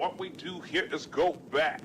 What we do here is go back.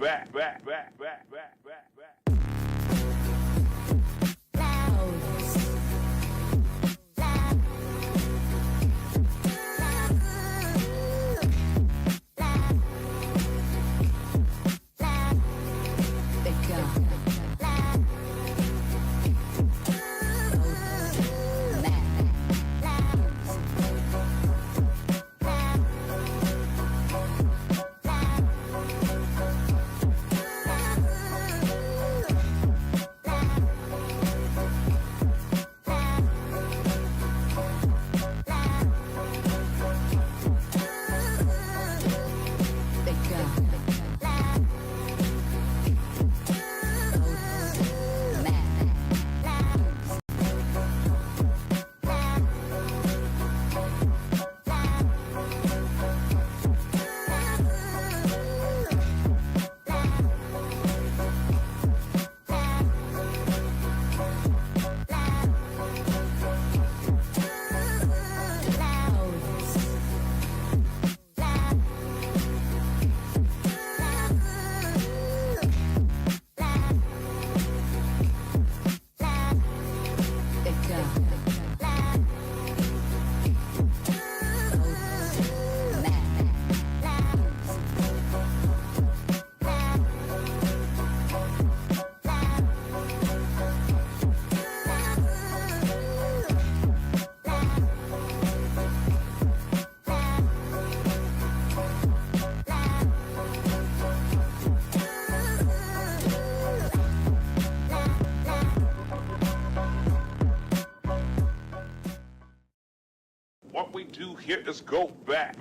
What we do here is go back.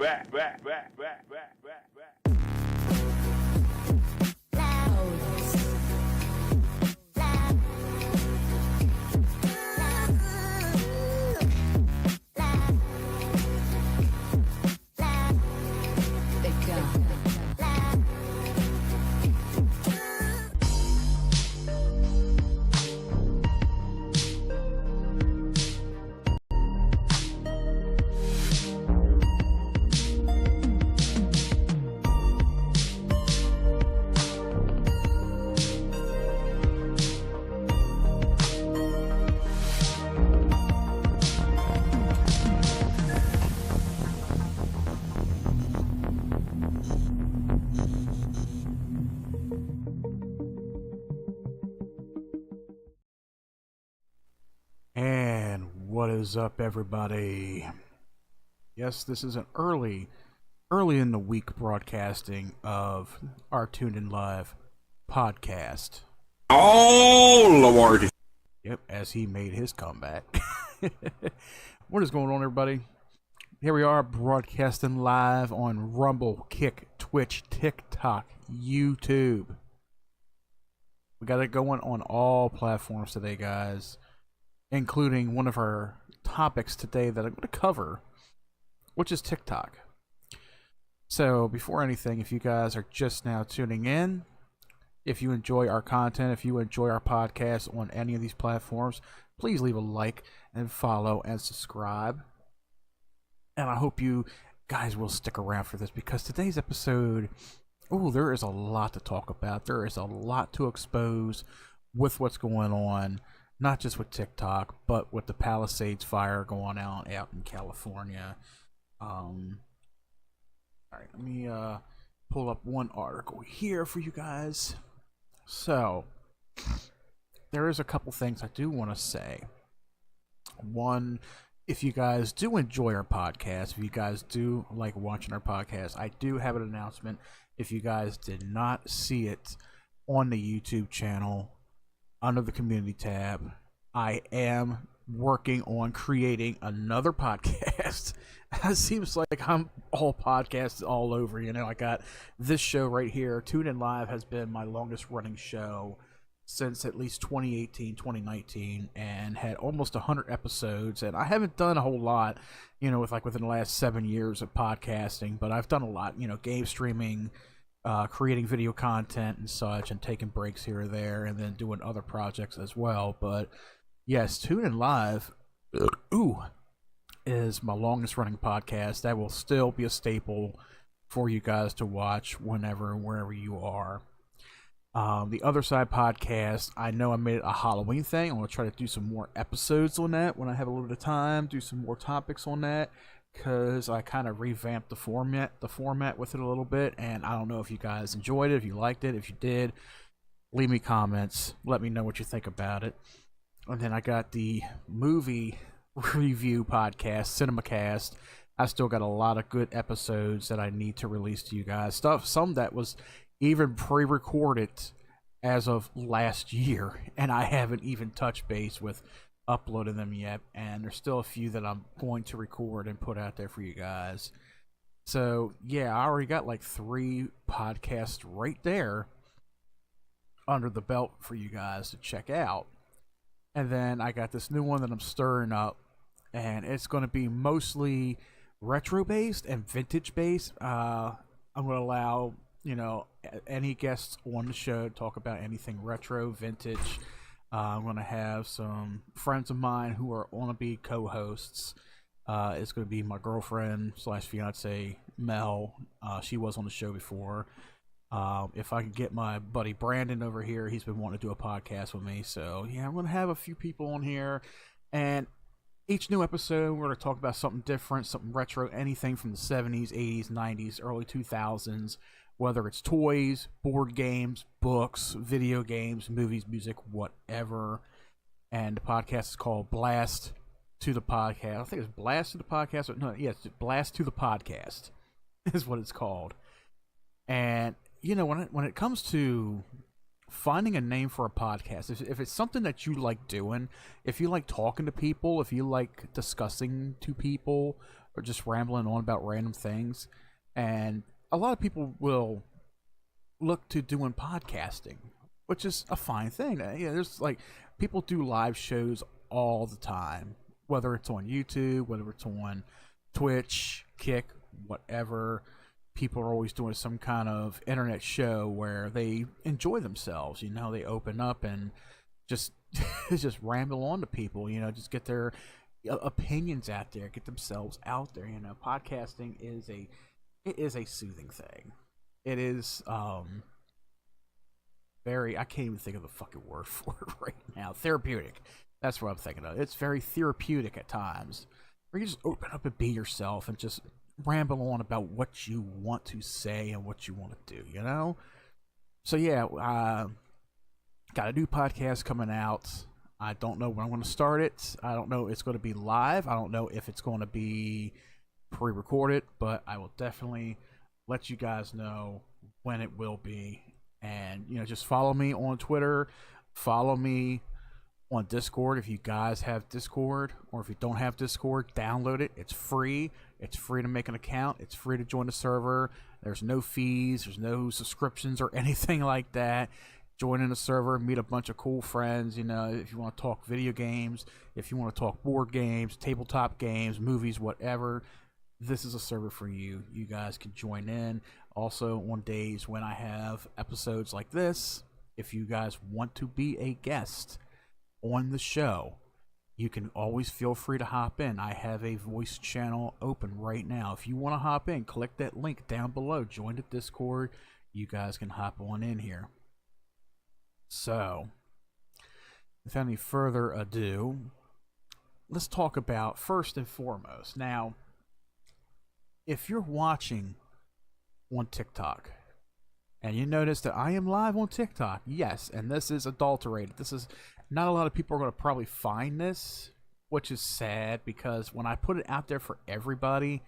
What is up, everybody? Yes, this is an early in the week broadcasting of our Tuned In Live podcast. Oh, Lord. Yep, as he made his comeback. What is going on, everybody? Here we are broadcasting live on Rumble, Kick, Twitch, TikTok, YouTube. We got it going on all platforms today, guys, including one of our topics today that I'm going to cover, which is TikTok. So before anything, if you guys are just now tuning in, if you enjoy our content, if you enjoy our podcast on any of these platforms, please leave a like and follow and subscribe. And I hope you guys will stick around for this, because today's episode, there is a lot to talk about. There is a lot to expose with what's going on. Not just with TikTok, but with the Palisades fire going on out in California. All right, let me pull up one article here for you guys. So, there is a couple things I do want to say. One, if you guys do enjoy our podcast, if you guys do like watching our podcast, I do have an announcement. If you guys did not see it on the YouTube channel, under the community tab, I am working on creating another podcast. It seems like I'm all podcasts all over. I got this show right here. Tuned In Live has been my longest running show since at least 2018, 2019, and had almost 100 episodes. And I haven't done a whole lot, within the last 7 years of podcasting, but I've done a lot, game streaming, creating video content and such, and taking breaks here or there, and then doing other projects as well. But yes, Tuned In Live is my longest running podcast. That will still be a staple for you guys to watch whenever and wherever you are. The Other Side podcast, I know I made it a Halloween thing. I'm going to try to do some more episodes on that when I have a little bit of time, do some more topics on that, because I kind of revamped the format with it a little bit, and I don't know if you guys enjoyed it, if you liked it. If you did, leave me comments, let me know what you think about it. And then I got the movie review podcast, CinemaCast. I still got a lot of good episodes that I need to release to you guys. Some that was even pre-recorded as of last year, and I haven't even touched base with uploading them yet. And there's still a few that I'm going to record and put out there for you guys. So yeah, I already got like 3 podcasts right there under the belt for you guys to check out. And then I got this new one that I'm stirring up, and it's going to be mostly retro based and vintage based. I'm going to allow, any guests on the show to talk about anything retro, vintage. I'm going to have some friends of mine who are want to be co-hosts. It's going to be my girlfriend / fiance Mel. She was on the show before. If I can get my buddy Brandon over here, he's been wanting to do a podcast with me. So yeah, I'm going to have a few people on here, and each new episode we're going to talk about something different, something retro, anything from the 70s, 80s, 90s, early 2000s, whether it's toys, board games, books, video games, movies, music, whatever. And the podcast is called Blast to the Podcast. I think it's Blast to the Podcast. It's Blast to the Podcast is what it's called. And when it comes to finding a name for a podcast, if it's something that you like doing, if you like talking to people, if you like discussing to people, or just rambling on about random things, and a lot of people will look to doing podcasting, which is a fine thing. There's like people do live shows all the time, whether it's on YouTube, whether it's on Twitch, Kick, whatever. People are always doing some kind of internet show where they enjoy themselves. They open up and just just ramble on to people. Just get their opinions out there, get themselves out there. Podcasting is a soothing thing. It is very. I can't even think of the fucking word for it right now. Therapeutic. That's what I'm thinking of. It's very therapeutic at times, where you just open up and be yourself and just ramble on about what you want to say and what you want to do, So yeah, got a new podcast coming out. I don't know when I'm going to start it. I don't know if it's going to be live. I don't know if it's going to be pre-recorded, but I will definitely let you guys know when it will be. And just follow me on Twitter, follow me on Discord if you guys have Discord, or if you don't have Discord, download it. It's free. It's free to make an account. It's free to join the server. There's no fees. There's no subscriptions or anything like that. Join in the server, meet a bunch of cool friends. If you want to talk video games, if you want to talk board games, tabletop games, movies, whatever, this is a server for you. You guys can join in. Also, on days when I have episodes like this, if you guys want to be a guest on the show, you can always feel free to hop in. I have a voice channel open right now. If you want to hop in, click that link down below. Join the Discord. You guys can hop on in here. So, without any further ado, let's talk about first and foremost. Now, if you're watching on TikTok, and you notice that I am live on TikTok, yes, and this is adulterated. This is not a lot of people are going to probably find this, which is sad, because when I put it out there for everybody,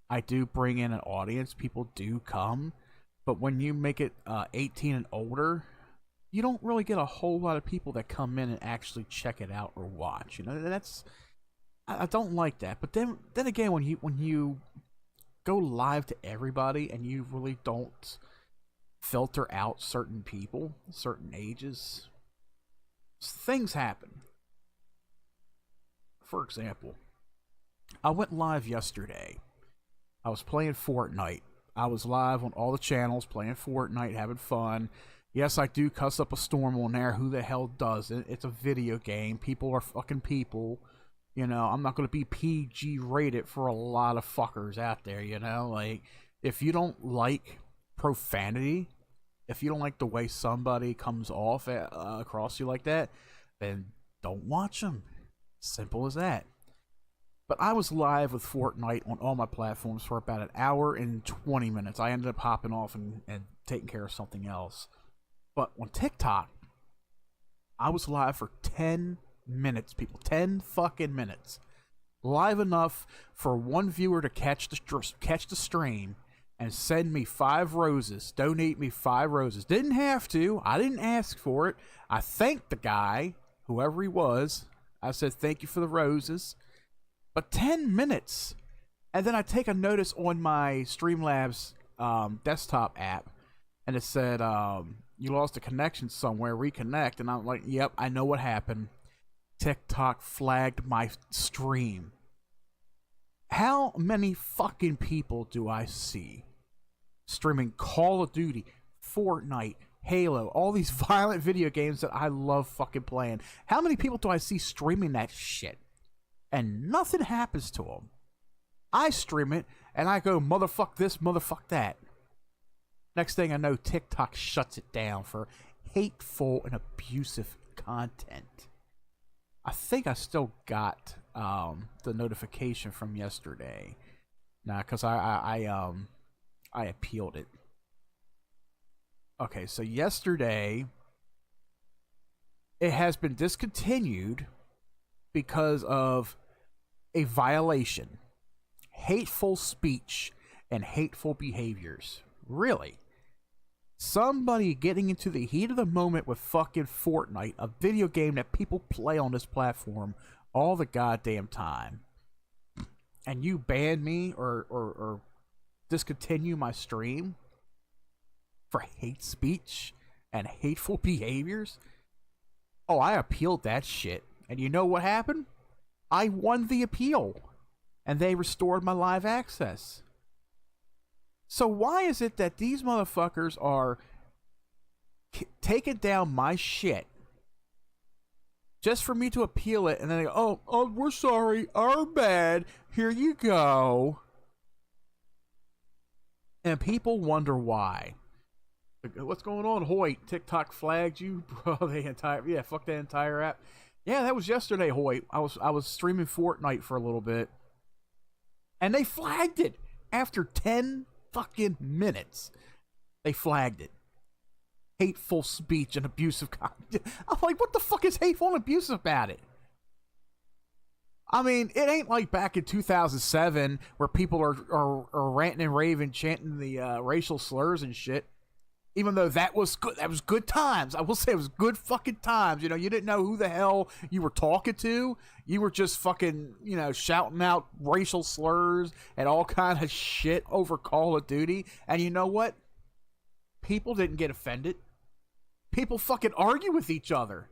I do bring in an audience. People do come, but when you make it 18 and older, you don't really get a whole lot of people that come in and actually check it out or watch. That's I don't like that. But then again, when you go live to everybody and you really don't filter out certain people, certain ages, things happen. For example, I went live yesterday. I was playing Fortnite. I was live on all the channels playing Fortnite, having fun. Yes, I do cuss up a storm on there. Who the hell doesn't? It's a video game. People are fucking people. I'm not going to be PG rated for a lot of fuckers out there, Like, if you don't like profanity, if you don't like the way somebody comes off across you like that, then don't watch them. Simple as that. But I was live with Fortnite on all my platforms for about an hour and 20 minutes. I ended up hopping off and taking care of something else. But on TikTok, I was live for 10 minutes, people. 10 fucking minutes. Live enough for one viewer to catch the stream and send me 5 roses. Donate me 5 roses. Didn't have to. I didn't ask for it. I thanked the guy, whoever he was. I said, thank you for the roses. But 10 minutes. And then I take a notice on my Streamlabs desktop app, and it said, you lost a connection somewhere, reconnect. And I'm like, yep, I know what happened. TikTok flagged my stream. How many fucking people do I see streaming Call of Duty, Fortnite, Halo, all these violent video games that I love fucking playing? How many people do I see streaming that shit? And nothing happens to them. I stream it, and I go, motherfuck this, motherfuck that. Next thing I know, TikTok shuts it down for hateful and abusive content. I think I still got the notification from yesterday. Nah, because I appealed it. Okay, so yesterday, it has been discontinued because of a violation, hateful speech, and hateful behaviors. Really? Somebody getting into the heat of the moment with fucking Fortnite, a video game that people play on this platform all the goddamn time, and you ban me or discontinue my stream for hate speech and hateful behaviors? Oh, I appealed that shit. And you know what happened? I won the appeal. And they restored my live access. So why is it that these motherfuckers are taking down my shit just for me to appeal it, and then they go, oh, we're sorry, our bad, here you go. And people wonder why. What's going on, Hoyt? TikTok flagged you, bro. Fuck that entire app. Yeah, that was yesterday, Hoyt. I was streaming Fortnite for a little bit, and they flagged it after 10 fucking minutes. They flagged it. Hateful speech and abusive content. I'm like, what the fuck is hateful and abusive about it? I mean, it ain't like back in 2007 where people are ranting and raving, chanting the racial slurs and shit. Even though that was good, good times. I will say it was good fucking times. You know, you didn't know who the hell you were talking to. You were just fucking, shouting out racial slurs and all kind of shit over Call of Duty. And you know what? People didn't get offended. People fucking argue with each other.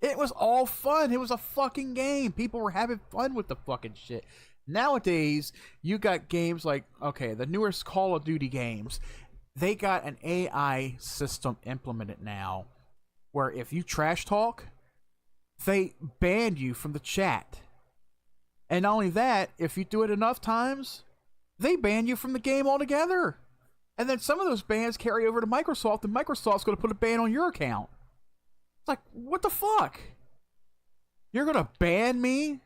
It was all fun. It was a fucking game. People were having fun with the fucking shit. Nowadays, you got games like, okay, the newest Call of Duty games, they got an AI system implemented now where if you trash talk, they ban you from the chat. And not only that, if you do it enough times, they ban you from the game altogether. And then some of those bans carry over to Microsoft, and Microsoft's going to put a ban on your account. It's like, what the fuck? You're going to ban me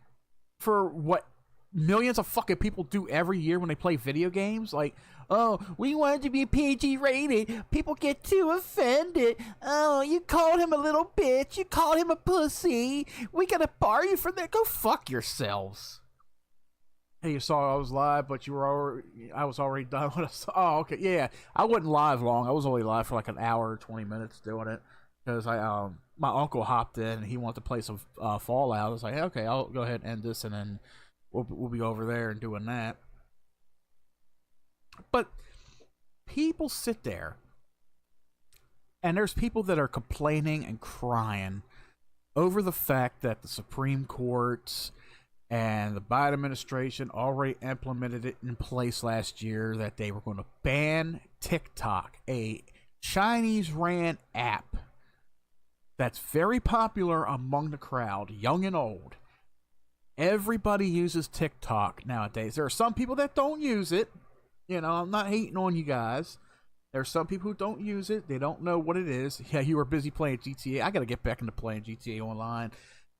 for what millions of fucking people do every year when they play video games? Like, oh, we wanted to be PG rated. People get too offended. Oh, you called him a little bitch. You called him a pussy. We got to bar you for that. Go fuck yourselves. Hey, you saw I was live, but I was already done when I saw. Oh, okay, yeah. I wasn't live long. I was only live for like an hour or 20 minutes doing it because my uncle hopped in and he wanted to play some Fallout. I was like, okay, I'll go ahead and end this, and then we'll be over there and doing that. But people sit there, and there's people that are complaining and crying over the fact that the Supreme Court and the Biden administration already implemented it in place last year that they were going to ban TikTok, a Chinese-ran app that's very popular among the crowd, young and old. Everybody uses TikTok nowadays. There are some people that don't use it. You know, I'm not hating on you guys. There's some people who don't use it. They don't know what it is. Yeah, you were busy playing GTA. I gotta get back into playing GTA Online.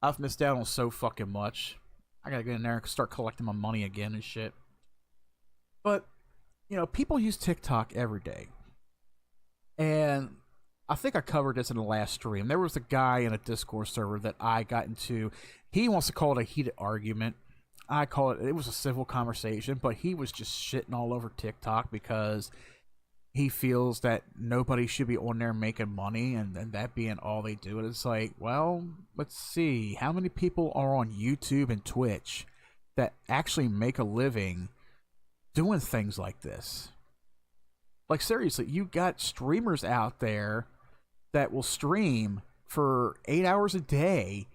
I've missed out on so fucking much. I gotta get in there and start collecting my money again and shit. But, you know, people use TikTok every day. And I think I covered this in the last stream. There was a guy in a Discord server that I got into. He wants to call it a heated argument. I call it was a civil conversation, but he was just shitting all over TikTok because he feels that nobody should be on there making money and that being all they do. And it's like, well, let's see. How many people are on YouTube and Twitch that actually make a living doing things like this? Like, seriously, you got streamers out there that will stream for 8 hours a day,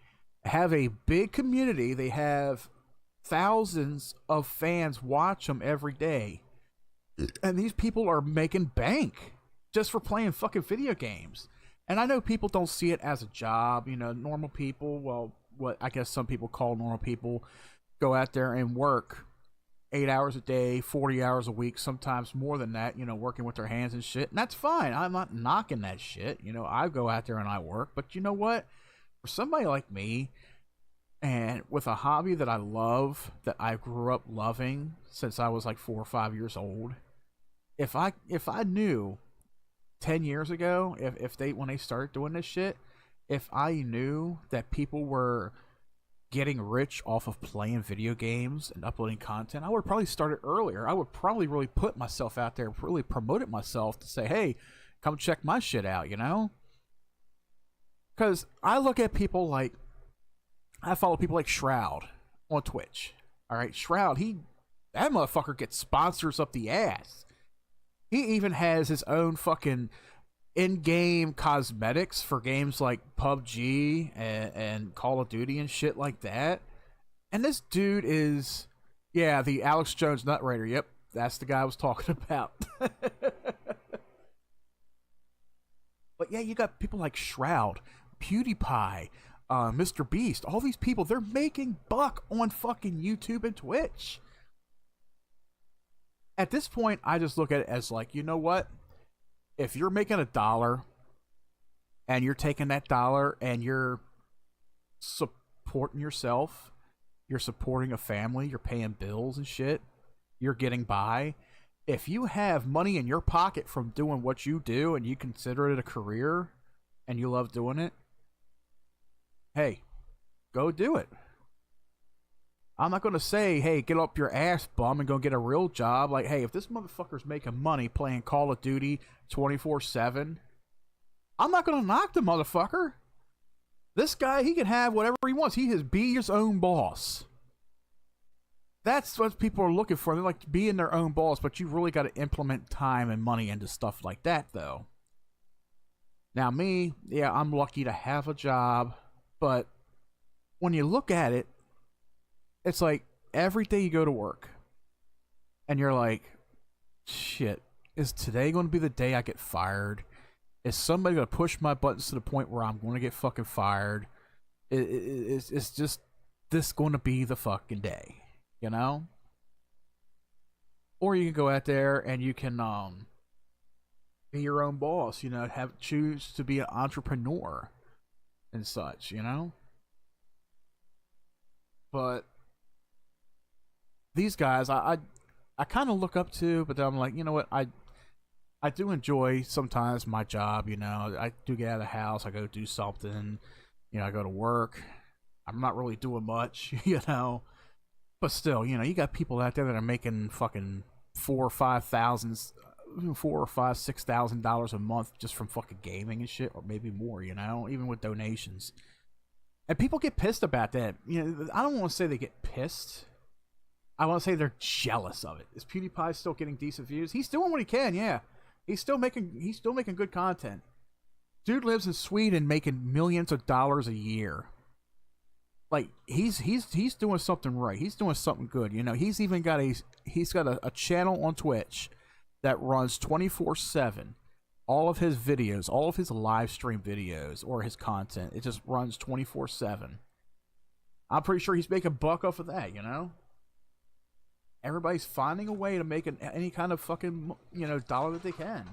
have a big community. They have thousands of fans watch them every day. And these people are making bank just for playing fucking video games. And I know people don't see it as a job. You know, normal people, well, what I guess some people call normal people, go out there and work 8 hours a day, 40 hours a week, sometimes more than that, you know, working with their hands and shit. And that's fine. I'm not knocking that shit. You know, I go out there and I work. But you know what? For somebody like me, and with a hobby that I love, that I grew up loving since I was like 4 or 5 years old, if I knew 10 years ago, if they when they started doing this shit, if I knew that people were getting rich off of playing video games and uploading content, I would probably start it earlier. I would probably really put myself out there, really promote it myself to say, hey, come check my shit out, you know? Because I look at people like, I follow people like Shroud on Twitch. All right, Shroud, that motherfucker gets sponsors up the ass. He even has his own fucking in-game cosmetics for games like PUBG and Call of Duty and shit like that. And this dude is, yeah, the Alex Jones Nut Raider. Yep, that's the guy I was talking about. But yeah, you got people like Shroud, PewDiePie, Mr. Beast. All these people, they're making buck on fucking YouTube and Twitch. At this point, I just look at it as like, you know what? If you're making $1 and you're taking that dollar and you're supporting yourself, you're supporting a family, you're paying bills and shit, you're getting by. If you have money in your pocket from doing what you do and you consider it a career and you love doing it, hey, go do it. I'm not going to say, hey, get up your ass, bum, and go get a real job. Like, hey, if this motherfucker's making money playing Call of Duty 24/7, I'm not going to knock the motherfucker. This guy, he can have whatever he wants. He is be his own boss. That's what people are looking for. They're like being their own boss, but you really got to implement time and money into stuff like that, though. Now, me, yeah, I'm lucky to have a job, but when you look at it, it's like every day you go to work and you're like, shit, is today going to be the day I get fired? Is somebody going to push my buttons to the point where I'm going to get fucking fired? It's just this going to be the fucking day, you know? Or you can go out there and you can be your own boss, you know, choose to be an entrepreneur and such, you know? But these guys, I kind of look up to, but then I'm like, you know what, I do enjoy sometimes my job, you know. I do get out of the house, I go do something, you know, I go to work. I'm not really doing much, you know. But still, you know, you got people out there that are making fucking $6,000 a month just from fucking gaming and shit, or maybe more, you know, even with donations. And people get pissed about that. You know, I don't want to say they get pissed. I want to say they're jealous of it. Is PewDiePie still getting decent views? He's doing what he can, yeah. He's still making good content. Dude lives in Sweden making millions of dollars a year. Like, he's doing something right. He's doing something good. You know, he's even got a channel on Twitch that runs 24/7. All of his videos, all of his live stream videos or his content, it just runs 24/7. I'm pretty sure he's making buck off of that, you know? Everybody's finding a way to make any kind of fucking, dollar that they can.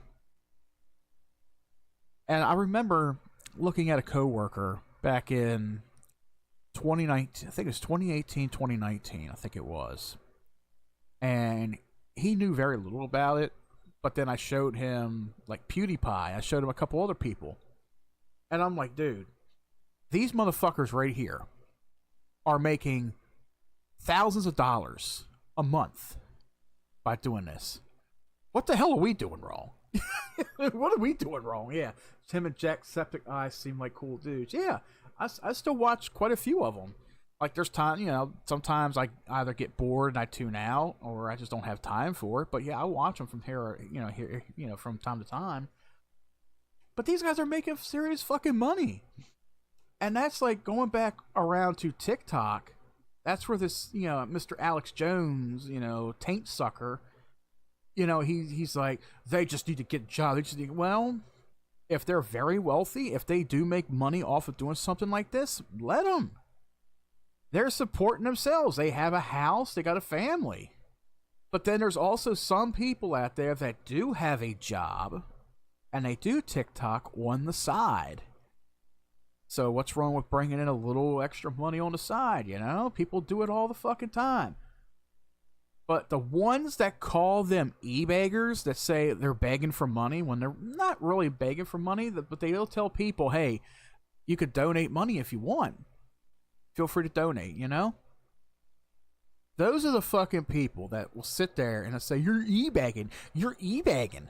And I remember looking at a coworker back in 2019, I think it was 2018, 2019, I think it was. And he knew very little about it, but then I showed him, like, PewDiePie. I showed him a couple other people. And I'm like, dude, these motherfuckers right here are making thousands of dollars a month by doing this. What the hell are we doing wrong? What are we doing wrong? Yeah, Tim and Jacksepticeye seem like cool dudes. Yeah, I still watch quite a few of them. Like, there's time, sometimes I either get bored and I tune out, or I just don't have time for it. But yeah, I watch them from here, from time to time. But these guys are making serious fucking money. And that's like going back around to TikTok. That's where this, Mr. Alex Jones, taint sucker, he's like, they just need to get a job. Well, if they're very wealthy, if they do make money off of doing something like this, let them. They're supporting themselves. They have a house. They got a family. But then there's also some people out there that do have a job, and they do TikTok on the side. So what's wrong with bringing in a little extra money on the side, People do it all the fucking time. But the ones that call them e-beggars, that say they're begging for money when they're not really begging for money, but they'll tell people, hey, you could donate money if you want. Feel free to donate, Those are the fucking people that will sit there and say, you're e-begging. You're e-begging.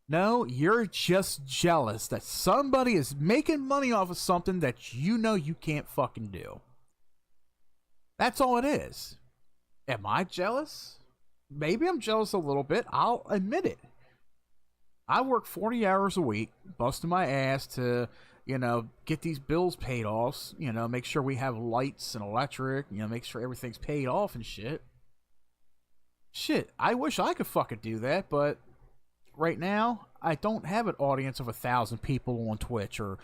No, you're just jealous that somebody is making money off of something that you can't fucking do. That's all it is. Am I jealous? Maybe I'm jealous a little bit. I'll admit it. I work 40 hours a week, busting my ass to, get these bills paid off, make sure we have lights and electric, make sure everything's paid off and shit. Shit, I wish I could fucking do that, but right now, I don't have an audience of 1,000 people on Twitch or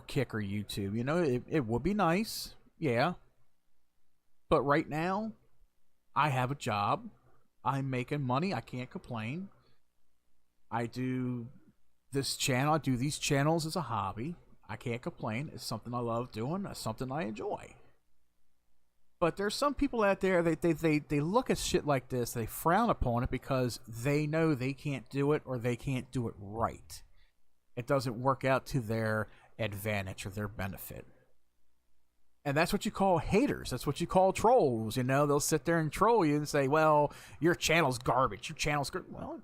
Kick or YouTube. It would be nice, yeah. But right now, I have a job. I'm making money. I can't complain. I do this channel. I do these channels as a hobby. I can't complain. It's something I love doing. It's something I enjoy. But there's some people out there, they look at shit like this, they frown upon it because they know they can't do it or they can't do it right. It doesn't work out to their advantage or their benefit. And that's what you call haters. That's what you call trolls. They'll sit there and troll you and say, well, your channel's garbage. Your channel's garbage. Well,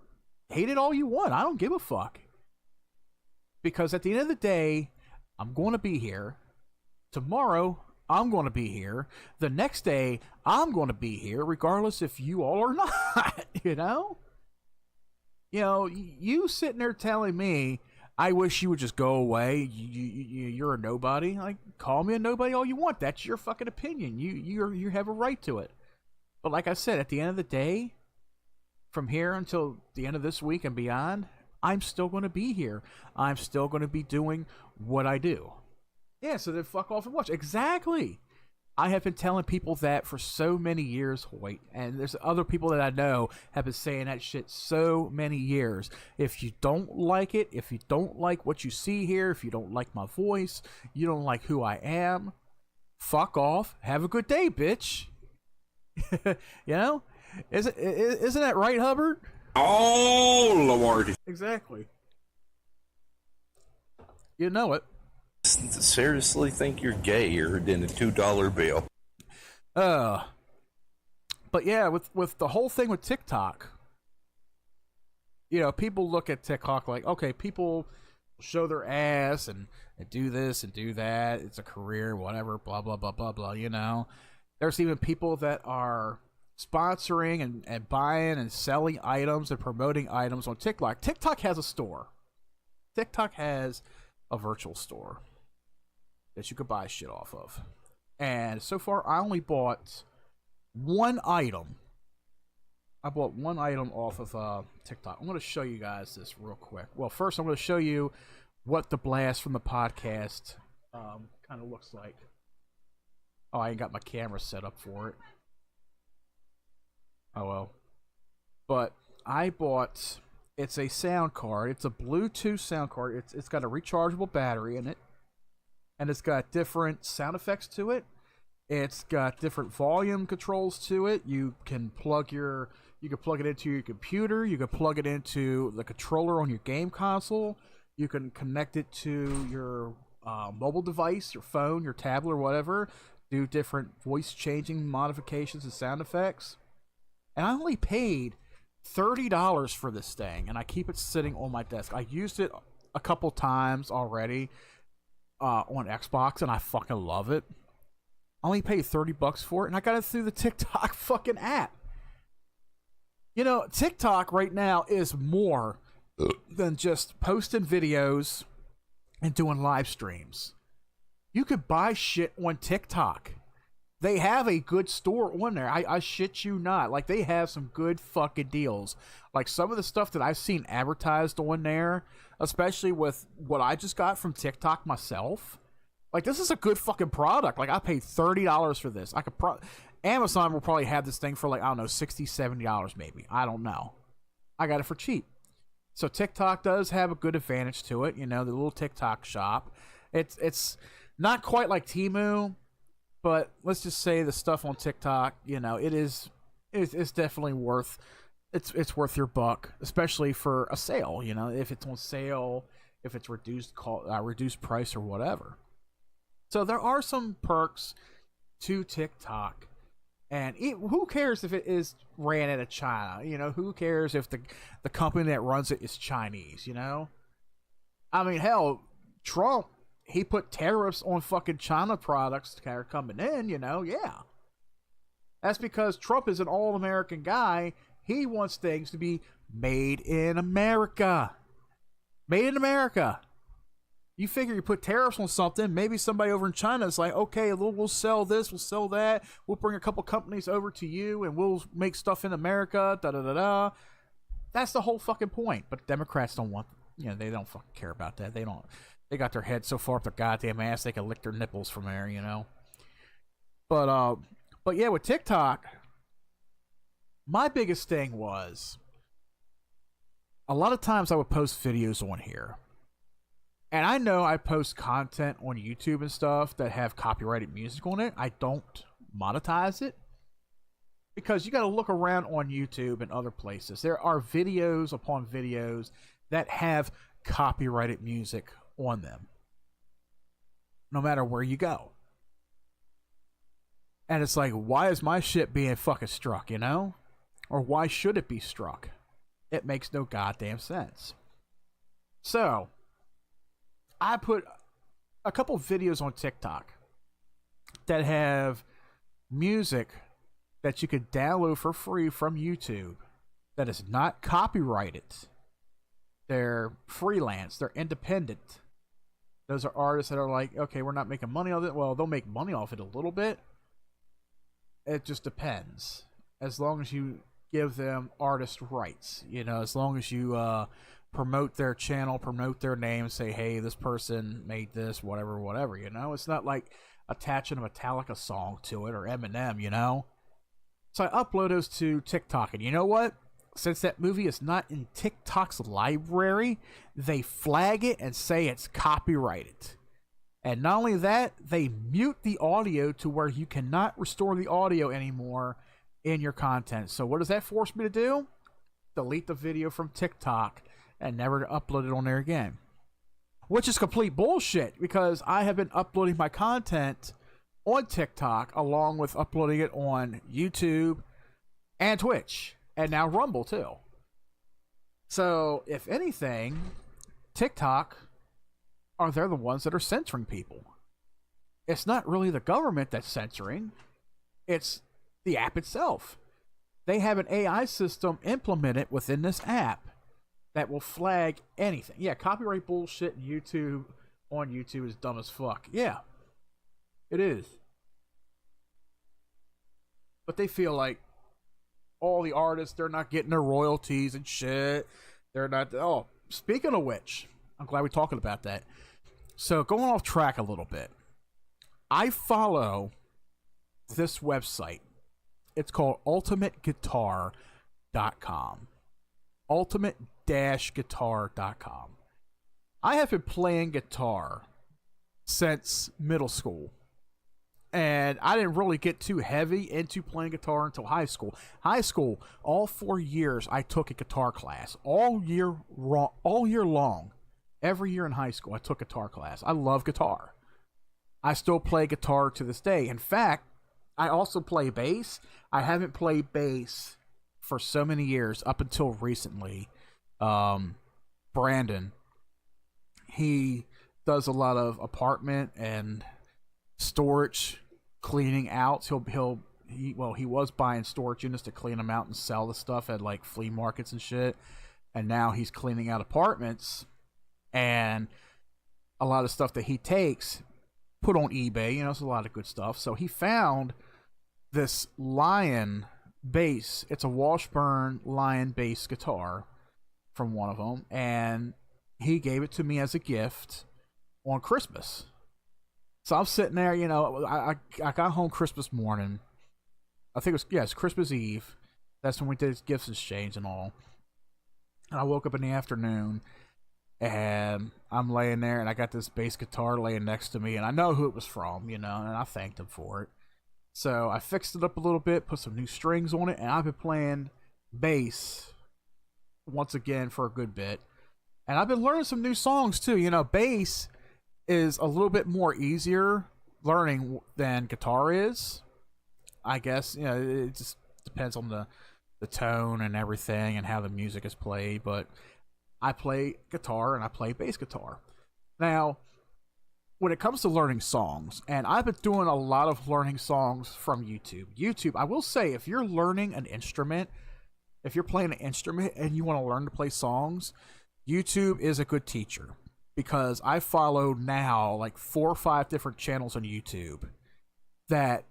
hate it all you want. I don't give a fuck. Because at the end of the day, I'm going to be here. Tomorrow, I'm going to be here. The next day, I'm going to be here, regardless if you all are not, You sitting there telling me, I wish you would just go away. You're a nobody. Like, call me a nobody all you want. That's your fucking opinion. You have a right to it. But like I said, at the end of the day, from here until the end of this week and beyond, I'm still going to be here. I'm still going to be doing what I do. Yeah, so then fuck off and watch. Exactly. I have been telling people that for so many years, Hoyt, and there's other people that I know have been saying that shit so many years. If you don't like it, if you don't like what you see here, if you don't like my voice, you don't like who I am, fuck off. Have a good day, bitch. Isn't that right, Hubbard? Oh, Lord. Exactly. You know it. Seriously think you're gayer than a $2 bill. But yeah, with the whole thing with TikTok, people look at TikTok like, okay, people show their ass and do this and do that. It's a career, whatever, blah, blah, blah, blah, blah, There's even people that are sponsoring and buying and selling items and promoting items on TikTok. TikTok has a store. TikTok has a virtual store that you could buy shit off of. And so far, I only bought one item. I bought one item off of TikTok. I'm going to show you guys this real quick. Well, first, I'm going to show you what the blast from the podcast kind of looks like. Oh, I ain't got my camera set up for it. Oh well. But I bought. It's a sound card. It's a Bluetooth sound card. It's got a rechargeable battery in it, and it's got different sound effects to it. It's got different volume controls to it. You can plug it into your computer. You can plug it into the controller on your game console. You can connect it to your mobile device, your phone, your tablet, or whatever. Do different voice changing modifications and sound effects. And I only paid $30 for this thing, and I keep it sitting on my desk. I used it a couple times already on Xbox, and I fucking love it. I only paid $30 for it, and I got it through the TikTok fucking app. You know, TikTok right now is more than just posting videos and doing live streams. You could buy shit on TikTok. They have a good store on there. I shit you not. Like, they have some good fucking deals. Like, some of the stuff that I've seen advertised on there, especially with what I just got from TikTok myself. Like, this is a good fucking product. Like, I paid $30 for this. Amazon will probably have this thing for, like, I don't know, $60, $70 maybe. I don't know. I got it for cheap. So TikTok does have a good advantage to it. You know, the little TikTok shop. It's not quite like Temu, but let's just say the stuff on TikTok, you know, it's definitely worth it's worth your buck, especially for a sale. You know, if it's on sale, if it's reduced price or whatever. So there are some perks to TikTok, and who cares if it is ran out of China? You know, who cares if the company that runs it is Chinese? You know, I mean, hell, Trump. He put tariffs on fucking China products that are coming in, you know, yeah. That's because Trump is an all-American guy. He wants things to be made in America. Made in America. You figure you put tariffs on something, maybe somebody over in China is like, okay, we'll sell this, we'll sell that, we'll bring a couple companies over to you, and we'll make stuff in America, da-da-da-da. That's the whole fucking point. But Democrats don't want, you know, they don't fucking care about that. They got their head so far up their goddamn ass they can lick their nipples from there, you know. But yeah, with TikTok, my biggest thing was a lot of times I would post videos on here. And I know I post content on YouTube and stuff that have copyrighted music on it. I don't monetize it because you got to look around on YouTube and other places. There are videos upon videos that have copyrighted music on them, no matter where you go. And it's like, why is my shit being fucking struck, you know? Or why should it be struck? It makes no goddamn sense. So I put a couple videos on TikTok that have music that you could download for free from YouTube that is not copyrighted. They're freelance, they're independent. Those are artists that are like, okay, we're not making money off it. Well, they'll make money off it a little bit. It just depends. As long as you give them artist rights, you know, as long as you promote their channel, promote their name, say, hey, this person made this, whatever, you know. It's not like attaching a Metallica song to it or Eminem, you know. So I upload those to TikTok, and you know what? Since that movie is not in TikTok's library, they flag it and say it's copyrighted. And not only that, they mute the audio to where you cannot restore the audio anymore in your content. So what does that force me to do? Delete the video from TikTok and never to upload it on there again. Which is complete bullshit, because I have been uploading my content on TikTok along with uploading it on YouTube and Twitch. And now Rumble, too. So, if anything, TikTok, they're the ones that are censoring people. It's not really the government that's censoring. It's the app itself. They have an AI system implemented within this app that will flag anything. Yeah, copyright bullshit on YouTube is dumb as fuck. Yeah, it is. But they feel like all the artists, they're not getting their royalties and shit. They're not. Oh, speaking of which, I'm glad we're talking about that. So, going off track a little bit, I follow this website. It's called ultimateguitar.com. ultimate-guitar.com. I have been playing guitar since middle school. And I didn't really get too heavy into playing guitar until high school. High school, all 4 years, I took a guitar class. All year long. Every year in high school, I took guitar class. I love guitar. I still play guitar to this day. In fact, I also play bass. I haven't played bass for so many years, up until recently. Brandon, he does a lot of apartment and storage cleaning out. He was buying storage units to clean them out and sell the stuff at like flea markets and shit. And now he's cleaning out apartments, and a lot of stuff that he takes put on eBay. It's a lot of good stuff. So he found this Lion bass. It's a Washburn Lion bass guitar from one of them, and he gave it to me as a gift on Christmas. So I'm sitting there, I got home Christmas morning. I think it's Christmas Eve. That's when we did gifts exchange and all. And I woke up in the afternoon, and I'm laying there, and I got this bass guitar laying next to me, and I know who it was from, and I thanked him for it. So I fixed it up a little bit, put some new strings on it, and I've been playing bass once again for a good bit. And I've been learning some new songs too. Bass is a little bit more easier learning than guitar is. I guess, it just depends on the tone and everything and how the music is played. But I play guitar and I play bass guitar. Now, when it comes to learning songs, and I've been doing a lot of learning songs from YouTube, I will say, if you're learning an instrument, if you're playing an instrument and you want to learn to play songs, YouTube is a good teacher. Because I follow now like 4 or 5 different channels on YouTube that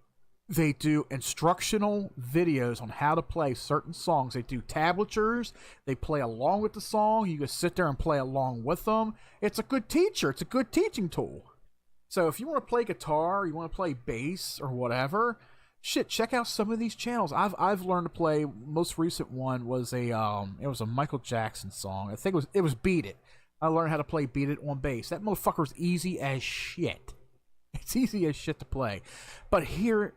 they do instructional videos on how to play certain songs. They do tablatures. They play along with the song. You can sit there and play along with them. It's a good teacher. It's a good teaching tool. So if you want to play guitar, you want to play bass or whatever, check out some of these channels. I've learned to play. Most recent one was it was a Michael Jackson song. I think it was Beat It. I learned how to play Beat It on bass. That motherfucker's easy as shit. It's easy as shit to play. But here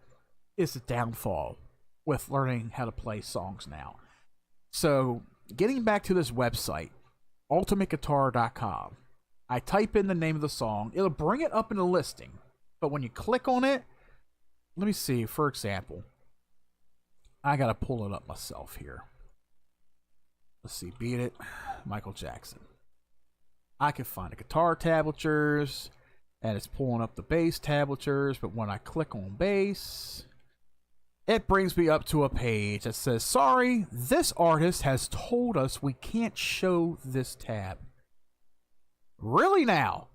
is the downfall with learning how to play songs now. So, getting back to this website, ultimateguitar.com, I type in the name of the song. It'll bring it up in the listing. But when you click on it, let me see, for example, I gotta pull it up myself here. Let's see, Beat It, Michael Jackson. I can find the guitar tablatures, and it's pulling up the bass tablatures, but when I click on bass, it brings me up to a page that says, sorry, this artist has told us we can't show this tab. Really now?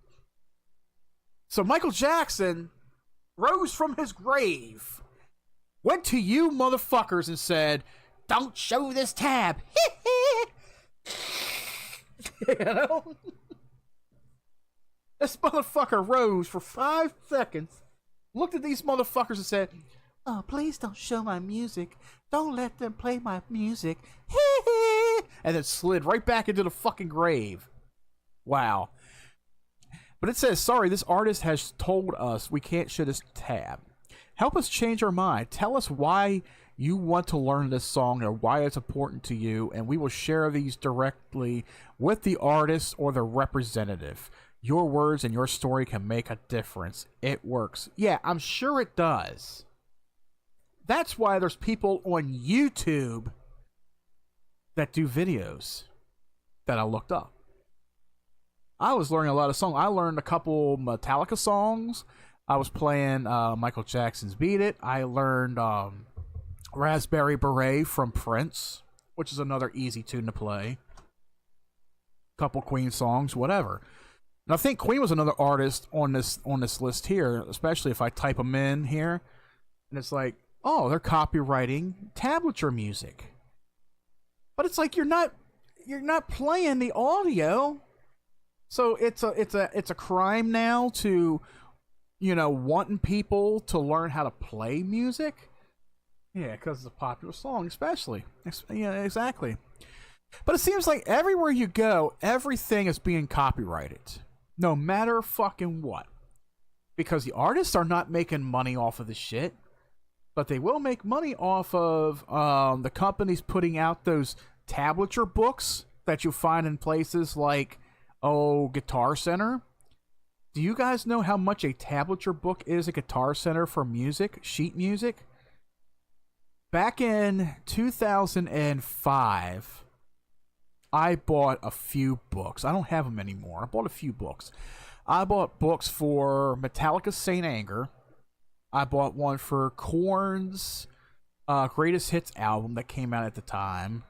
So Michael Jackson rose from his grave, went to you motherfuckers and said, don't show this tab. This motherfucker rose for 5 seconds, looked at these motherfuckers and said, oh, please don't show my music. Don't let them play my music. And then slid right back into the fucking grave. Wow. But it says, sorry, this artist has told us we can't show this tab. Help us change our mind. Tell us why you want to learn this song or why it's important to you, and we will share these directly with the artist or the representative. Your words and your story can make a difference. It works. Yeah, I'm sure it does. That's why there's people on YouTube that do videos that I looked up. I was learning a lot of songs. I learned a couple Metallica songs. I was playing Michael Jackson's Beat It. I learned Raspberry Beret from Prince, which is another easy tune to play. Couple Queen songs, whatever. And I think Queen was another artist on this list here, especially if I type them in here. And it's like, oh, they're copywriting tablature music. But it's like you're not playing the audio. So it's a crime now to, wanting people to learn how to play music. Yeah, because it's a popular song, especially. Yeah, exactly. But it seems like everywhere you go, everything is being copyrighted, no matter fucking what. Because the artists are not making money off of the shit, but they will make money off of the companies putting out those tablature books that you find in places like, Guitar Center. Do you guys know how much a tablature book is at Guitar Center for music, sheet music? Back in 2005, I bought a few books. I don't have them anymore. I bought a few books. I bought books for Metallica's Saint Anger. I bought one for Korn's Greatest Hits album that came out at the time.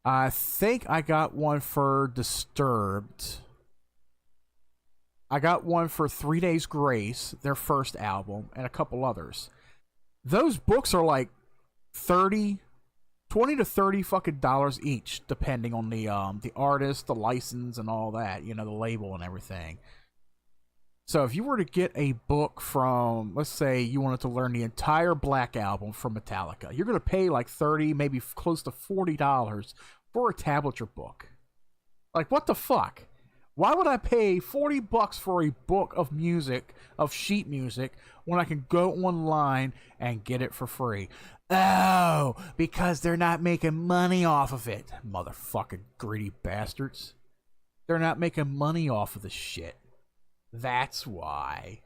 I think I got one for Disturbed. I got one for 3 Days Grace, their first album, and a couple others. Those books are like $20 to $30 fucking dollars each, depending on the artist, the license, and all that, the label and everything. So if you were to get a book from, let's say you wanted to learn the entire Black Album from Metallica, you're going to pay like $30, maybe close to $40 for a tablature book. Like, what the fuck? Why would I pay $40 for a book of music, of sheet music, when I can go online and get it for free? Oh, because they're not making money off of it. Motherfucking greedy bastards. They're not making money off of the shit. That's why.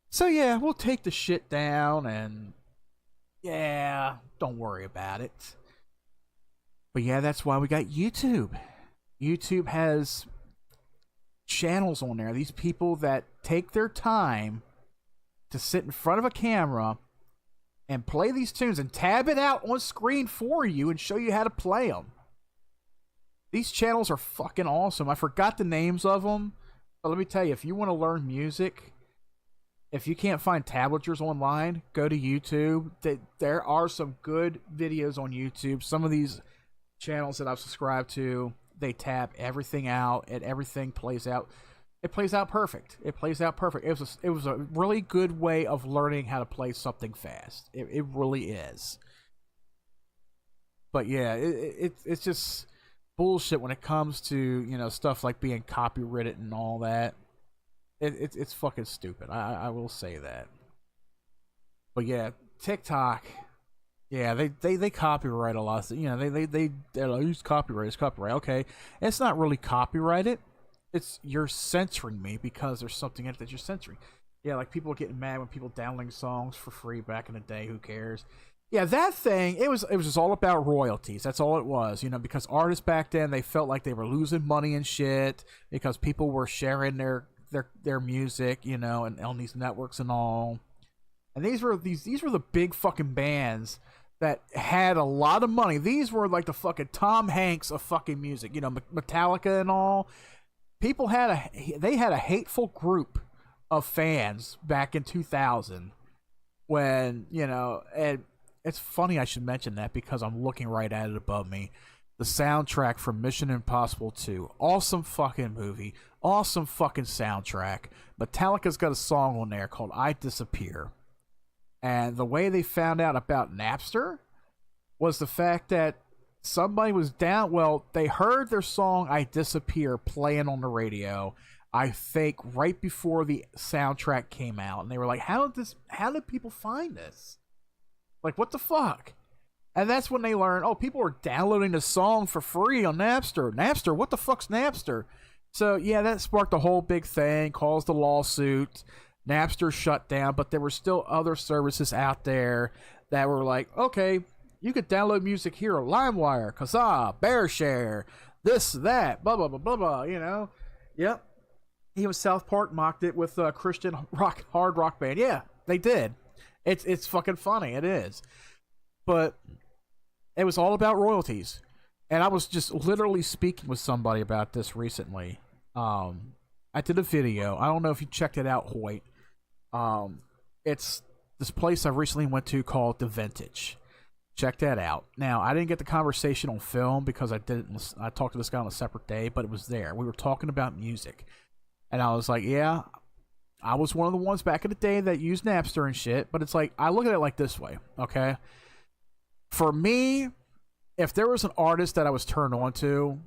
So yeah, we'll take the shit down and yeah, don't worry about it. But yeah, that's why we got YouTube. YouTube has channels on there. These people that take their time to sit in front of a camera and play these tunes and tab it out on screen for you and show you how to play them. These channels are fucking awesome. I forgot the names of them. But let me tell you, if you want to learn music, if you can't find tablatures online, go to YouTube. There are some good videos on YouTube. Some of these channels that I've subscribed to, they tab everything out and everything plays out. It plays out perfect. It plays out perfect. It was a really good way of learning how to play something fast. It really is. But yeah, it's just bullshit when it comes to stuff like being copyrighted and all that. It's fucking stupid. I will say that. But yeah, TikTok. Yeah, they copyright a lot. They're like, use copyright. It's copyright. Okay, it's not really copyrighted. It's you're censoring me because there's something in it that you're censoring. Yeah, like people getting mad when people downloading songs for free back in the day. Who cares? Yeah, that thing, it was just all about royalties. That's all it was, because artists back then, they felt like they were losing money and shit because people were sharing their music, and on these networks and all. And these were the big fucking bands that had a lot of money. These were like the fucking Tom Hanks of fucking music, Metallica and all. People had a hateful group of fans back in 2000 when, and it's funny I should mention that because I'm looking right at it above me. The soundtrack from Mission Impossible 2. Awesome fucking movie. Awesome fucking soundtrack. Metallica's got a song on there called I Disappear. And the way they found out about Napster was the fact that somebody was down. Well, they heard their song I Disappear playing on the radio, I think right before the soundtrack came out. And they were like, how did people find this? Like, what the fuck? And that's when they learned, people are downloading the song for free on Napster. Napster? What the fuck's Napster? So, yeah, that sparked a whole big thing, caused a lawsuit. Napster shut down, but there were still other services out there that were like, okay, you could download music here, LimeWire, Kazaa, BearShare, this, that, blah, blah, blah, blah, blah, Yep. Even South Park mocked it with a Christian hard rock band. Yeah, they did. It's fucking funny. It is. But it was all about royalties. And I was just literally speaking with somebody about this recently. I did a video. I don't know if you checked it out, Hoyt. It's this place I recently went to called The Vintage. Check that out. Now, I didn't get the conversation on film because I talked to this guy on a separate day, but it was there. We were talking about music. And I was like, yeah, I was one of the ones back in the day that used Napster and shit, but it's like, I look at it like this way, okay? For me, if there was an artist that I was turned on to,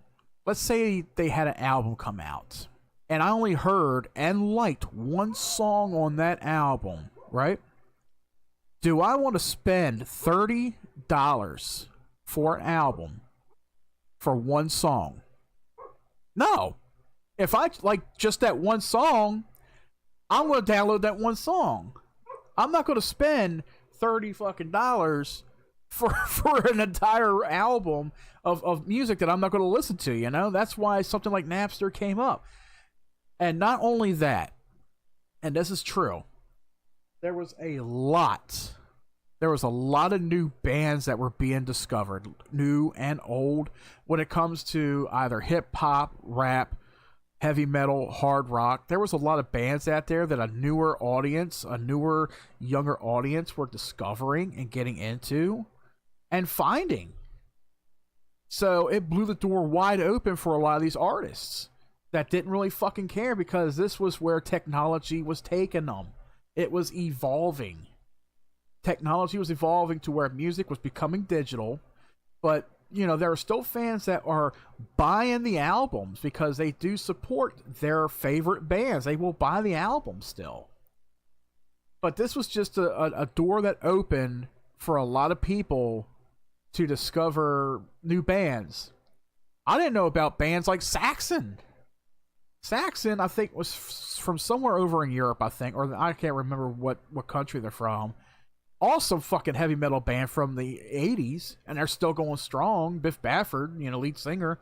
let's say they had an album come out, and I only heard and liked one song on that album, right? Do I want to spend $30 for an album for one song? No. If I like just that one song, I'm going to download that one song. I'm not going to spend $30 fucking dollars for an entire album of music that I'm not going to listen to, you know? That's why something like Napster came up. And not only that, and this is true, there was a lot of new bands that were being discovered, new and old, when it comes to either hip hop, rap, heavy metal, hard rock. There was a lot of bands out there that a newer, younger audience were discovering and getting into and finding. So it blew the door wide open for a lot of these artists that didn't really fucking care, because this was where technology was taking them. It was evolving. Technology was evolving to where music was becoming digital, but you know, there are still fans that are buying the albums because they do support their favorite bands. They will buy the album still. But this was just a door that opened for a lot of people to discover new bands. I didn't know about bands like Saxon. Saxon, I think, was from somewhere over in Europe, I think, or I can't remember what country they're from. Also fucking heavy metal band from the 80s, and they're still going strong. Biff Bafford, you know, lead singer.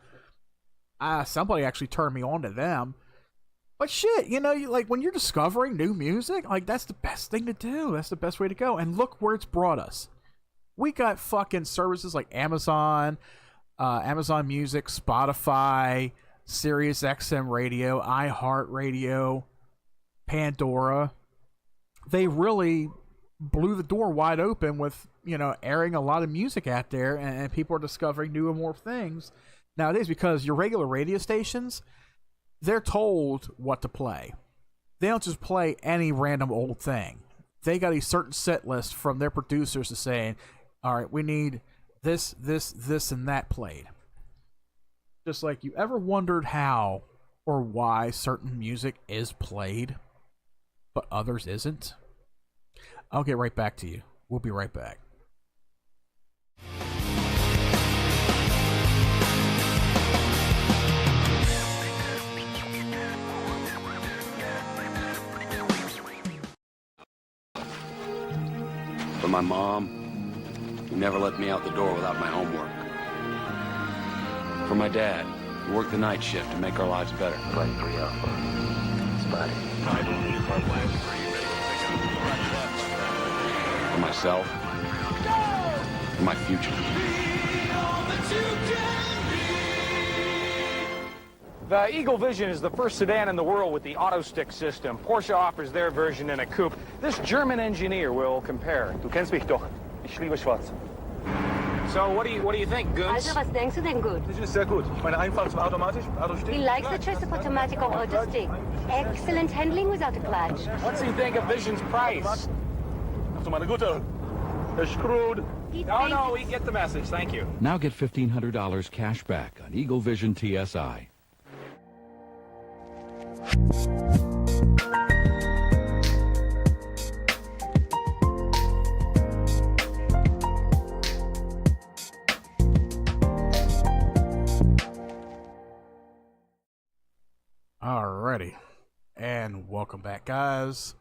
Somebody actually turned me on to them. But shit, you know, like when you're discovering new music, like that's the best thing to do. That's the best way to go. And look where it's brought us. We got fucking services like Amazon, Amazon Music, Spotify, Sirius XM Radio, iHeartRadio, Pandora. They really blew the door wide open with, you know, airing a lot of music out there, and people are discovering new and more things nowadays, because your regular radio stations, they're told what to play. They don't just play any random old thing. They got a certain set list from their producers to saying, all right, we need this, and that played. Just like, you ever wondered how or why certain music is played, but others isn't? I'll get right back to you. We'll be right back. For my mom, who never let me out the door without my homework. For my dad, who worked the night shift to make our lives better. Flight 3 Alpha. Spotted. For myself. For my future. The Eagle Vision is the first sedan in the world with the auto stick system. Porsche offers their version in a coupe. This German engineer will compare. Du kennst mich doch. Ich liebe schwarz. So what do you think, Goods? Also, was denkst du denn, gut? Das ist sehr gut. Ich meine, einfach zum automatisch, Auto steht. He likes the choice of automatic or auto stick. Excellent handling without a clutch. What's he think of Vision's price? Hast du meine Gute? Er ist screwed. Oh, no, we get the message. Thank you. Now get $1,500 cash back on Eagle Vision TSI. Alrighty, and welcome back, guys.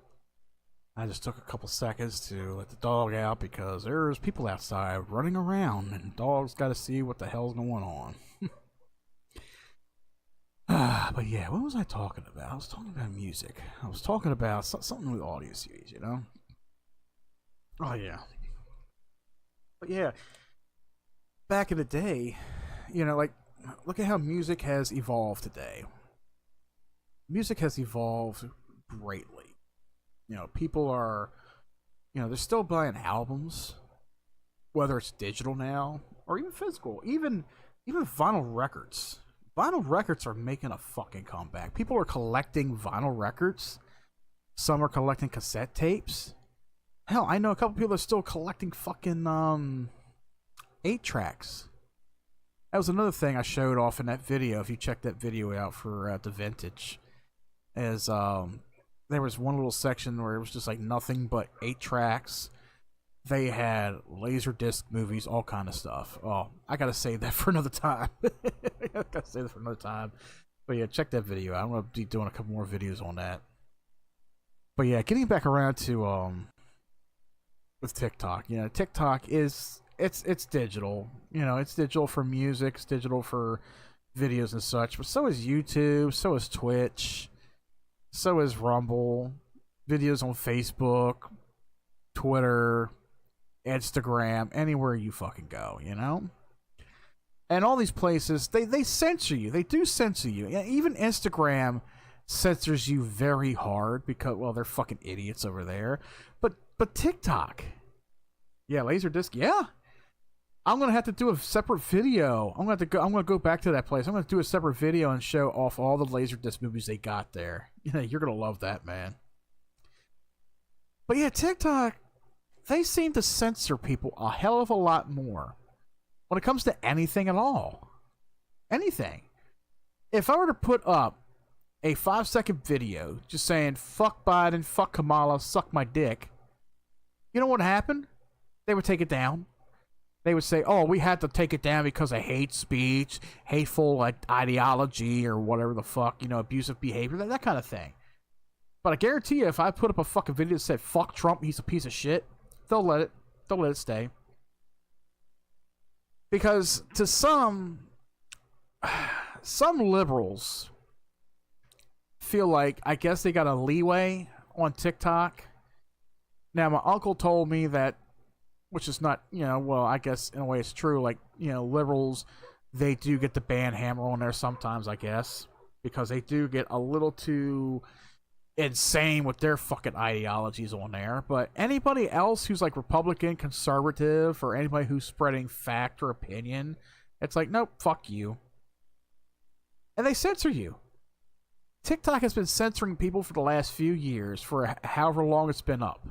I just took a couple seconds to let the dog out because there's people outside running around, and dogs got to see what the hell's going on. But yeah, what was I talking about? I was talking about music. I was talking about something with audio series, you know? Oh yeah. But yeah, back in the day, you know, like, look at how music has evolved today. Music has evolved greatly. You know, people are, you know, they're still buying albums, whether it's digital now or even physical, even vinyl records. Vinyl records are making a fucking comeback. People are collecting vinyl records Some are collecting cassette tapes. Hell, I know a couple people that are still collecting fucking 8-tracks. That was another thing I showed off in that video. If you check that video out for the vintage, is there was one little section where it was just like nothing but 8-tracks. They had Laserdisc movies, all kind of stuff. Oh, I gotta save that for another time. But yeah, check that video out. I'm gonna be doing a couple more videos on that. But yeah, getting back around to with TikTok. You know, TikTok is it's digital. You know, it's digital for music, it's digital for videos and such. But so is YouTube, so is Twitch, so is Rumble, videos on Facebook, Twitter, Instagram, anywhere you fucking go, you know? And all these places, they censor you. They do censor you. Even Instagram censors you very hard because, well, they're fucking idiots over there. But TikTok, yeah, Laserdisc, yeah. I'm gonna have to do a separate video. I'm gonna go back to that place. I'm gonna do a separate video and show off all the Laserdisc movies they got there. Yeah, you're gonna love that, man. But yeah, TikTok, they seem to censor people a hell of a lot more when it comes to anything at all. Anything. If I were to put up a 5-second video just saying, fuck Biden, fuck Kamala, suck my dick, you know what happened? They would take it down. They would say, oh, we had to take it down because of hate speech, hateful ideology, or whatever the fuck, you know, abusive behavior, that kind of thing. But I guarantee you, if I put up a fucking video that said, fuck Trump, he's a piece of shit, they'll let it stay. Because to some liberals feel like, I guess they got a leeway on TikTok. Now, my uncle told me that, which is not, you know, well, I guess in a way it's true, like, you know, liberals, they do get the ban hammer on there sometimes, I guess, because they do get a little too insane with their fucking ideologies on there. But anybody else who's like Republican, conservative, or anybody who's spreading fact or opinion, it's like, nope, fuck you. And they censor you. TikTok has been censoring people for the last few years, for however long it's been up.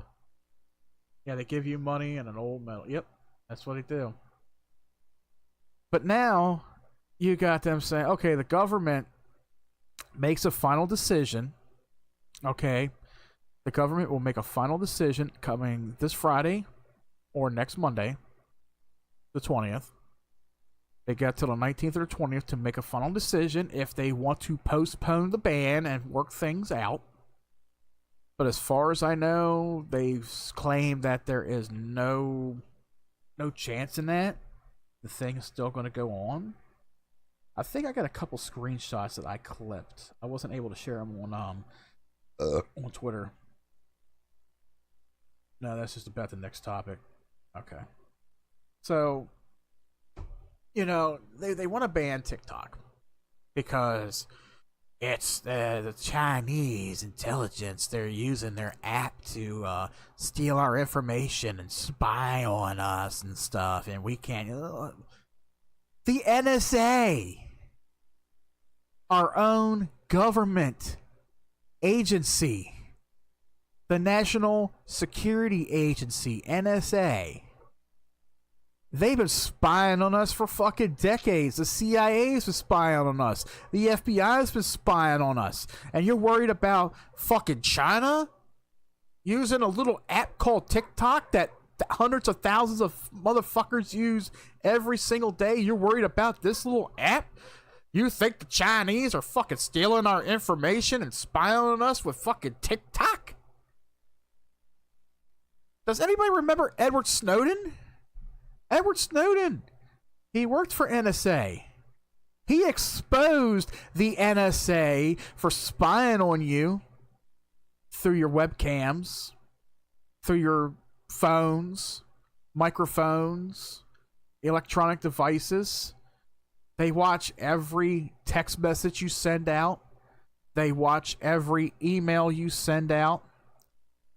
Yeah, they give you money and an old medal. Yep, that's what they do. But now, you got them saying, okay, the government makes a final decision. Okay, the government will make a final decision coming this Friday or next Monday, the 20th. They got till the 19th or 20th to make a final decision if they want to postpone the ban and work things out. But as far as I know, they've claimed that there is no chance in that. The thing is still going to go on. I think I got a couple screenshots that I clipped. I wasn't able to share them on Twitter. No, that's just about the next topic. Okay. So, you know, they want to ban TikTok because it's the Chinese intelligence. They're using their app to steal our information and spy on us and stuff, and we can't. The NSA, our own government agency, the National Security Agency, NSA, they've been spying on us for fucking decades. The CIA's been spying on us. The FBI's been spying on us. And you're worried about fucking China using a little app called TikTok that hundreds of thousands of motherfuckers use every single day? You're worried about this little app? You think the Chinese are fucking stealing our information and spying on us with fucking TikTok? Does anybody remember Edward Snowden? Edward Snowden, he worked for NSA. He exposed the NSA for spying on you through your webcams, through your phones, microphones, electronic devices. They watch every text message you send out. They watch every email you send out.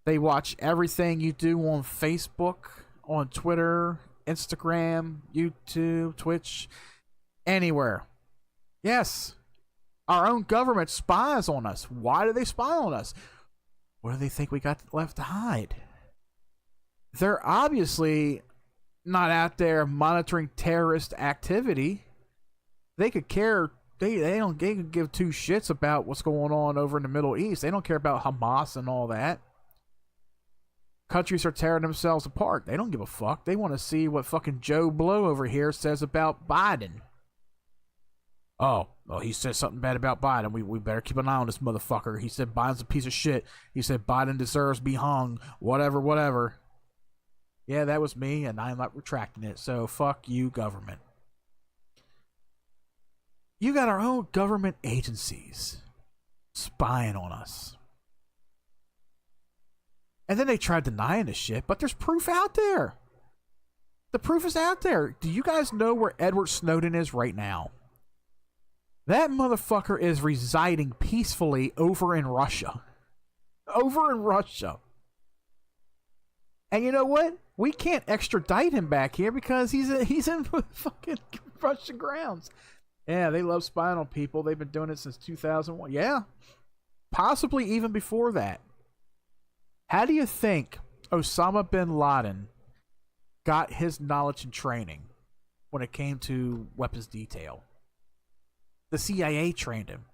They watch everything you do on Facebook, on Twitter, Instagram, YouTube, Twitch, anywhere. Yes, our own government spies on us. Why do they spy on us? What do they think we got left to hide? They're obviously not out there monitoring terrorist activity. They could care. They could give two shits about what's going on over in the Middle East. They don't care about Hamas and all that. Countries are tearing themselves apart. They don't give a fuck. They want to see what fucking Joe Blow over here says about Biden. Oh, well, he said something bad about Biden. We better keep an eye on this motherfucker. He said Biden's a piece of shit. He said Biden deserves to be hung. Whatever. Yeah, that was me, and I'm not retracting it. So fuck you, government. You got our own government agencies spying on us. And then they tried denying this shit, but there's proof out there. The proof is out there. Do you guys know where Edward Snowden is right now? That motherfucker is residing peacefully over in Russia. Over in Russia. And you know what? We can't extradite him back here because he's in fucking Russian grounds. Yeah, they love spying on people. They've been doing it since 2001. Yeah. Possibly even before that. How do you think Osama bin Laden got his knowledge and training when it came to weapons detail? The CIA trained him.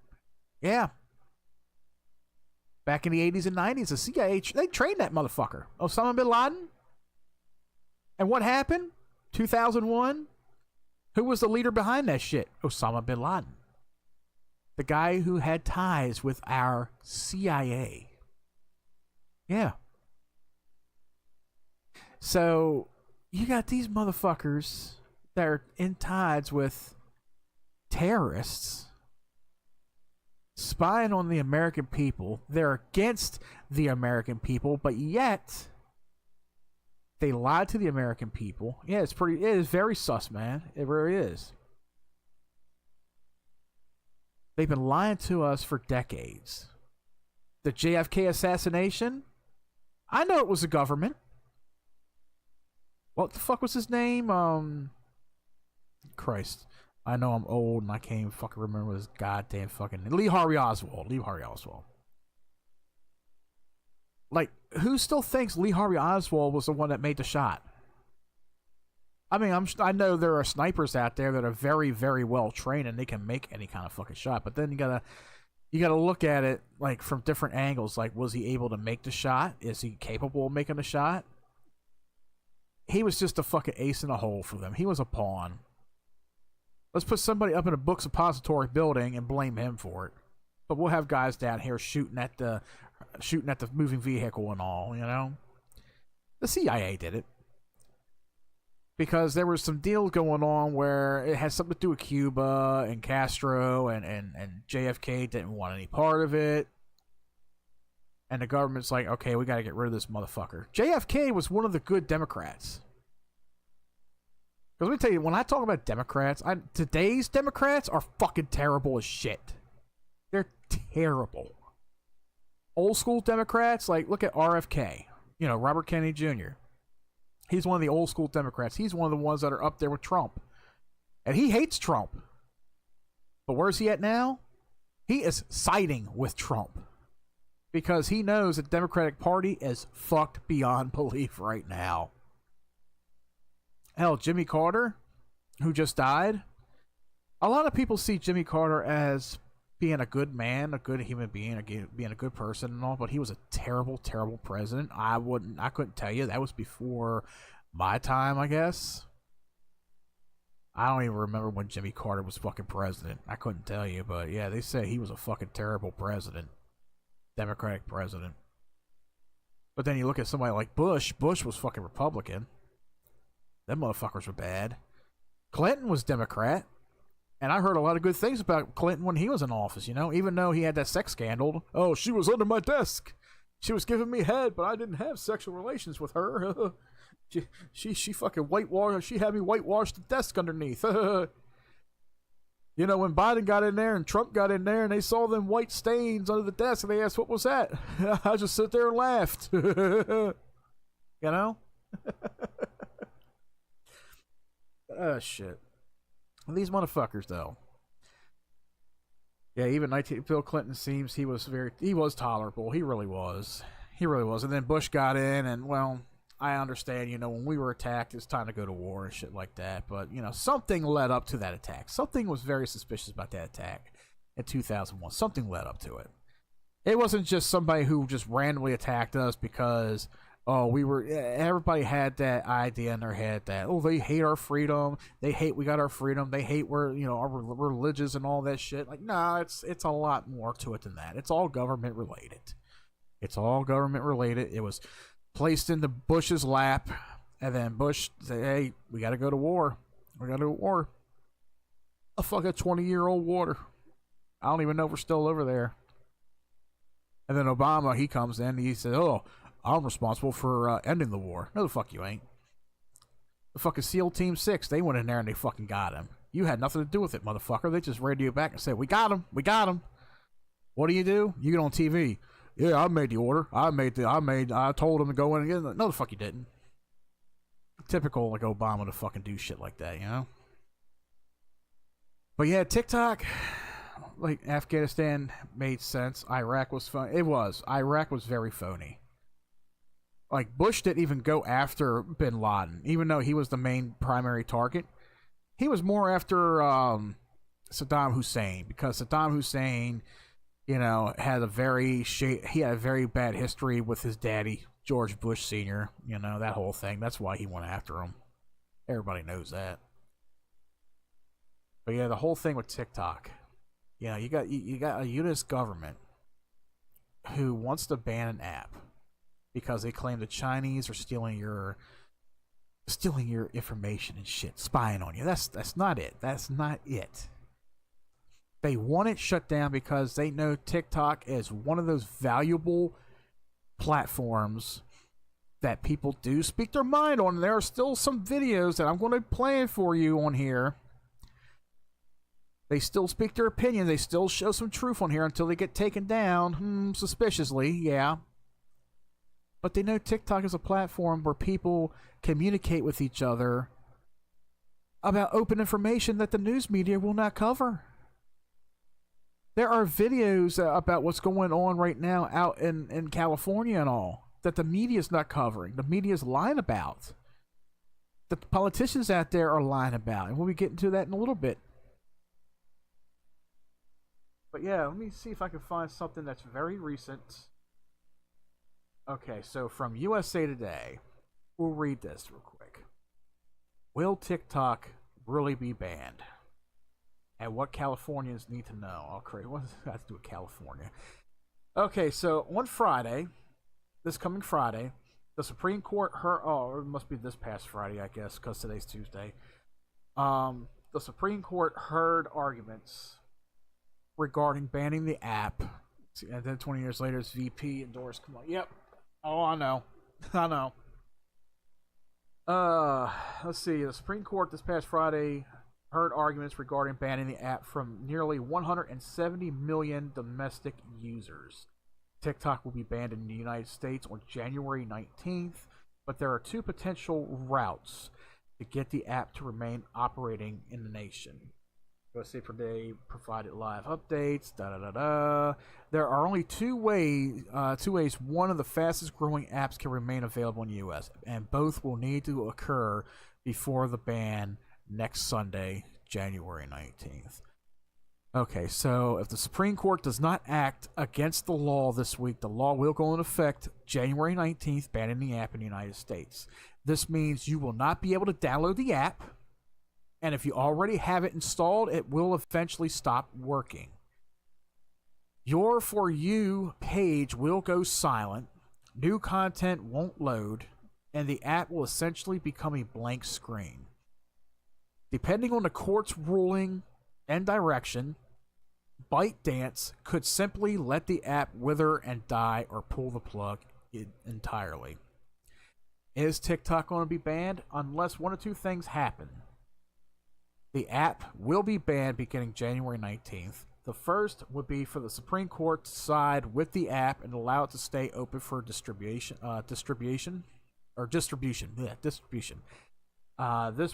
Yeah. Back in the 80s and 90s, the CIA, they trained that motherfucker. Osama bin Laden. And what happened? 2001. Who was the leader behind that shit? Osama bin Laden. The guy who had ties with our CIA. Yeah. So, you got these motherfuckers that are in ties with terrorists spying on the American people. They're against the American people, but yet they lied to the American people. Yeah, it is very sus, man. It really is. They've been lying to us for decades. The JFK assassination, I know it was the government. What the fuck was his name? Christ. I know I'm old and I can't even fucking remember his goddamn fucking name. Lee Harvey Oswald. Like, who still thinks Lee Harvey Oswald was the one that made the shot? I mean, I know there are snipers out there that are very, very well trained and they can make any kind of fucking shot. But then you gotta look at it like from different angles. Like, was he able to make the shot? Is he capable of making the shot? He was just a fucking ace in a hole for them. He was a pawn. Let's put somebody up in a book suppository building and blame him for it. But we'll have guys down here shooting at the moving vehicle and all, you know? The CIA did it. Because there was some deals going on where it had something to do with Cuba and Castro and JFK didn't want any part of it. And the government's like, okay, we got to get rid of this motherfucker. JFK was one of the good Democrats. Because let me tell you, when I talk about Democrats, today's Democrats are fucking terrible as shit. They're terrible. Old school Democrats, like, look at RFK. You know, Robert Kennedy Jr. He's one of the old school Democrats. He's one of the ones that are up there with Trump. And he hates Trump. But where's he at now? He is siding with Trump. Because he knows the Democratic Party is fucked beyond belief right now. Hell, Jimmy Carter, who just died. A lot of people see Jimmy Carter as being a good man, a good human being, being a good person and all, but he was a terrible, terrible president. I couldn't tell you. That was before my time, I guess. I don't even remember when Jimmy Carter was fucking president. I couldn't tell you, but yeah, they say he was a fucking terrible president. Democratic president. But then you look at somebody like Bush. Bush was fucking Republican. Them motherfuckers were bad. Clinton was Democrat. And I heard a lot of good things about Clinton when he was in office, you know, even though he had that sex scandal. Oh, she was under my desk. She was giving me head, but I didn't have sexual relations with her. she fucking whitewashed. She had me whitewash the desk underneath. You know, when Biden got in there and Trump got in there and they saw them white stains under the desk and they asked, what was that? I just sit there and laughed. You know? Oh, shit. These motherfuckers, though. Yeah, even Bill Clinton seems he was tolerable. He really was. He really was. And then Bush got in, and well, I understand, when we were attacked, it's time to go to war and shit like that. But, something led up to that attack. Something was very suspicious about that attack in 2001. Something led up to it. It wasn't just somebody who just randomly attacked us because, everybody had that idea in their head that, they hate our freedom. They hate we got our freedom. They hate we're, our religious and all that shit. Like, nah, it's a lot more to it than that. It's all government related. It's all government related. It was placed into Bush's lap, and then Bush said, hey, we got to go to war. We got to go to war. A fucking 20-year-old war. I don't even know if we're still over there. And then Obama, he comes in, and he says, I'm responsible for ending the war. No, the fuck you ain't. The fucking SEAL Team 6, they went in there and they fucking got him. You had nothing to do with it, motherfucker. They just radio back and said, we got him. We got him. What do? You get on TV. Yeah, I made the order. I told him to go in and get it. No, the fuck you didn't. Typical, like, Obama to fucking do shit like that, But yeah, TikTok, like, Afghanistan made sense. Iraq was fun. It was. Iraq was very phony. Like, Bush didn't even go after bin Laden, even though he was the main primary target. He was more after Saddam Hussein, because Saddam Hussein, had a very bad history with his daddy, George Bush Sr., that whole thing. That's why he went after him. Everybody knows that. But yeah, the whole thing with TikTok. You got a U.S. government who wants to ban an app because they claim the Chinese are stealing your information and shit, spying on you. That's not it. That's not it. They want it shut down because they know TikTok is one of those valuable platforms that people do speak their mind on. There are still some videos that I'm going to play for you on here. They still speak their opinion. They still show some truth on here until they get taken down, suspiciously, yeah. But they know TikTok is a platform where people communicate with each other about open information that the news media will not cover. There are videos about what's going on right now out in California and all that the media's not covering. The media's lying about. The politicians out there are lying about. And we'll be getting to that in a little bit. But yeah, let me see if I can find something that's very recent. Okay, so from USA Today, we'll read this real quick. Will TikTok really be banned? And what Californians need to know. Oh, crazy. What does that have to do with California? Okay, so on Friday, this coming Friday, the Supreme Court heard... Oh, it must be this past Friday, I guess, because today's Tuesday. The Supreme Court heard arguments regarding banning the app. And then 20 years later, it's VP endorsed. Come on. Yep. Oh, I know. I know. Let's see. The Supreme Court this past Friday heard arguments regarding banning the app from nearly 170 million domestic users. TikTok will be banned in the United States on January 19th, but there are two potential routes to get the app to remain operating in the nation. USA Today provided live updates. There are only two ways. One of the fastest growing apps can remain available in the U.S., and both will need to occur before the ban next Sunday, January 19th. Okay, so if the Supreme Court does not act against the law this week, the law will go into effect January 19th, banning the app in the United States. This means you will not be able to download the app, and if you already have it installed, it will eventually stop working. Your For You page will go silent, new content won't load, and the app will essentially become a blank screen. Depending on the court's ruling and direction, ByteDance could simply let the app wither and die or pull the plug entirely. Is TikTok going to be banned? Unless one or two things happen. The app will be banned beginning January 19th. The first would be for the Supreme Court to side with the app and allow it to stay open for distribution. This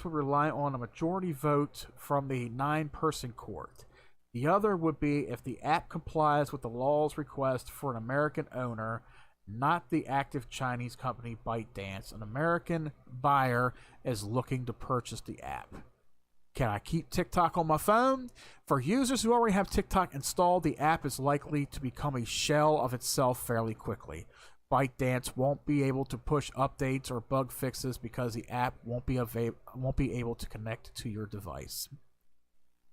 would rely on a majority vote from the 9-person court. The other would be if the app complies with the law's request for an American owner, not the active Chinese company ByteDance. An American buyer is looking to purchase the app. Can I keep TikTok on my phone? For users who already have TikTok installed, the app is likely to become a shell of itself fairly quickly. ByteDance won't be able to push updates or bug fixes because the app won't be able to connect to your device.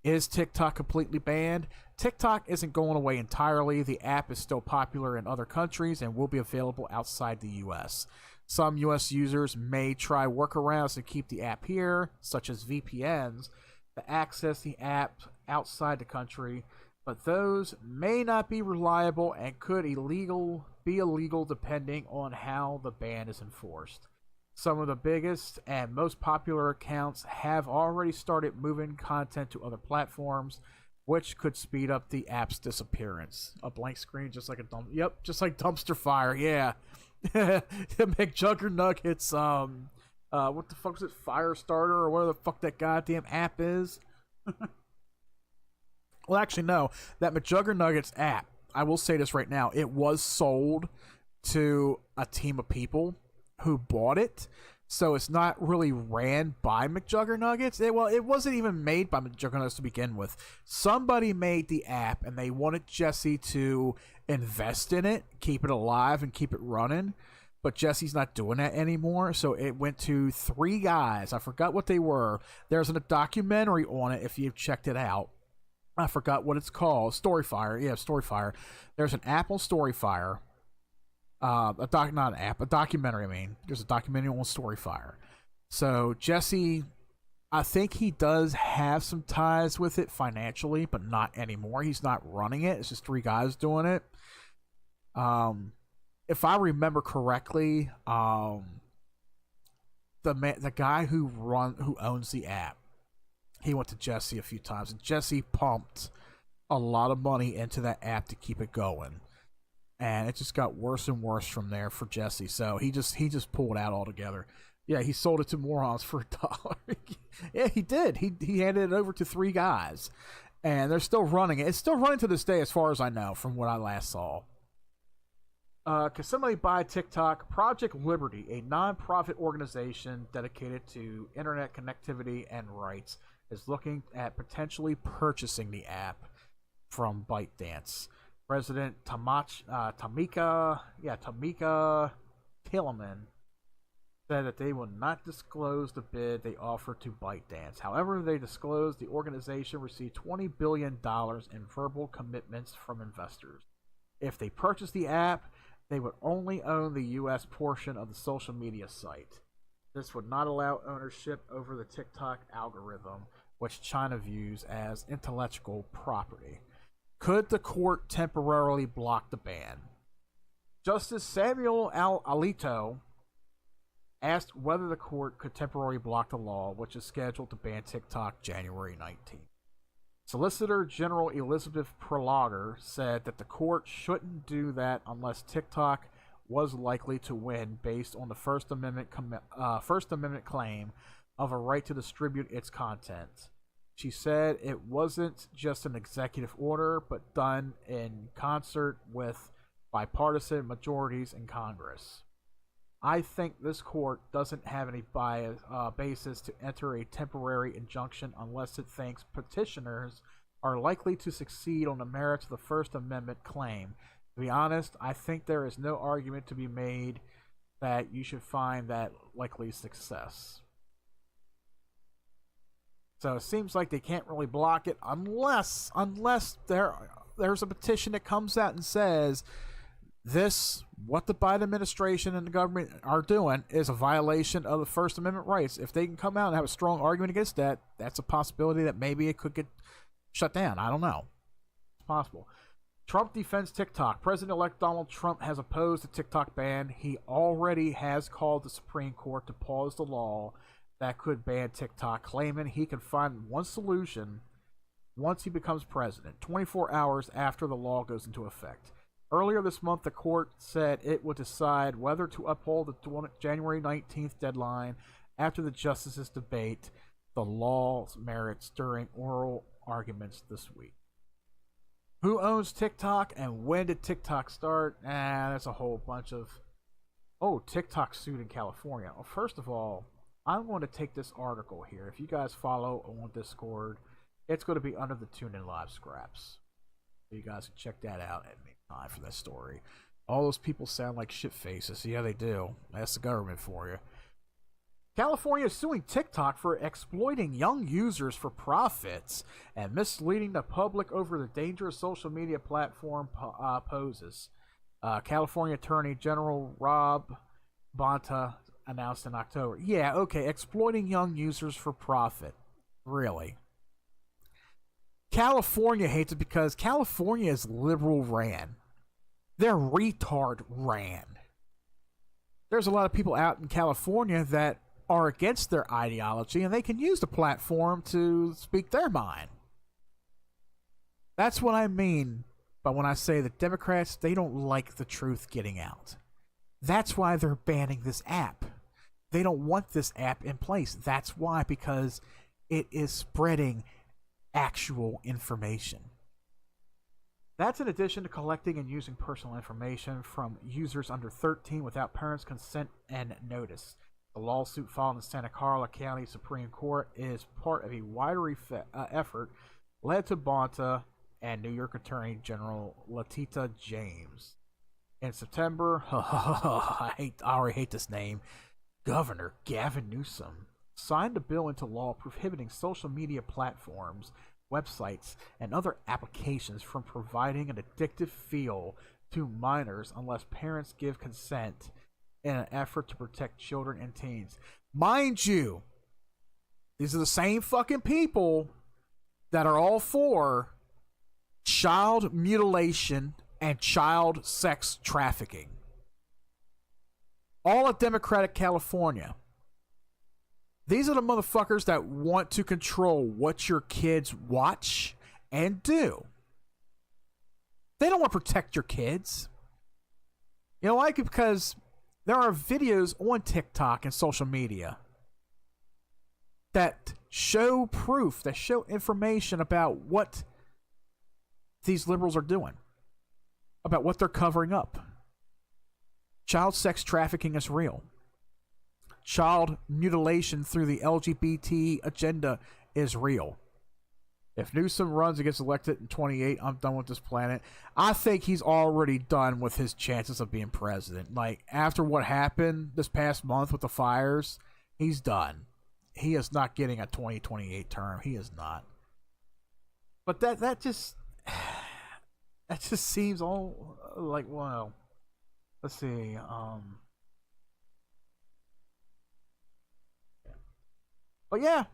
Is TikTok completely banned? TikTok isn't going away entirely. The app is still popular in other countries and will be available outside the US. Some US users may try workarounds to keep the app here, such as VPNs, to access the app outside the country, but those may not be reliable and could be illegal depending on how the ban is enforced. Some of the biggest and most popular accounts have already started moving content to other platforms, which could speed up the app's disappearance. A blank screen, just like just like dumpster fire. Yeah, McJuggernuggets. What the fuck is it? Firestarter or whatever the fuck that goddamn app is. Well, actually, no. That McJuggernuggets app. I will say this right now. It was sold to a team of people who bought it, so it's not really ran by McJuggernuggets. It wasn't even made by McJuggernuggets to begin with. Somebody made the app, and they wanted Jesse to invest in it, keep it alive, and keep it running, but Jesse's not doing that anymore, so it went to 3 guys. I forgot what they were. There's a documentary on it if you've checked it out. I forgot what it's called. Storyfire. Yeah, Storyfire. There's an app on Storyfire. Not an app, a documentary. I mean, there's a documentary on Storyfire. So Jesse, I think he does have some ties with it financially, but not anymore. He's not running it. It's just 3 guys doing it. If I remember correctly, the guy who owns the app, he went to Jesse a few times, and Jesse pumped a lot of money into that app to keep it going. And it just got worse and worse from there for Jesse. So he just pulled out altogether. Yeah, he sold it to morons for $1. Yeah, he did. He handed it over to 3 guys, and they're still running it. It's still running to this day, as far as I know, from what I last saw. Can somebody buy TikTok? Project Liberty, a non-profit organization dedicated to internet connectivity and rights, is looking at potentially purchasing the app from ByteDance. President Tamika Tilleman said that they will not disclose the bid they offered to ByteDance. However, they disclosed the organization received $20 billion in verbal commitments from investors. If they purchase the app, they would only own the U.S. portion of the social media site. This would not allow ownership over the TikTok algorithm, which China views as intellectual property. Could the court temporarily block the ban? Justice Samuel Alito asked whether the court could temporarily block the law, which is scheduled to ban TikTok January 19th. Solicitor General Elizabeth Prologer said that the court shouldn't do that unless TikTok was likely to win based on the First Amendment claim of a right to distribute its content. She said it wasn't just an executive order, but done in concert with bipartisan majorities in Congress. I think this court doesn't have any basis to enter a temporary injunction unless it thinks petitioners are likely to succeed on the merits of the First Amendment claim. To be honest, I think there is no argument to be made that you should find that likely success. So it seems like they can't really block it unless there's a petition that comes out and says what the Biden administration and the government are doing is a violation of the First Amendment rights. If they can come out and have a strong argument against that, that's a possibility that maybe it could get shut down. I don't know. It's possible. Trump defends TikTok. President-elect Donald Trump has opposed the TikTok ban. He already has called the Supreme Court to pause the law that could ban TikTok, claiming he can find one solution once he becomes president, 24 hours after the law goes into effect. Earlier this month, the court said it would decide whether to uphold the January 19th deadline after the justices debate the law's merits during oral arguments this week. Who owns TikTok and when did TikTok start? That's a whole bunch of... Oh, TikTok sued in California. Well, first of all, I'm going to take this article here. If you guys follow on Discord, it's going to be under the TuneIn Live scraps. So you guys can check that out at any time for that story. All those people sound like shit faces. Yeah, they do. That's the government for you. California is suing TikTok for exploiting young users for profits and misleading the public over the dangerous social media platform poses. California Attorney General Rob Bonta announced in October. Yeah, okay, exploiting young users for profit. Really? California hates it because California is liberal ran. They're retard ran. There's a lot of people out in California that are against their ideology and they can use the platform to speak their mind. That's what I mean by when I say that Democrats, they don't like the truth getting out. That's why they're banning this app. They don't want this app in place. That's why, because it is spreading actual information. That's in addition to collecting and using personal information from users under 13 without parents' consent and notice. The lawsuit filed in Santa Clara County Supreme Court is part of a wider effort led to Bonta and New York Attorney General Letitia James. In September, I already hate this name, Governor Gavin Newsom signed a bill into law prohibiting social media platforms, websites, and other applications from providing an addictive feel to minors unless parents give consent in an effort to protect children and teens. Mind you, these are the same fucking people that are all for child mutilation and child sex trafficking. All of Democratic California. These are the motherfuckers that want to control what your kids watch and do. They don't want to protect your kids. You know why? Because there are videos on TikTok and social media that show proof, that show information about what these liberals are doing, about what they're covering up. Child sex trafficking is real. Child mutilation through the LGBT agenda is real. If Newsom runs and gets elected in 28, I'm done with this planet. I think he's already done with his chances of being president. Like, after what happened this past month with the fires, he's done. He is not getting a 2028 term. He is not. But that just seems all like, well, let's see. But yeah,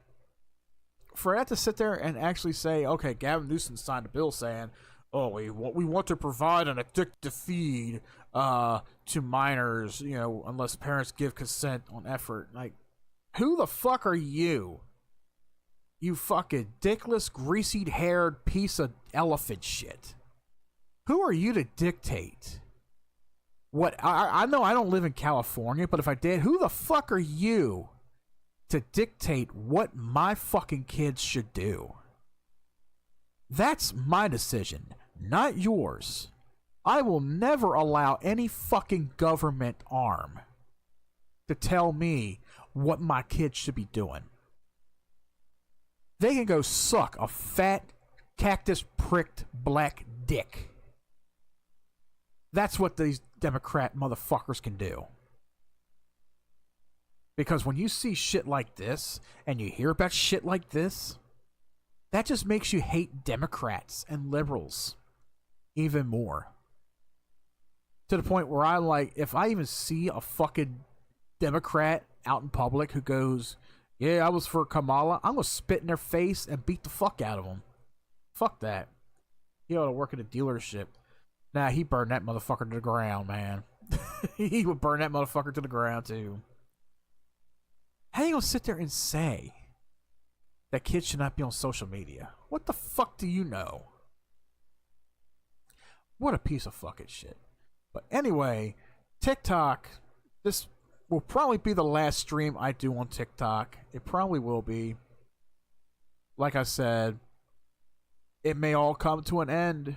for that to sit there and actually say, okay, Gavin Newsom signed a bill saying, oh, we want to provide an addictive feed to minors, you know, unless parents give consent on effort. Like, who the fuck are you? You fucking dickless, greasy-haired piece of elephant shit. Who are you to dictate? What I know I don't live in California, but if I did, who the fuck are you to dictate what my fucking kids should do? That's my decision, not yours. I will never allow any fucking government arm to tell me what my kids should be doing. They can go suck a fat, cactus-pricked black dick. That's what these Democrat motherfuckers can do. Because when you see shit like this, and you hear about shit like this, that just makes you hate Democrats and liberals even more. To the point where I'm like, if I even see a fucking Democrat out in public who goes, yeah, I was for Kamala, I'm going to spit in their face and beat the fuck out of them. Fuck that. He ought to work at a dealership. Nah, he burned that motherfucker to the ground, man. He would burn that motherfucker to the ground, too. How you gonna sit there and say that kids should not be on social media? What the fuck do you know? What a piece of fucking shit. But anyway, TikTok, this will probably be the last stream I do on TikTok. It probably will be. Like I said, it may all come to an end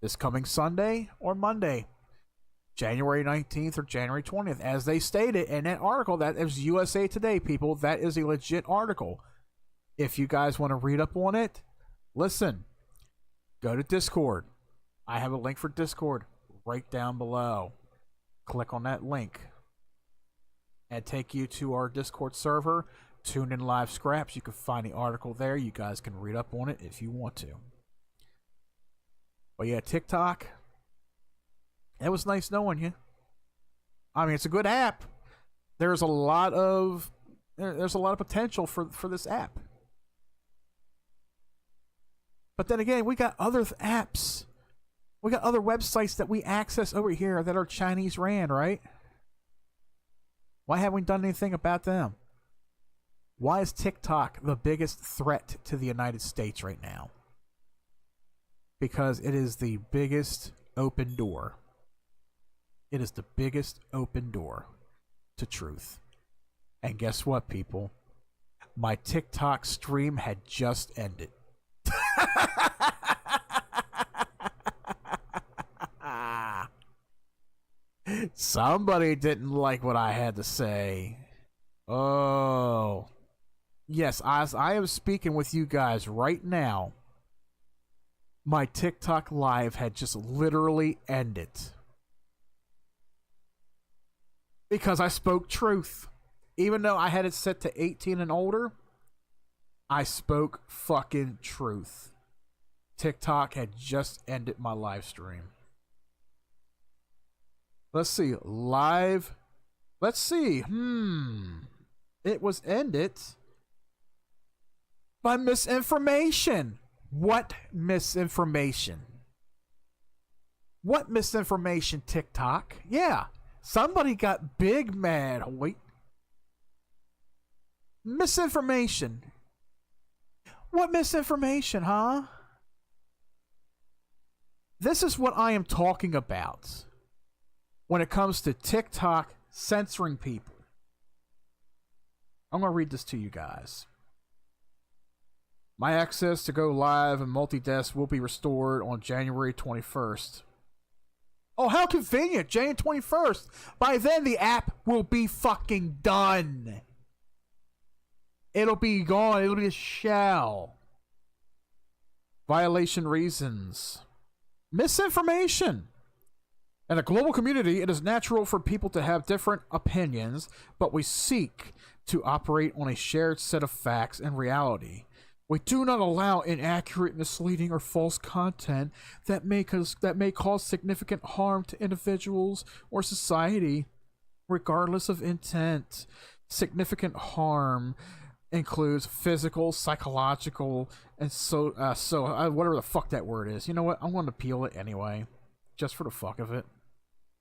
this coming Sunday or Monday, January 19th or January 20th, as they stated in that article. That is USA Today, people. That is a legit article. If you guys want to read up on it, listen, go to Discord. I have a link for Discord right down below. Click on that link and take you to our Discord server. Tune in Live Scraps. You can find the article there. You guys can read up on it if you want to. But yeah, TikTok, it was nice knowing you. I mean, it's a good app. There's a lot of potential for this app. But then again, we got other apps. We got other websites that we access over here that are Chinese ran, right? Why haven't we done anything about them? Why is TikTok the biggest threat to the United States right now? Because it is the biggest open door. It is the biggest open door to truth. And guess what, people? My TikTok stream had just ended. Somebody didn't like what I had to say. Oh. Yes, as I am speaking with you guys right now, my TikTok live had just literally ended. Because I spoke truth. Even though I had it set to 18 and older, I spoke fucking truth. TikTok had just ended my live stream. Let's see. Live. Let's see. It was ended by misinformation. What misinformation? What misinformation, TikTok? Yeah. Somebody got big mad. Wait. Misinformation. What misinformation, huh? This is what I am talking about when it comes to TikTok censoring people. I'm going to read this to you guys. My access to go live and multi-desk will be restored on January 21st. Oh, how convenient. January 21st. By then, the app will be fucking done. It'll be gone. It'll be a shell. Violation reasons. Misinformation. In a global community, it is natural for people to have different opinions, but we seek to operate on a shared set of facts and reality. We do not allow inaccurate, misleading, or false content that may cause significant harm to individuals or society, regardless of intent. Significant harm includes physical, psychological, and whatever the fuck that word is. You know what? I'm going to appeal it anyway, just for the fuck of it.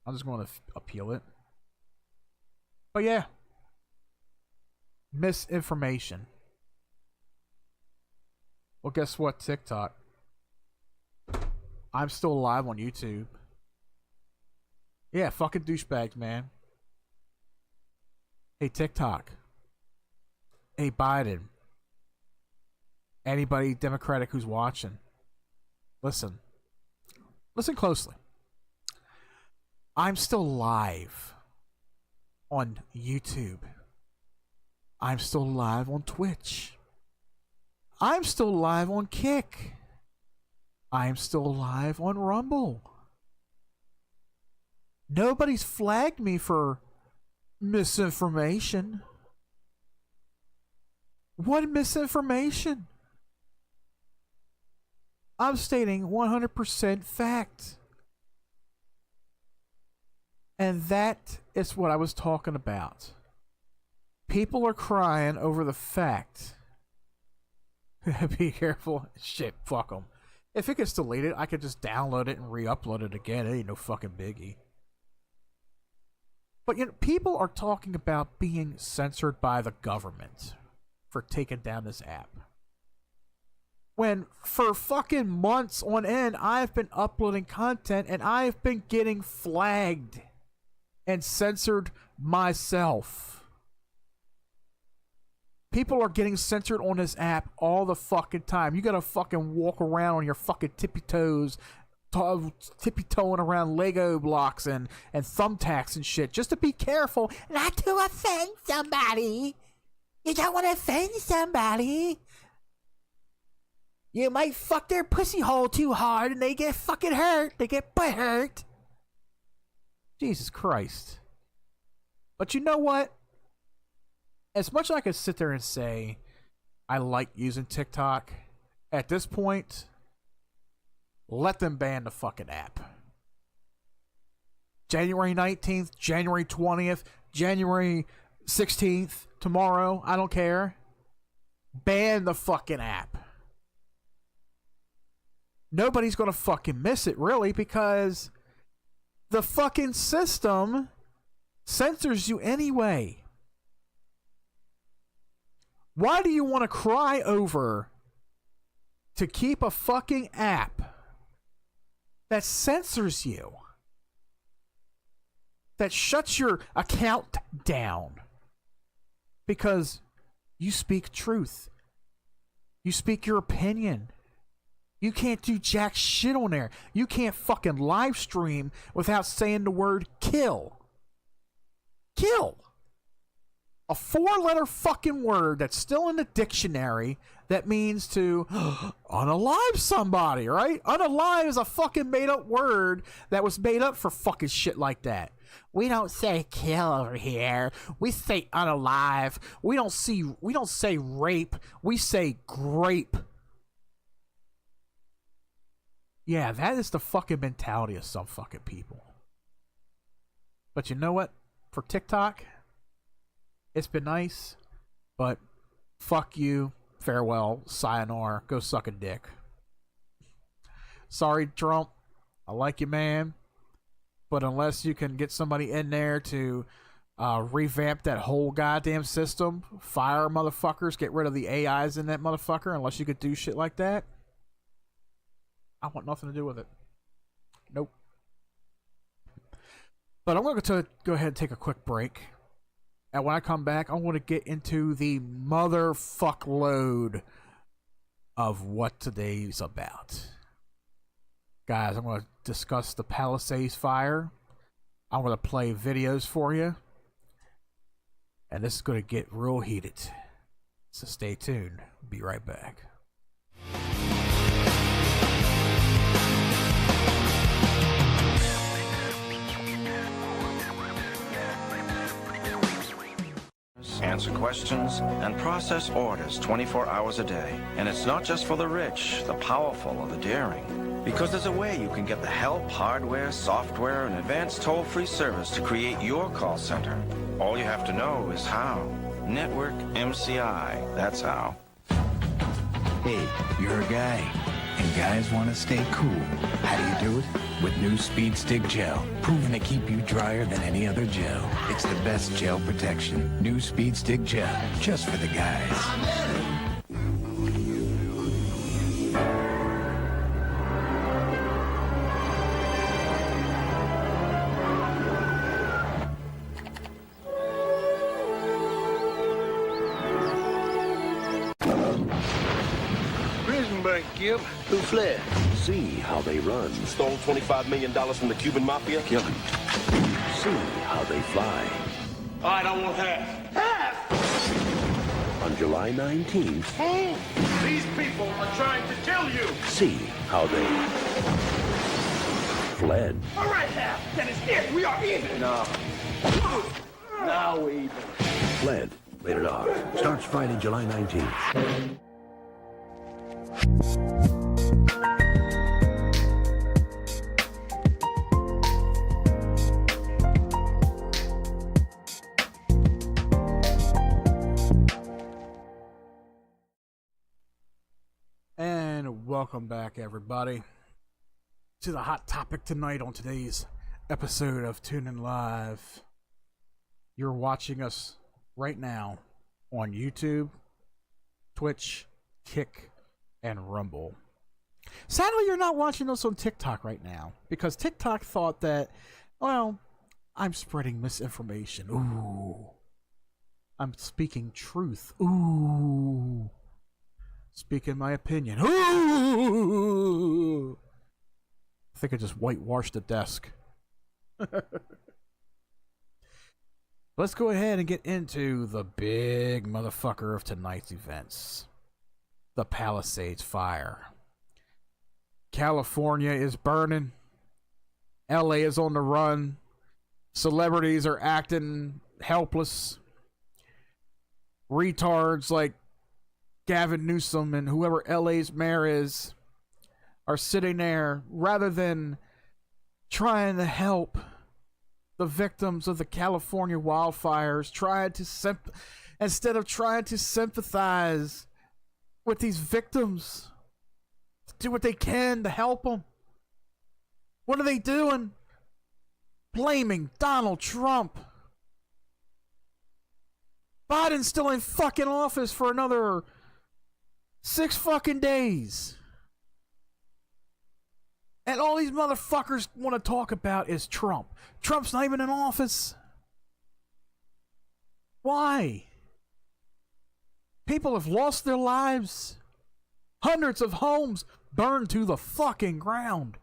I'm just going to appeal it. But yeah, misinformation. Well, guess what, TikTok? I'm still alive on YouTube. Yeah, fucking douchebags, man. Hey, TikTok. Hey, Biden. Anybody Democratic who's watching. Listen. Listen closely. I'm still live on YouTube. I'm still live on Twitch. I'm still live on Kick. I'm still live on Rumble. Nobody's flagged me for misinformation. What misinformation? I'm stating 100% fact. And that is what I was talking about. People are crying over the fact. Be careful. Shit, fuck them. If it gets deleted, I could just download it and re-upload it again. It ain't no fucking biggie. But you know, people are talking about being censored by the government for taking down this app. When for fucking months on end, I've been uploading content and I've been getting flagged and censored myself. People are getting censored on this app all the fucking time. You gotta fucking walk around on your fucking tippy toes tippy-toeing around Lego blocks and thumbtacks and shit just to be careful not to offend somebody. You don't want to offend somebody. You might fuck their pussy hole too hard and they get fucking hurt. They get butt hurt. Jesus Christ. But you know what? As much as I could sit there and say I like using TikTok, at this point, let them ban the fucking app. January 19th, January 20th, January 16th, tomorrow, I don't care. Ban the fucking app. Nobody's gonna fucking miss it, really, because the fucking system censors you anyway. Why do you want to cry over to keep a fucking app that censors you, that shuts your account down because you speak truth, you speak your opinion? You can't do jack shit on there. You can't fucking live stream without saying the word kill. Kill. A 4-letter fucking word that's still in the dictionary that means to unalive somebody, right? Unalive is a fucking made-up word that was made up for fucking shit like that. We don't say kill over here. We say unalive. We don't say rape. We say grape. Yeah, that is the fucking mentality of some fucking people. But you know what? For TikTok, it's been nice, but fuck you, farewell, sayonara, go suck a dick. Sorry, Trump, I like you, man, but unless you can get somebody in there to revamp that whole goddamn system, fire motherfuckers, get rid of the AIs in that motherfucker, unless you could do shit like that, I want nothing to do with it. Nope. But I'm going to go ahead and take a quick break. And when I come back, I want to get into the motherfuck load of what today's about. Guys, I'm going to discuss the Palisades fire. I'm going to play videos for you. And this is going to get real heated. So stay tuned. Be right back. Answer questions, and process orders 24 hours a day. And it's not just for the rich, the powerful, or the daring. Because there's a way you can get the help, hardware, software, and advanced toll-free service to create your call center. All you have to know is how. Network MCI, that's how. Hey, you're a guy, and guys want to stay cool. How do you do it? With new Speed Stick Gel, proven to keep you drier than any other gel. It's the best gel protection. New Speed Stick Gel, just for the guys. Gib, who fled? See how they run. Stole $25 million from the Cuban mafia. Kill him. See how they fly. All right, I want half. Half! On July 19th... Who? These people are trying to kill you! See how they... fled. All right, half. That is it. We are even. No. Now we even. Fled. Rated R. Starts Friday, July 19th. And welcome back, everybody, to the hot topic tonight on today's episode of Tuning Live. You're watching us right now on YouTube, Twitch, Kick, and Rumble. Sadly, you're not watching us on TikTok right now because TikTok thought that, well, I'm spreading misinformation. Ooh. I'm speaking truth. Ooh. Speaking my opinion. Ooh. think I just whitewashed the desk. Let's go ahead and get into the big motherfucker of tonight's events. The Palisades fire. California is burning. LA is on the run. Celebrities are acting helpless. Retards like Gavin Newsom and whoever LA's mayor is are sitting there rather than trying to help the victims of the California wildfires, instead of trying to sympathize with these victims, do what they can to help them. What are they doing? Blaming Donald Trump. Biden's still in fucking office for another 6 fucking days. And all these motherfuckers want to talk about is Trump. Trump's not even in office. Why? People have lost their lives. Hundreds of homes burned to the fucking ground.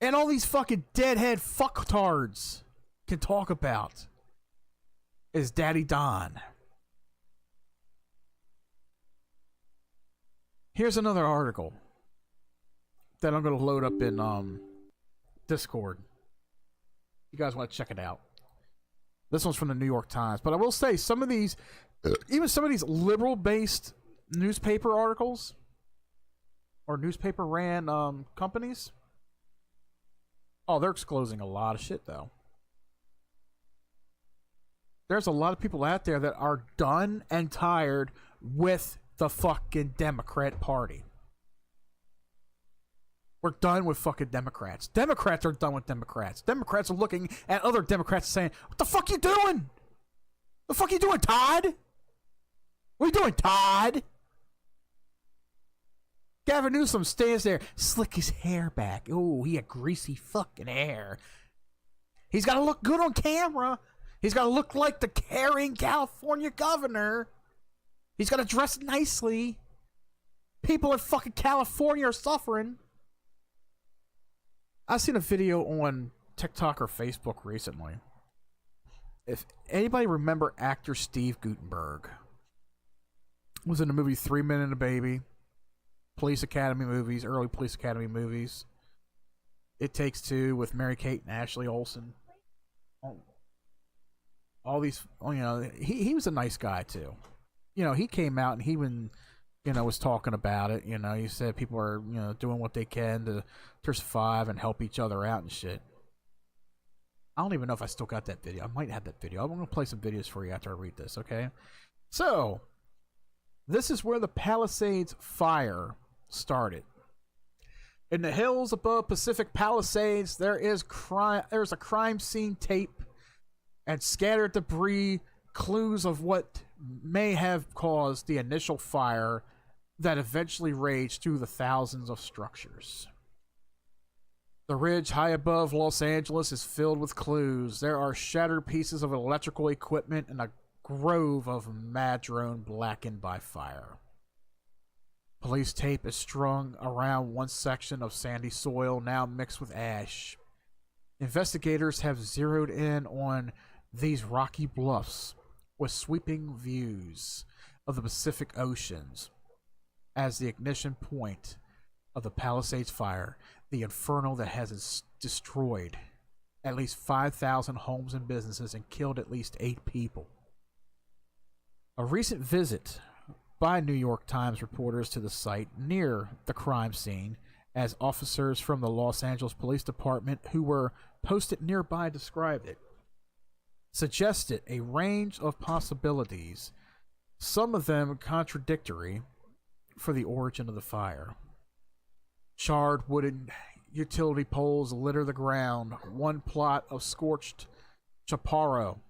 And all these fucking deadhead fucktards can talk about is Daddy Don. Here's another article that I'm going to load up in Discord. You guys want to check it out. This one's from the New York Times. But I will say, some of these, even some of these liberal-based newspaper articles or newspaper-ran companies, oh, they're exposing a lot of shit, though. There's a lot of people out there that are done and tired with the fucking Democrat Party. We're done with fucking Democrats. Democrats are done with Democrats. Democrats are looking at other Democrats saying, what the fuck you doing? The fuck you doing, Todd? What are you doing, Todd? Gavin Newsom stands there, slick his hair back. Oh, he had greasy fucking hair. He's got to look good on camera. He's got to look like the caring California governor. He's got to dress nicely. People in fucking California are suffering. I seen a video on TikTok or Facebook recently. If anybody remember actor Steve Guttenberg, was in the movie 3 Men and a Baby, Police Academy movies, early Police Academy movies. It Takes Two with Mary-Kate and Ashley Olsen. All these, you know, he was a nice guy too. You know, he came out and he even, you know, was talking about it. You know, he said people are, you know, doing what they can to survive and help each other out and shit. I don't even know if I still got that video. I might have that video. I'm going to play some videos for you after I read this, okay? So, this is where the Palisades fire started. In the hills above Pacific Palisades, there's a crime scene tape and scattered debris, clues of what may have caused the initial fire that eventually raged through the thousands of structures. The ridge high above Los Angeles is filled with clues. There are shattered pieces of electrical equipment and a grove of madrone blackened by fire. Police tape is strung around one section of sandy soil now mixed with ash. Investigators have zeroed in on these rocky bluffs with sweeping views of the Pacific Oceans as the ignition point of the Palisades fire, the inferno that has destroyed at least 5,000 homes and businesses and killed at least 8 people. A recent visit by New York Times reporters to the site near the crime scene, as officers from the Los Angeles Police Department who were posted nearby described it, suggested a range of possibilities, some of them contradictory, for the origin of the fire. Charred wooden utility poles litter the ground. One plot of scorched chaparral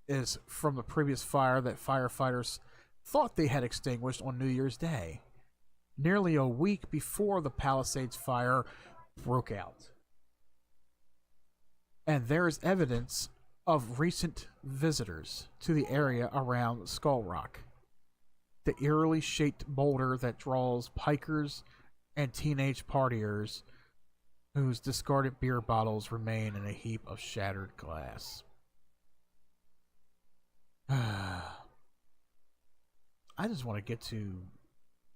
is from the previous fire that firefighters thought they had extinguished on New Year's Day, nearly a week before the Palisades fire broke out. And there is evidence of recent visitors to the area around Skull Rock, the eerily shaped boulder that draws hikers and teenage partiers whose discarded beer bottles remain in a heap of shattered glass. I just want to get to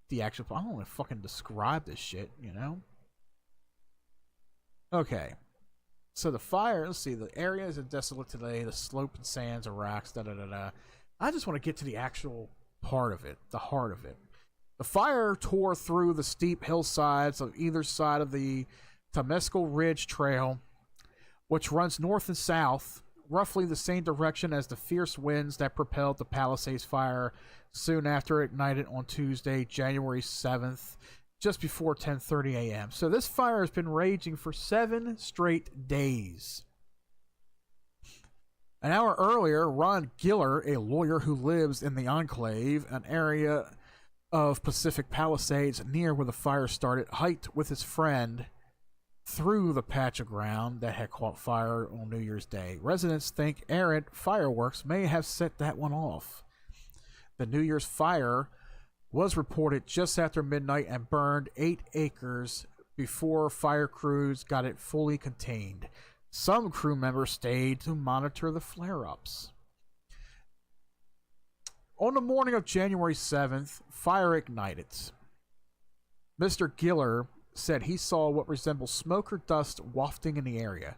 the actual... I don't want to fucking describe this shit, you know? Okay. So the fire, let's see, the area is desolate today, the slope and sands are rocks, da-da-da-da. I just want to get to the actual part of it, the heart of it. The fire tore through the steep hillsides of either side of the Temescal Ridge Trail, which runs north and south, roughly the same direction as the fierce winds that propelled the Palisades fire soon after it ignited on Tuesday, January 7th, just before 10:30 a.m. So this fire has been raging for 7 straight days. An hour earlier, Ron Giller, a lawyer who lives in the Enclave, an area of Pacific Palisades near where the fire started, hiked with his friend through the patch of ground that had caught fire on New Year's Day. Residents think errant fireworks may have set that one off. The New Year's fire was reported just after midnight and burned 8 acres before fire crews got it fully contained. Some crew members stayed to monitor the flare-ups. On the morning of January 7th, fire ignited. Mr. Giller said he saw what resembled smoke or dust wafting in the area.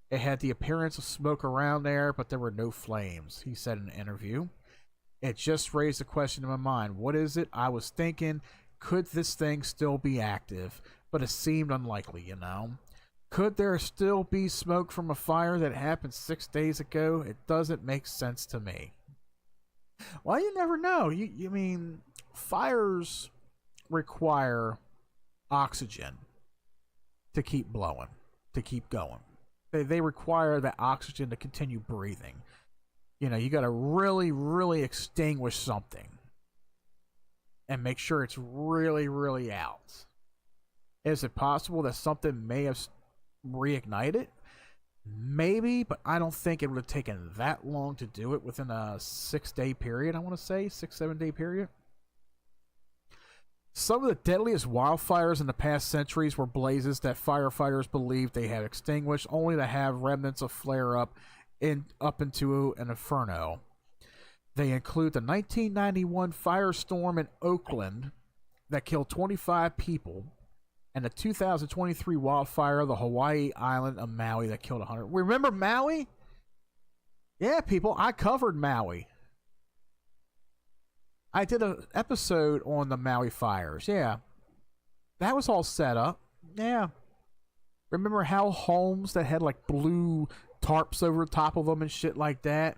It had the appearance of smoke around there, but there were no flames, he said in an interview. It just raised a question in my mind. What is it? I was thinking, could this thing still be active? But it seemed unlikely, you know. Could there still be smoke from a fire that happened 6 days ago? It doesn't make sense to me. Well, you never know. You mean, fires require oxygen to keep blowing, to keep going. They require that oxygen to continue breathing. You know, you got to really, really extinguish something and make sure it's really, really out. Is it possible that something may have reignited? Maybe, but I don't think it would have taken that long to do it within a 6-day period, I want to say, 6-7 day period. Some of the deadliest wildfires in the past centuries were blazes that firefighters believed they had extinguished, only to have remnants of flare up into an inferno. They include the 1991 firestorm in Oakland that killed 25 people, and the 2023 wildfire of the Hawaii island of Maui that killed 100. Remember Maui? Yeah, people, I covered Maui. I did an episode on the Maui fires. Yeah. That was all set up. Yeah. Remember how homes that had like blue tarps over the top of them and shit like that?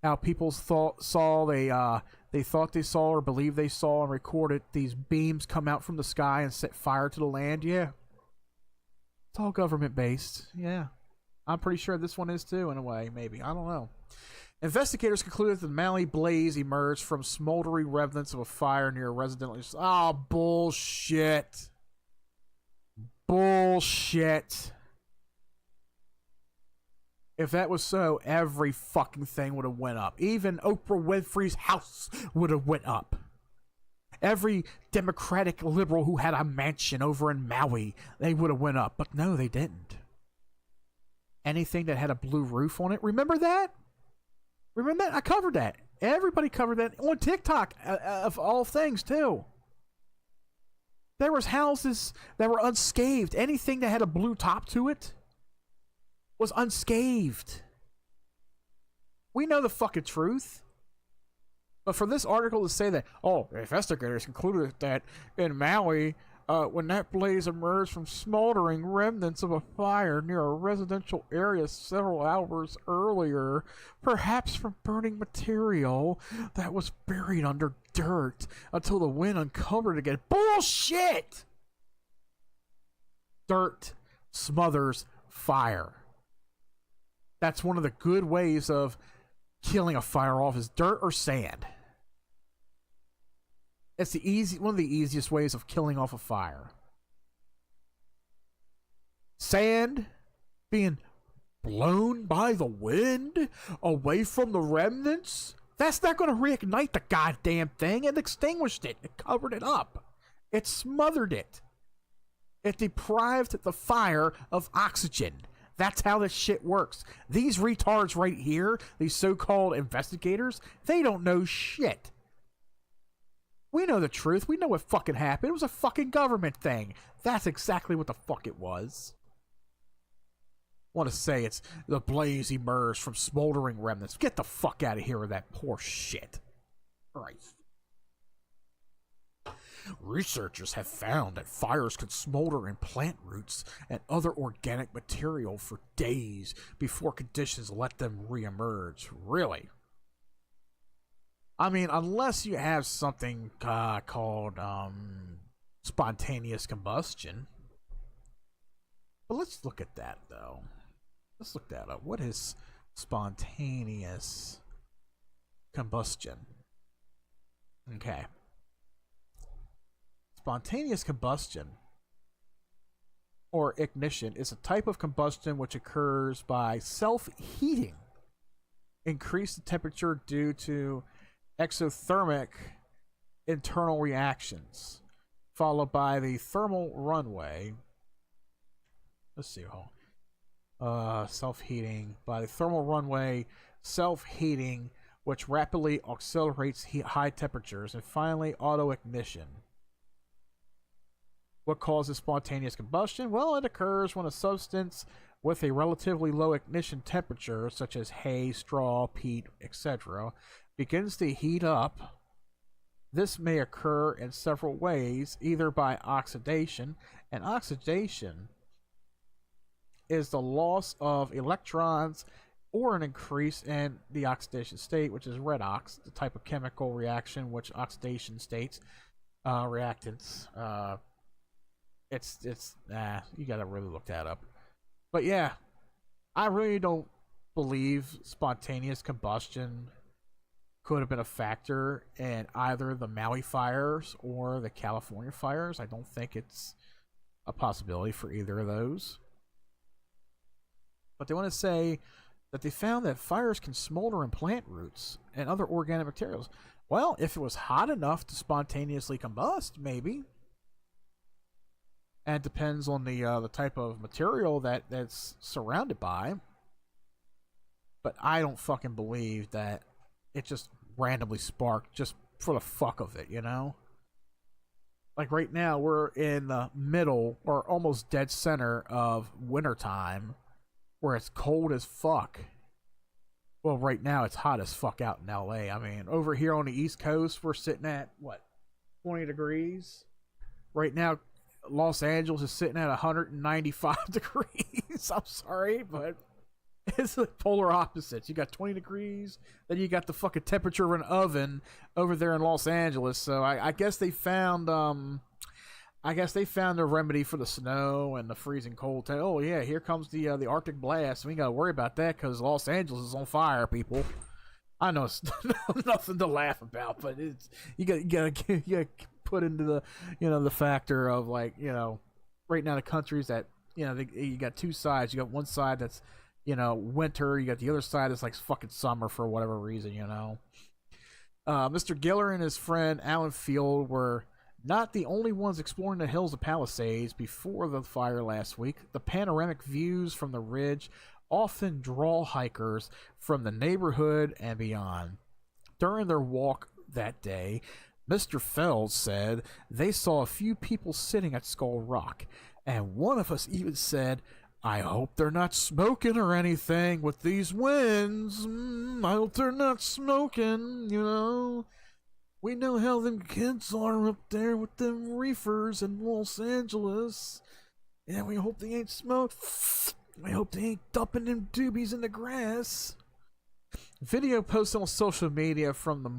How people thought they saw or believed they saw and recorded these beams come out from the sky and set fire to the land? Yeah. It's all government based. Yeah. I'm pretty sure this one is too, in a way, maybe. I don't know. Investigators concluded that the Maui blaze emerged from smoldering remnants of a fire near a residential... Oh, bullshit. Bullshit. If that was so, every fucking thing would have went up. Even Oprah Winfrey's house would have went up. Every Democratic liberal who had a mansion over in Maui, they would have went up. But no, they didn't. Anything that had a blue roof on it, remember that? Remember that? I covered that. Everybody covered that on TikTok, of all things, too. There was houses that were unscathed. Anything that had a blue top to it was unscathed. We know the fucking truth. But for this article to say that, investigators concluded that in Maui, when that blaze emerged from smoldering remnants of a fire near a residential area several hours earlier, perhaps from burning material that was buried under dirt until the wind uncovered it again. Bullshit! Dirt smothers fire. That's one of the good ways of killing a fire off, is dirt or sand. It's one of the easiest ways of killing off a fire. Sand being blown by the wind away from the remnants, that's not going to reignite the goddamn thing. It extinguished it. It covered it up. It smothered it. It deprived the fire of oxygen. That's how this shit works. These retards right here, these so-called investigators, they don't know shit. We know the truth. We know what fucking happened. It was a fucking government thing. That's exactly what the fuck it was. I want to say it's the blaze emerged from smoldering remnants. Get the fuck out of here with that poor shit. Christ. Researchers have found that fires can smolder in plant roots and other organic material for days before conditions let them reemerge. Really? I mean, unless you have something called spontaneous combustion. But let's look at that, though. Let's look that up. What is spontaneous combustion? Okay. Spontaneous combustion, or ignition, is a type of combustion which occurs by self-heating. Increase the temperature due to exothermic internal reactions, followed by the thermal runaway. Let's see. Self-heating by the thermal runaway, self-heating, which rapidly accelerates high temperatures, and finally auto-ignition. What causes spontaneous combustion? Well, it occurs when a substance with a relatively low ignition temperature, such as hay, straw, peat, etc., begins to heat up. This may occur in several ways, either by oxidation, and oxidation is the loss of electrons or an increase in the oxidation state, which is redox, the type of chemical reaction which oxidation states, reactants, you gotta really look that up. But yeah, I really don't believe spontaneous combustion could have been a factor in either the Maui fires or the California fires. I don't think it's a possibility for either of those. But they want to say that they found that fires can smolder in plant roots and other organic materials. Well, if it was hot enough to spontaneously combust, maybe. And it depends on the type of material that's surrounded by. But I don't fucking believe that it just randomly sparked just for the fuck of it, you know? Like right now, we're in the middle or almost dead center of wintertime where it's cold as fuck. Well, right now it's hot as fuck out in LA. I mean, over here on the East Coast, we're sitting at, 20 degrees? Right now, Los Angeles is sitting at 195 degrees. I'm sorry, but it's the polar opposites. You got 20 degrees, then you got the fucking temperature of an oven over there in Los Angeles. So I guess they found a remedy for the snow and the freezing cold. Oh yeah, here comes the Arctic blast. We gotta worry about that because Los Angeles is on fire, people. I know it's nothing to laugh about, but it's you gotta put into the the factor of right now the countries that you got two sides. You got one side that's winter. You got the other side that's like fucking summer for whatever reason. Mr. Giller and his friend Alan Field were not the only ones exploring the hills of Palisades before the fire last week. The panoramic views from the ridge often draw hikers from the neighborhood and beyond. During their walk that day, Mr. Fells said they saw a few people sitting at Skull Rock, and one of us even said, "I hope they're not smoking or anything with these winds. I hope they're not smoking, We know how them kids are up there with them reefers in Los Angeles. And we hope they ain't smoke. I hope they ain't dumping them doobies in the grass." Video posted on social media from that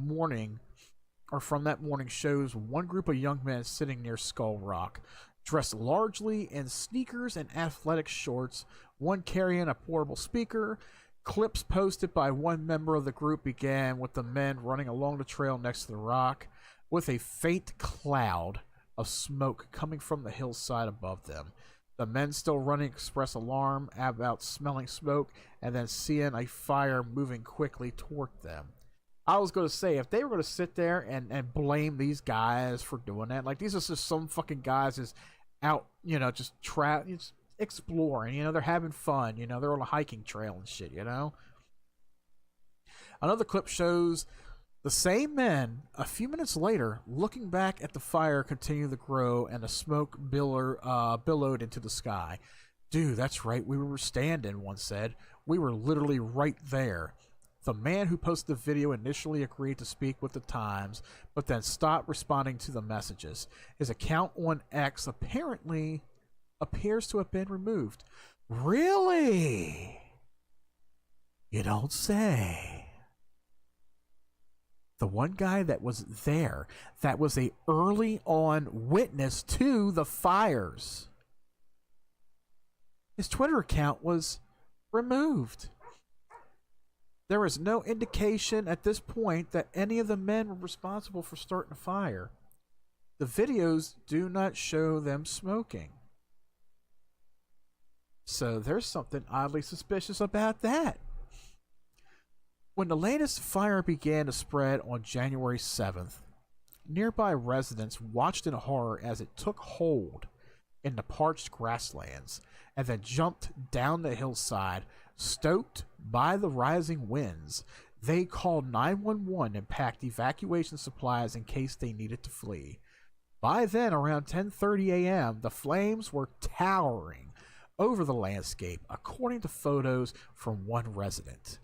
morning shows one group of young men sitting near Skull Rock, dressed largely in sneakers and athletic shorts, one carrying a portable speaker. Clips posted by one member of the group began with the men running along the trail next to the rock, with a faint cloud of smoke coming from the hillside above them. The men still running express alarm about smelling smoke and then seeing a fire moving quickly toward them. I was going to say, if they were going to sit there and blame these guys for doing that, like these are just some fucking guys just out, just exploring, they're having fun, they're on a hiking trail and shit, Another clip shows the same men a few minutes later looking back at the fire continue to grow and the smoke billowed into the sky. Dude, that's right, we were standing, one said. We were literally right there. The man who posted the video initially agreed to speak with the Times, but then stopped responding to the messages. His account on X apparently appears to have been removed. Really? You don't say. The one guy that was there, that was a early on witness to the fires, his Twitter account was removed. There is no indication at this point that any of the men were responsible for starting a fire. The videos do not show them smoking. So there's something oddly suspicious about that. When the latest fire began to spread on January 7th, nearby residents watched in horror as it took hold in the parched grasslands and then jumped down the hillside, stoked by the rising winds. They called 911 and packed evacuation supplies in case they needed to flee. By then, around 10:30 a.m., the flames were towering over the landscape, according to photos from one resident.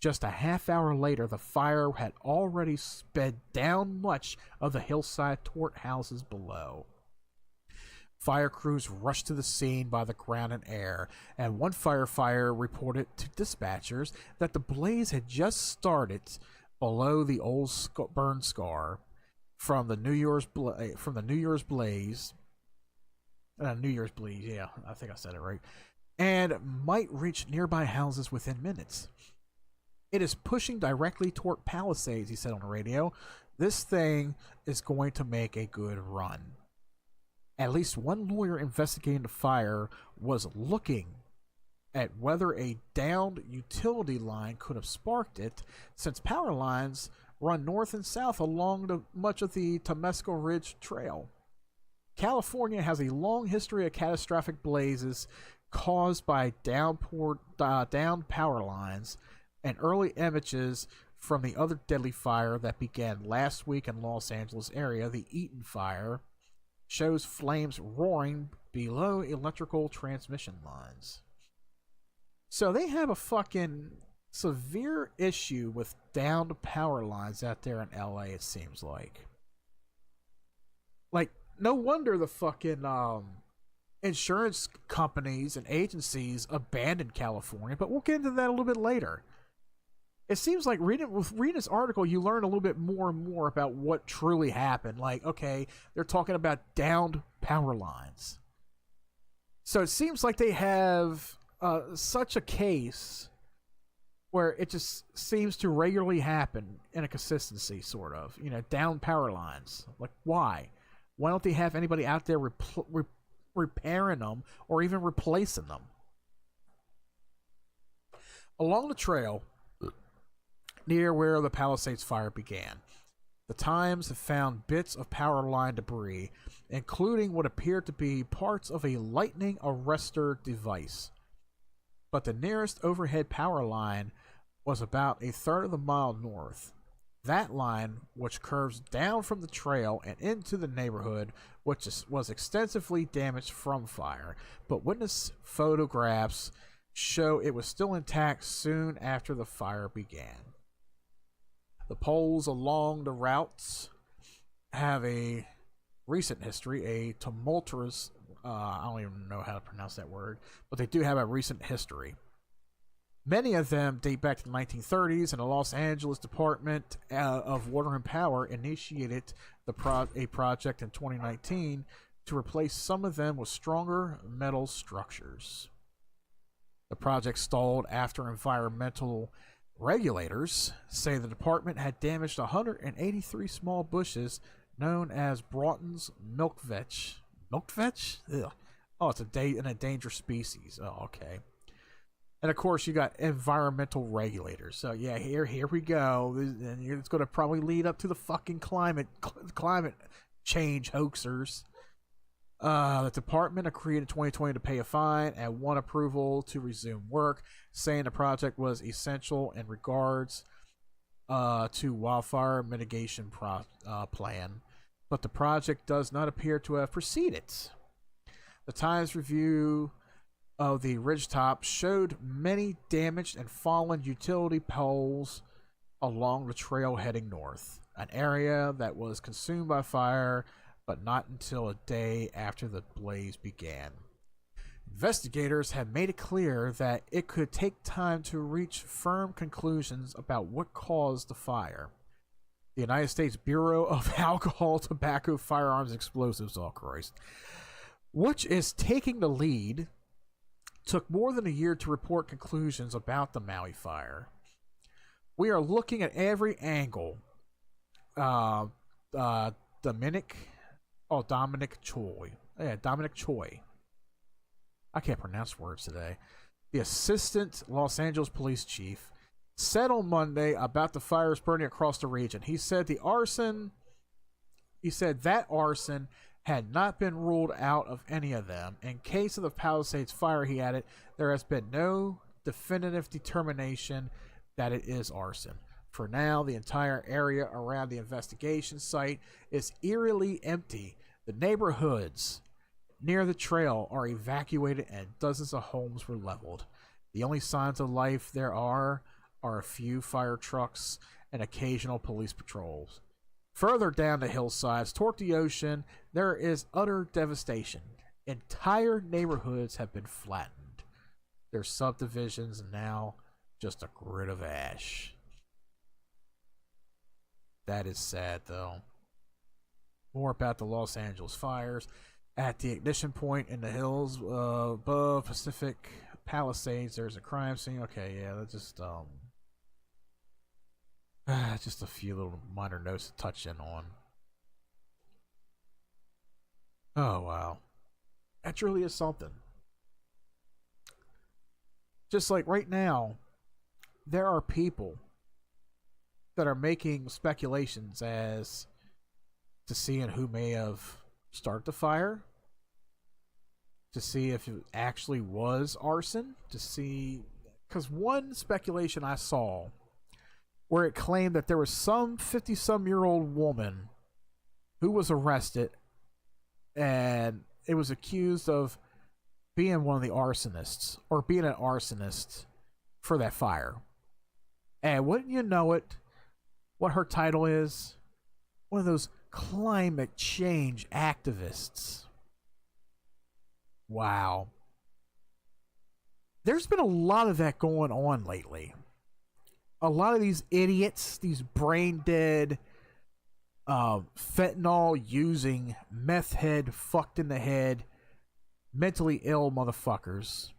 Just a half hour later, the fire had already sped down much of the hillside toward houses below. Fire crews rushed to the scene by the ground and air, and one firefighter reported to dispatchers that the blaze had just started below the old burn scar from the New Year's blaze. Yeah, I think I said it right, and might reach nearby houses within minutes. It is pushing directly toward Palisades, he said on the radio. This thing is going to make a good run. At least one lawyer investigating the fire was looking at whether a downed utility line could have sparked it, since power lines run north and south along much of the Temescal Ridge Trail. California has a long history of catastrophic blazes caused by downed power lines, and early images from the other deadly fire that began last week in Los Angeles area, the Eaton Fire, shows flames roaring below electrical transmission lines. So they have a fucking severe issue with downed power lines out there in LA, it seems like. Like, no wonder the fucking insurance companies and agencies abandoned California, but we'll get into that a little bit later. It seems like reading this article, you learn a little bit more and more about what truly happened. Like, okay, they're talking about downed power lines. So it seems like they have such a case where it just seems to regularly happen in a consistency, sort of. Downed power lines. Like, why? Why don't they have anybody out there repairing them or even replacing them? Along the trail near where the Palisades fire began, the Times have found bits of power line debris, including what appeared to be parts of a lightning arrestor device. But the nearest overhead power line was about a third of the mile north. That line, which curves down from the trail and into the neighborhood, was extensively damaged from fire, but witness photographs show it was still intact soon after the fire began. The poles along the routes have a recent history, a tumultuous, I don't even know how to pronounce that word, but they do have a recent history. Many of them date back to the 1930s, and the Los Angeles Department of Water and Power initiated a project in 2019 to replace some of them with stronger metal structures. The project stalled after environmental regulators say the department had damaged 183 small bushes known as Broughton's milk vetch. Milk vetch? Ugh. Oh, it's an endangered species. Oh, okay. And of course, you got environmental regulators. So yeah, here we go. And it's going to probably lead up to the fucking climate change hoaxers. The department agreed in 2020 to pay a fine and won approval to resume work, saying the project was essential in regards to wildfire mitigation plan. But the project does not appear to have proceeded. The Times review of the ridgetop showed many damaged and fallen utility poles along the trail heading north, an area that was consumed by fire, but not until a day after the blaze began. Investigators have made it clear that it could take time to reach firm conclusions about what caused the fire. The United States Bureau of Alcohol, Tobacco, Firearms, Explosives, which is taking the lead, took more than a year to report conclusions about the Maui fire. We are looking at every angle. Dominic Choi. Yeah, Dominic Choi. I can't pronounce words today. The assistant Los Angeles police chief said on Monday about the fires burning across the region. He said that arson had not been ruled out of any of them. In case of the Palisades fire, he added, there has been no definitive determination that it is arson. For now, the entire area around the investigation site is eerily empty. The neighborhoods near the trail are evacuated and dozens of homes were leveled. The only signs of life there are a few fire trucks and occasional police patrols. Further down the hillsides toward the ocean, there is utter devastation. Entire neighborhoods have been flattened. Their subdivisions now just a grid of ash. That is sad, though. More about the Los Angeles fires. At the ignition point in the hills above Pacific Palisades, there's a crime scene. Okay, yeah, that's just a few little minor notes to touch in on. Oh, wow. That truly is something. Just like right now, there are people that are making speculations as to seeing who may have started the fire, to see if it actually was arson, to see, because one speculation I saw where it claimed that there was some 50-some-year-old woman who was arrested and it was accused of being one of the arsonists or being an arsonist for that fire. And wouldn't you know it, what her title is? One of those climate change activists. Wow. There's been a lot of that going on lately. A lot of these idiots, these brain dead, fentanyl using, meth head, fucked in the head, mentally ill motherfuckers.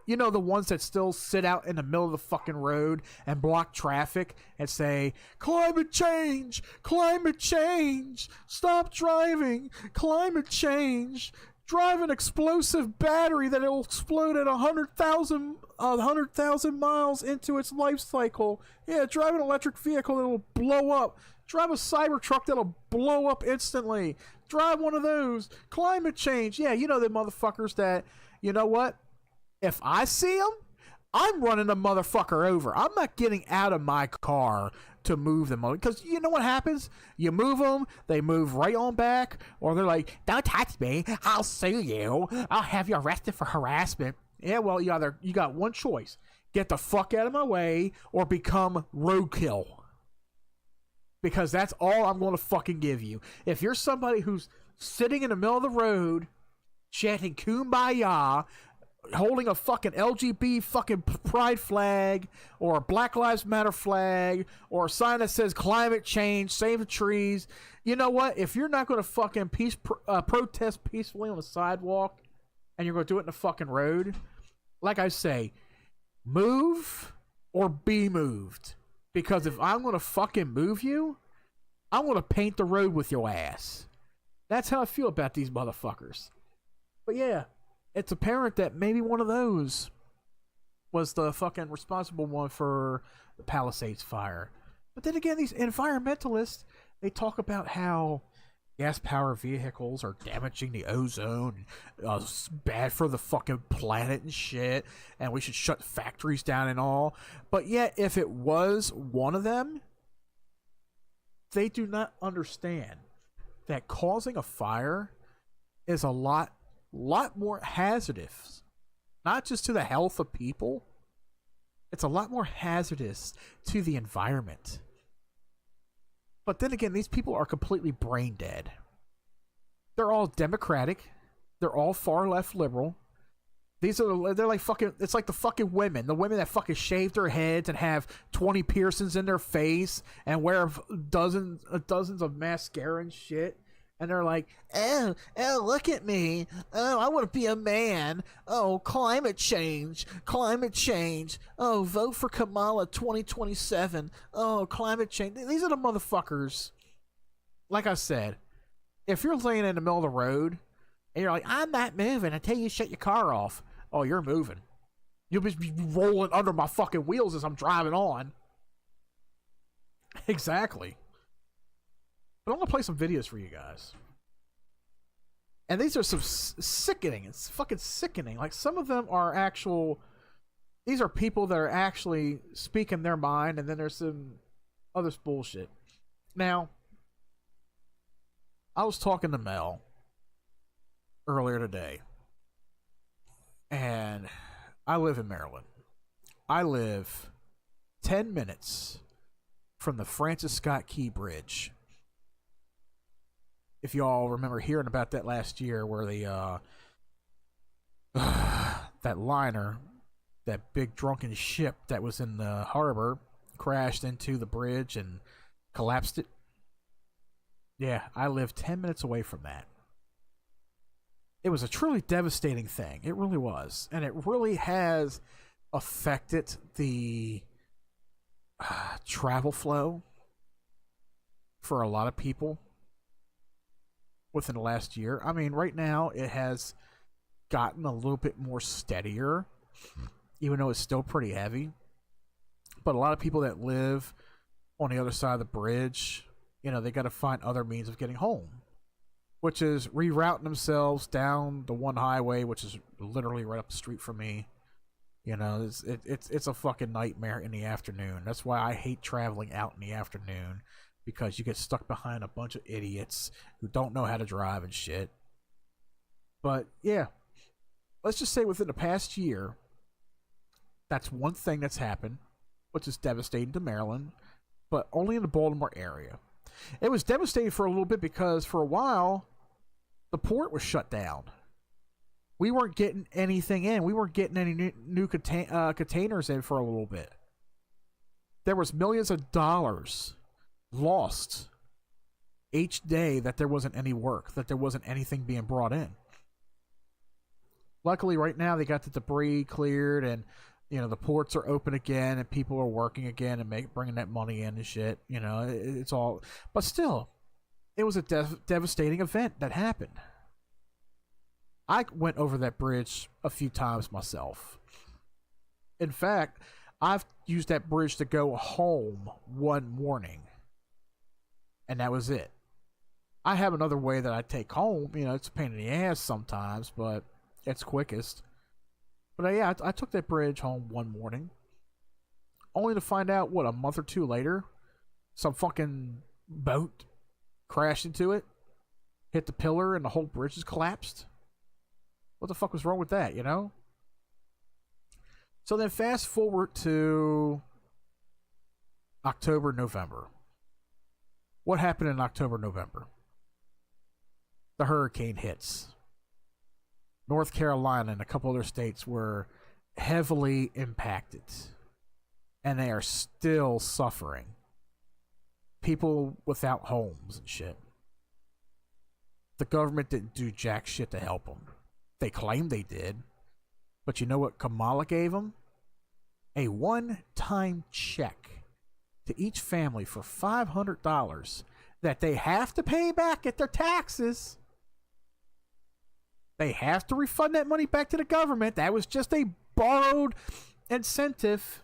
You know, the ones that still sit out in the middle of the fucking road and block traffic and say, climate change, stop driving, climate change, drive an explosive battery that will explode at 100,000 miles into its life cycle. Yeah, drive an electric vehicle that will blow up. Drive a Cybertruck that'll blow up instantly. Drive one of those. Climate change. Yeah, you know the motherfuckers that, you know what? If I see them, I'm running the motherfucker over. I'm not getting out of my car to move them. Because you know what happens? You move them, they move right on back, or they're like, don't touch me, I'll sue you. I'll have you arrested for harassment. Yeah, well, you got one choice. Get the fuck out of my way or become roadkill. Because that's all I'm going to fucking give you. If you're somebody who's sitting in the middle of the road, chanting Kumbaya, holding a fucking LGBT fucking pride flag or a Black Lives Matter flag or a sign that says climate change, save the trees, you know what? If you're not going to fucking protest peacefully on the sidewalk and you're going to do it in the fucking road, like I say, move or be moved. Because if I'm going to fucking move you, I'm going to paint the road with your ass. That's how I feel about these motherfuckers. But yeah, it's apparent that maybe one of those was the fucking responsible one for the Palisades fire. But then again, these environmentalists, they talk about how gas-powered vehicles are damaging the ozone, it's bad for the fucking planet and shit, and we should shut factories down and all. But yet, if it was one of them, they do not understand that causing a fire is a lot more hazardous, not just to the health of people. It's a lot more hazardous to the environment. But then again, these people are completely brain dead. They're all Democratic. They're all far left liberal. They're like fucking, it's like the fucking women. The women that fucking shave their heads and have 20 piercings in their face and wear dozens of mascara and shit. And they're like, oh, look at me. Oh, I want to be a man. Oh, climate change. Oh, vote for Kamala 2027. Oh, climate change. These are the motherfuckers. Like I said, if you're laying in the middle of the road and you're like, I'm not moving until you shut your car off. Oh, you're moving. You'll just be rolling under my fucking wheels as I'm driving on. Exactly. But I'm going to play some videos for you guys. And these are some sickening. It's fucking sickening. Like, some of them are actual... These are people that are actually speaking their mind, and then there's some other bullshit. Now, I was talking to Mel earlier today. And I live in Maryland. I live 10 minutes from the Francis Scott Key Bridge. If y'all remember hearing about that last year, where the that liner, that big drunken ship that was in the harbor, crashed into the bridge and collapsed it. Yeah, I live 10 minutes away from that. It was a truly devastating thing. It really was, and it really has affected the travel flow for a lot of people within the last year. I mean, right now it has gotten a little bit more steadier, even though it's still pretty heavy. But a lot of people that live on the other side of the bridge, you know, they got to find other means of getting home, which is rerouting themselves down the one highway, which is literally right up the street from me. You know, it's a fucking nightmare in the afternoon. That's why I hate traveling out in the afternoon, because you get stuck behind a bunch of idiots who don't know how to drive and shit. But yeah, let's just say within the past year, that's one thing that's happened, which is devastating to Maryland, but only in the Baltimore area. It was devastating for a little bit because for a while, the port was shut down. We weren't getting anything in. We weren't getting any new containers in for a little bit. There was millions of dollars lost each day that there wasn't any work, that there wasn't anything being brought in. Luckily, right now, they got the debris cleared, and you know, the ports are open again, and people are working again and bringing that money in and shit. You know, it's all... But still, it was a devastating event that happened. I went over that bridge a few times myself. In fact, I've used that bridge to go home one morning, and that was it. I have another way that I take home. You know, it's a pain in the ass sometimes, but it's quickest. But yeah, I took that bridge home one morning, only to find out, what, a month or two later, some fucking boat crashed into it, hit the pillar, and the whole bridge has collapsed. What the fuck was wrong with that, you know? So then fast forward to October, November. What happened in October, November? The hurricane hits. North Carolina and a couple other states were heavily impacted, and they are still suffering. People without homes and shit. The government didn't do jack shit to help them. They claimed they did, but you know what Kamala gave them? A one-time check to each family for $500 that they have to pay back at their taxes. They have to refund that money back to the government. That was just a borrowed incentive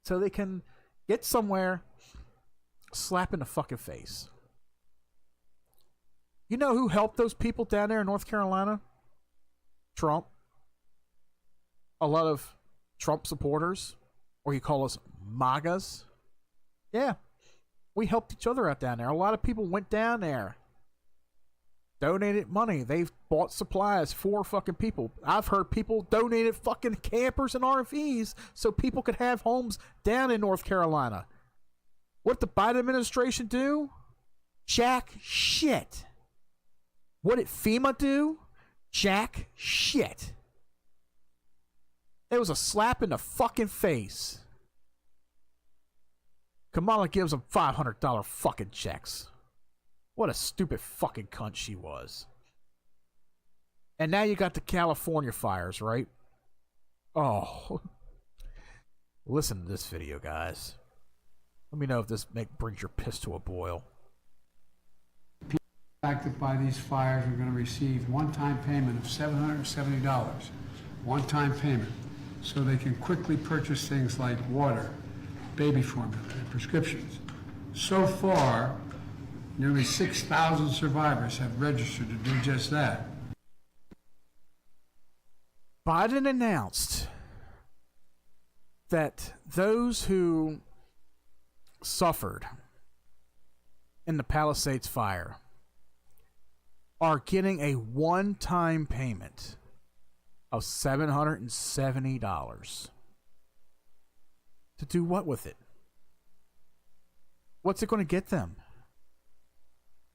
so they can get somewhere, slap in the fucking face. You know who helped those people down there in North Carolina? Trump. A lot of Trump supporters, or you call us MAGAs. Yeah, we helped each other out down there. A lot of people went down there, donated money. They've bought supplies for fucking people. I've heard people donated fucking campers and RVs so people could have homes down in North Carolina. What did the Biden administration do? Jack shit. What did FEMA do? Jack shit. It was a slap in the fucking face. Kamala gives them $500 fucking checks. What a stupid fucking cunt she was. And now you got the California fires, right? Oh. Listen to this video, guys. Let me know if this brings your piss to a boil. People affected by these fires are going to receive one-time payment of $770. One-time payment. So they can quickly purchase things like water, baby formula, and prescriptions. So far, nearly 6,000 survivors have registered to do just that. Biden announced that those who suffered in the Palisades fire are getting a one-time payment of $770. To do what with it? What's it going to get them?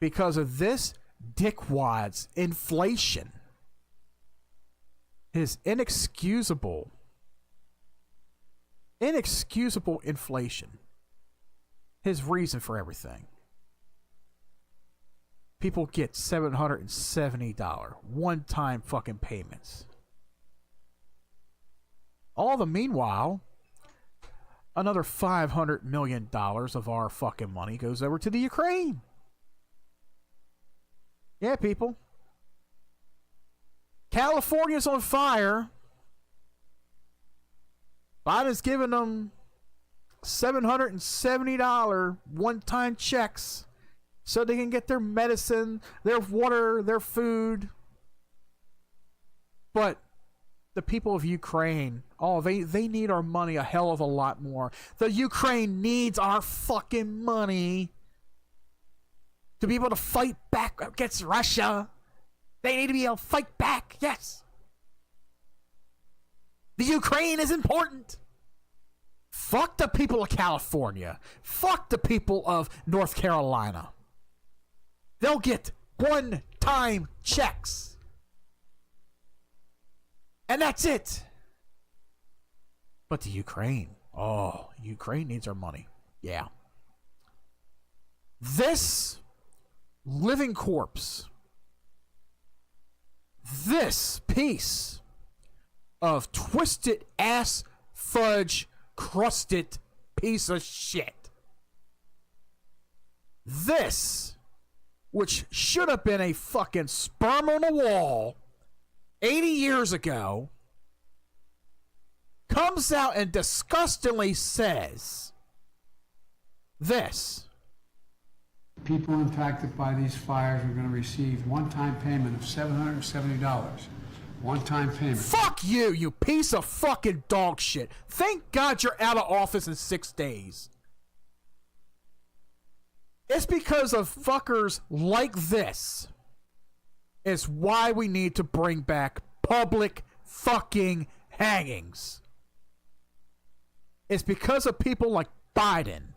Because of this dickwad's inflation, his inexcusable inflation, his reason for everything. People get $770 one-time fucking payments. All the meanwhile, another $500 million of our fucking money goes over to the Ukraine. Yeah, people. California's on fire. Biden's giving them $770 one-time checks so they can get their medicine, their water, their food. But the people of Ukraine, they need our money a hell of a lot more. The Ukraine needs our fucking money to be able to fight back against Russia. They need to be able to fight back, yes. The Ukraine is important. Fuck the people of California. Fuck the people of North Carolina. They'll get one-time checks. And that's it. But the Ukraine, Ukraine needs our money. Yeah. This living corpse, this piece of twisted ass fudge crusted piece of shit, this, which should have been a fucking sperm on the wall 80 years ago, comes out and disgustingly says this. People impacted by these fires are going to receive one-time payment of $770. One-time payment. Fuck you, you piece of fucking dog shit. Thank God you're out of office in 6 days. It's because of fuckers like this is why we need to bring back public fucking hangings. It's because of people like Biden,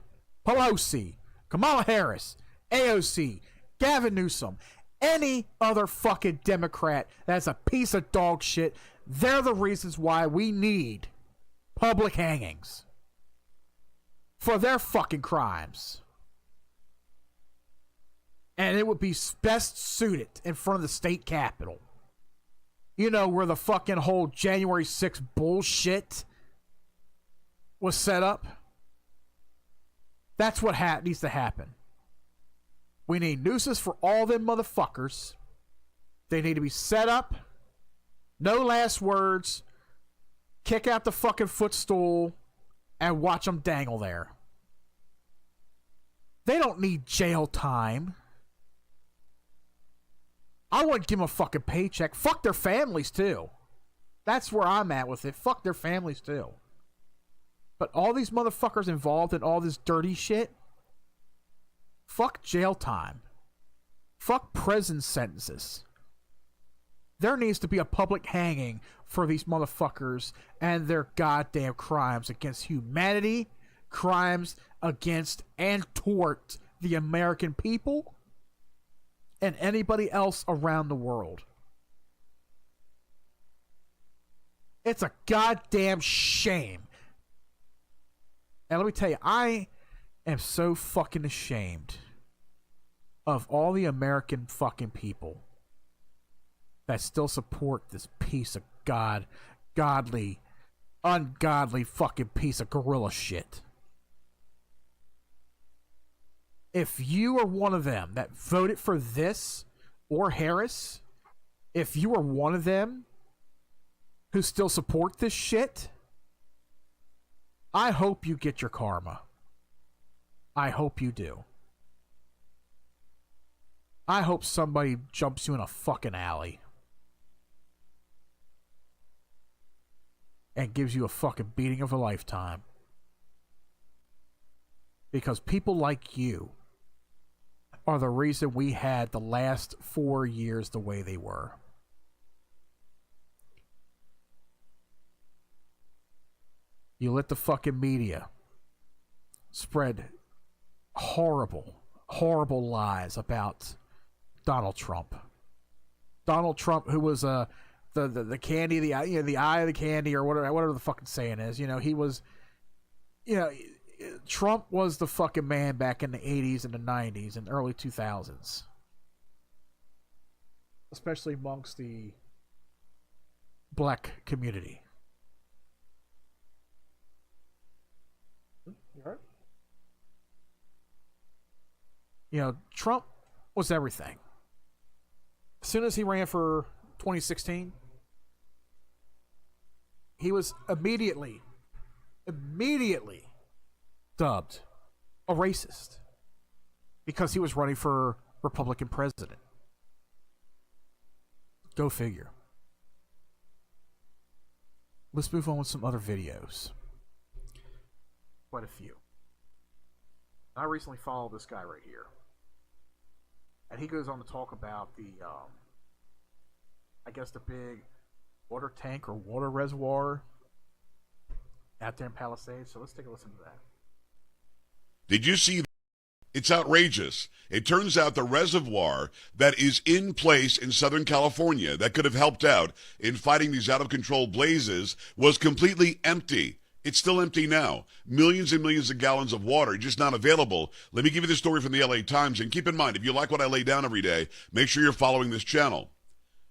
Pelosi, Kamala Harris, AOC, Gavin Newsom, any other fucking Democrat that's a piece of dog shit. They're the reasons why we need public hangings for their fucking crimes. And it would be best suited in front of the state capitol. You know, where the fucking whole January 6th bullshit was set up. That's what needs to happen. We need nooses for all them motherfuckers. They need to be set up. No last words. kick out the fucking footstool, and watch them dangle there. They don't need jail time. I wouldn't give them a fucking paycheck. Fuck their families, too. That's where I'm at with it. Fuck their families, too. But all these motherfuckers involved in all this dirty shit, fuck jail time. Fuck prison sentences. There needs to be a public hanging for these motherfuckers and their goddamn crimes against humanity, crimes against and toward the American people and anybody else around the world. It's a goddamn shame. And let me tell you, I am so fucking ashamed of all the American fucking people that still support this piece of ungodly fucking piece of gorilla shit. If you are one of them that voted for this or Harris, if you are one of them who still support this shit, I hope you get your karma. I hope you do. I hope somebody jumps you in a fucking alley and gives you a fucking beating of a lifetime. Because people like you are the reason we had the last 4 years the way they were. You let the fucking media spread horrible lies about Donald Trump. Donald Trump, who was the candy, the eye of the candy, or whatever the fucking saying is. He was, Trump was the fucking man back in the 80s and the 90s and early 2000s. Especially amongst the black community. You alright? Trump was everything. As soon as he ran for 2016, he was immediately dubbed a racist because he was running for Republican president. Go figure. Let's move on with some other videos. Quite a few. I recently followed this guy right here. And he goes on to talk about the, I guess the big water tank or water reservoir out there in Palisades. So let's take a listen to that. Did you see that? It's outrageous. It turns out the reservoir that is in place in Southern California that could have helped out in fighting these out-of-control blazes was completely empty. It's still empty now. Millions and millions of gallons of water just not available. Let me give you the story from the LA Times, and keep in mind, if you like what I lay down every day, make sure you're following this channel.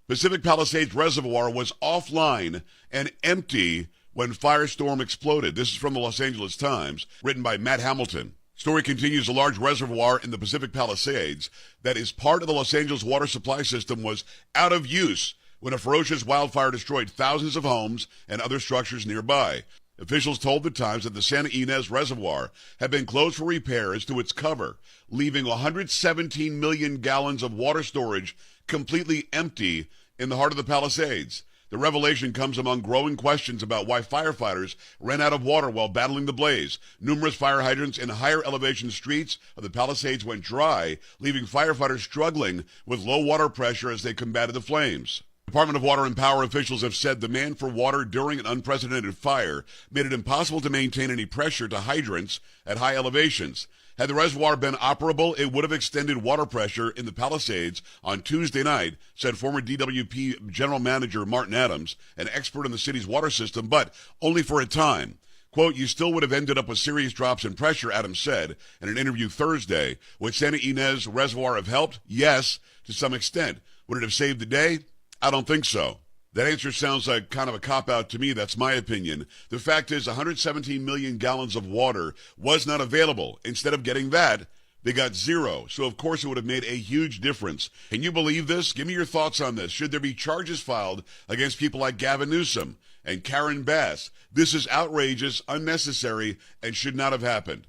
Pacific Palisades Reservoir was offline and empty when firestorm exploded. This is from the Los Angeles Times, written by Matt Hamilton. Story continues, a large reservoir in the Pacific Palisades that is part of the Los Angeles water supply system was out of use when a ferocious wildfire destroyed thousands of homes and other structures nearby. Officials told the Times that the Santa Ynez Reservoir had been closed for repairs to its cover, leaving 117 million gallons of water storage completely empty in the heart of the Palisades. The revelation comes among growing questions about why firefighters ran out of water while battling the blaze. Numerous fire hydrants in higher elevation streets of the Palisades went dry, leaving firefighters struggling with low water pressure as they combated the flames. Department of Water and Power officials have said demand for water during an unprecedented fire made it impossible to maintain any pressure to hydrants at high elevations. Had the reservoir been operable, it would have extended water pressure in the Palisades on Tuesday night, said former DWP General Manager Martin Adams, an expert in the city's water system, but only for a time. Quote, you still would have ended up with serious drops in pressure, Adams said in an interview Thursday. Would Santa Ynez Reservoir have helped? Yes, to some extent. Would it have saved the day? I don't think so. That answer sounds like kind of a cop-out to me. That's my opinion. The fact is 117 million gallons of water was not available. Instead of getting that, they got zero. So, of course, it would have made a huge difference. Can you believe this? Give me your thoughts on this. Should there be charges filed against people like Gavin Newsom and Karen Bass. This is outrageous, unnecessary, and should not have happened.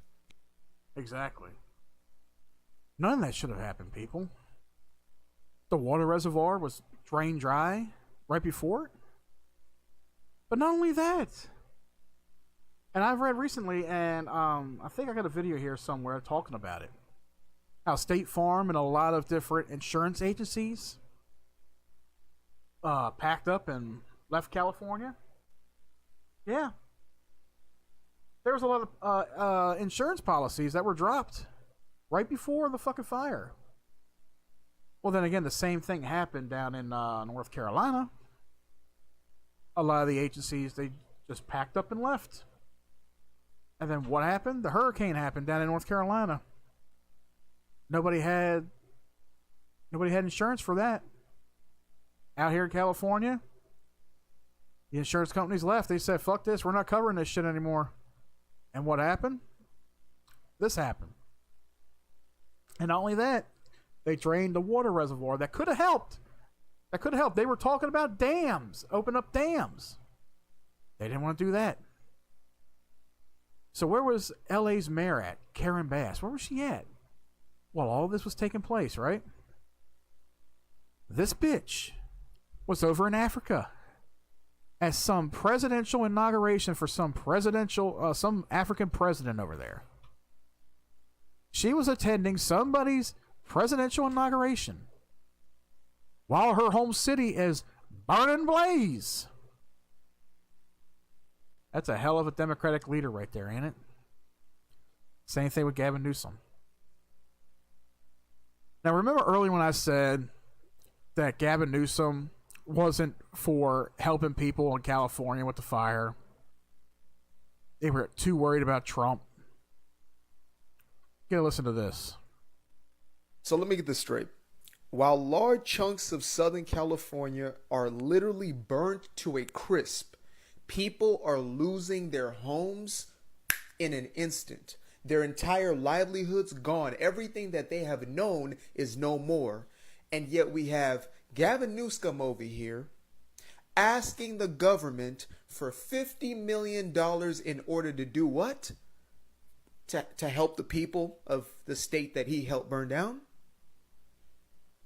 Exactly. None of that should have happened, people. The water reservoir was drained dry right before it. But not only that, and I've read recently, and I think I got a video here somewhere talking about it, how State Farm and a lot of different insurance agencies packed up and left California. Yeah. There was a lot of insurance policies that were dropped right before the fucking fire. Well, then again, the same thing happened down in North Carolina. A lot of the agencies, they just packed up and left. And then what happened? The hurricane happened down in North Carolina. Nobody had insurance for that. Out here in California, the insurance companies left. They said, fuck this, we're not covering this shit anymore. And what happened? This happened. And not only that, they drained the water reservoir. That could have helped. They were talking about dams. Open up dams. They didn't want to do that. So where was LA's mayor at? Karen Bass. Where was she at? Well, all this was taking place, right? This bitch was over in Africa at some presidential inauguration for some African president over there. She was attending somebody's presidential inauguration while her home city is burning blaze. That's a hell of a Democratic leader right there, ain't it? Same thing with Gavin Newsom. Now, remember earlier when I said that Gavin Newsom wasn't for helping people in California with the fire? They were too worried about Trump. You gotta listen to this. So let me get this straight. While large chunks of Southern California are literally burnt to a crisp, people are losing their homes in an instant. Their entire livelihoods gone. Everything that they have known is no more. And yet we have Gavin Newsom over here asking the government for $50 million in order to do what? To help the people of the state that he helped burn down?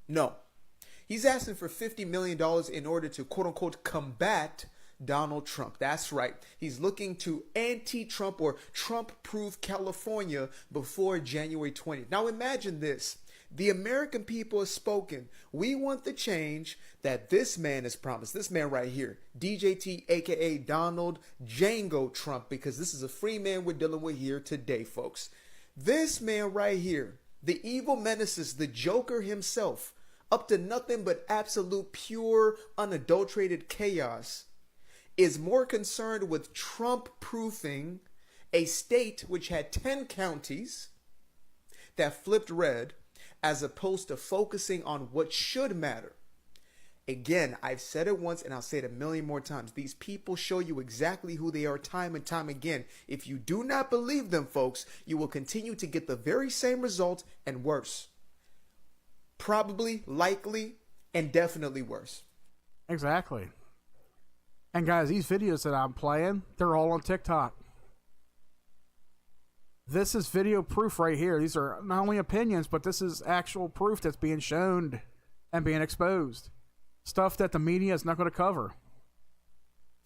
No. He's asking for $50 million in order to, quote unquote, combat Donald Trump. That's right. He's looking to anti-Trump or Trump-proof California before January 20th. Now imagine this. The American people have spoken. We want the change that this man has promised. This man right here, DJT, aka Donald Django Trump, because this is a free man we're dealing with here today, folks. This man right here, the evil menaces, the Joker himself, up to nothing but absolute, pure, unadulterated chaos, is more concerned with Trump-proofing a state which had 10 counties that flipped red, as opposed to focusing on what should matter. Again, I've said it once and I'll say it a million more times. These people show you exactly who they are time and time again. If you do not believe them, folks, you will continue to get the very same result and worse. Probably, likely, and definitely worse. Exactly. And guys, these videos that I'm playing, they're all on TikTok. This is video proof right here. These are not only opinions, but this is actual proof that's being shown and being exposed. Stuff that the media is not going to cover.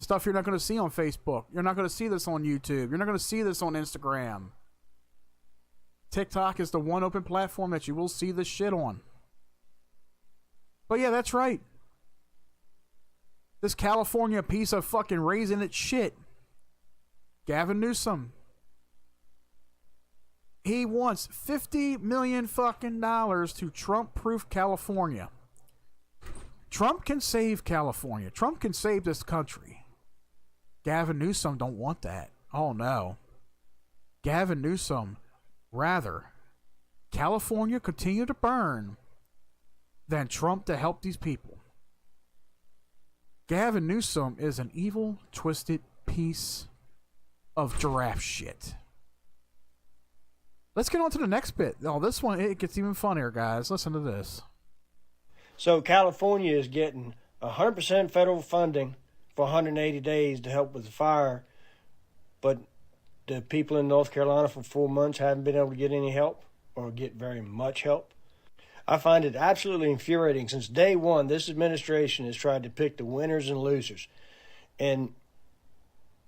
Stuff you're not going to see on Facebook. You're not going to see this on YouTube. You're not going to see this on Instagram. TikTok is the one open platform that you will see this shit on. But yeah, that's right. This California piece of fucking raisin its shit, Gavin Newsom. He wants $50 million fucking dollars to Trump-proof California. Trump can save California. Trump can save this country. Gavin Newsom don't want that. Oh no. Gavin Newsom rather California continue to burn than Trump to help these people. Gavin Newsom is an evil, twisted piece of giraffe shit. Let's get on to the next bit. Oh, this one, it gets even funnier, guys. Listen to this. So California is getting 100% federal funding for 180 days to help with the fire, but the people in North Carolina for 4 months haven't been able to get any help or get very much help. I find it absolutely infuriating. Since day one, this administration has tried to pick the winners and losers. And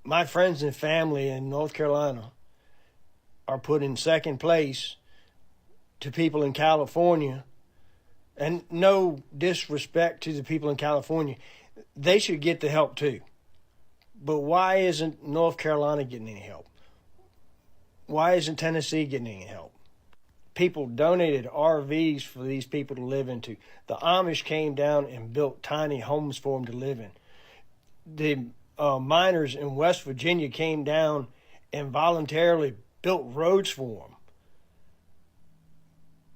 my friends and family in North Carolina are put in second place to people in California. And no disrespect to the people in California, they should get the help too. But why isn't North Carolina getting any help? Why isn't Tennessee getting any help? People donated RVs for these people to live into. The Amish came down and built tiny homes for them to live in. The miners in West Virginia came down and voluntarily built roads for them.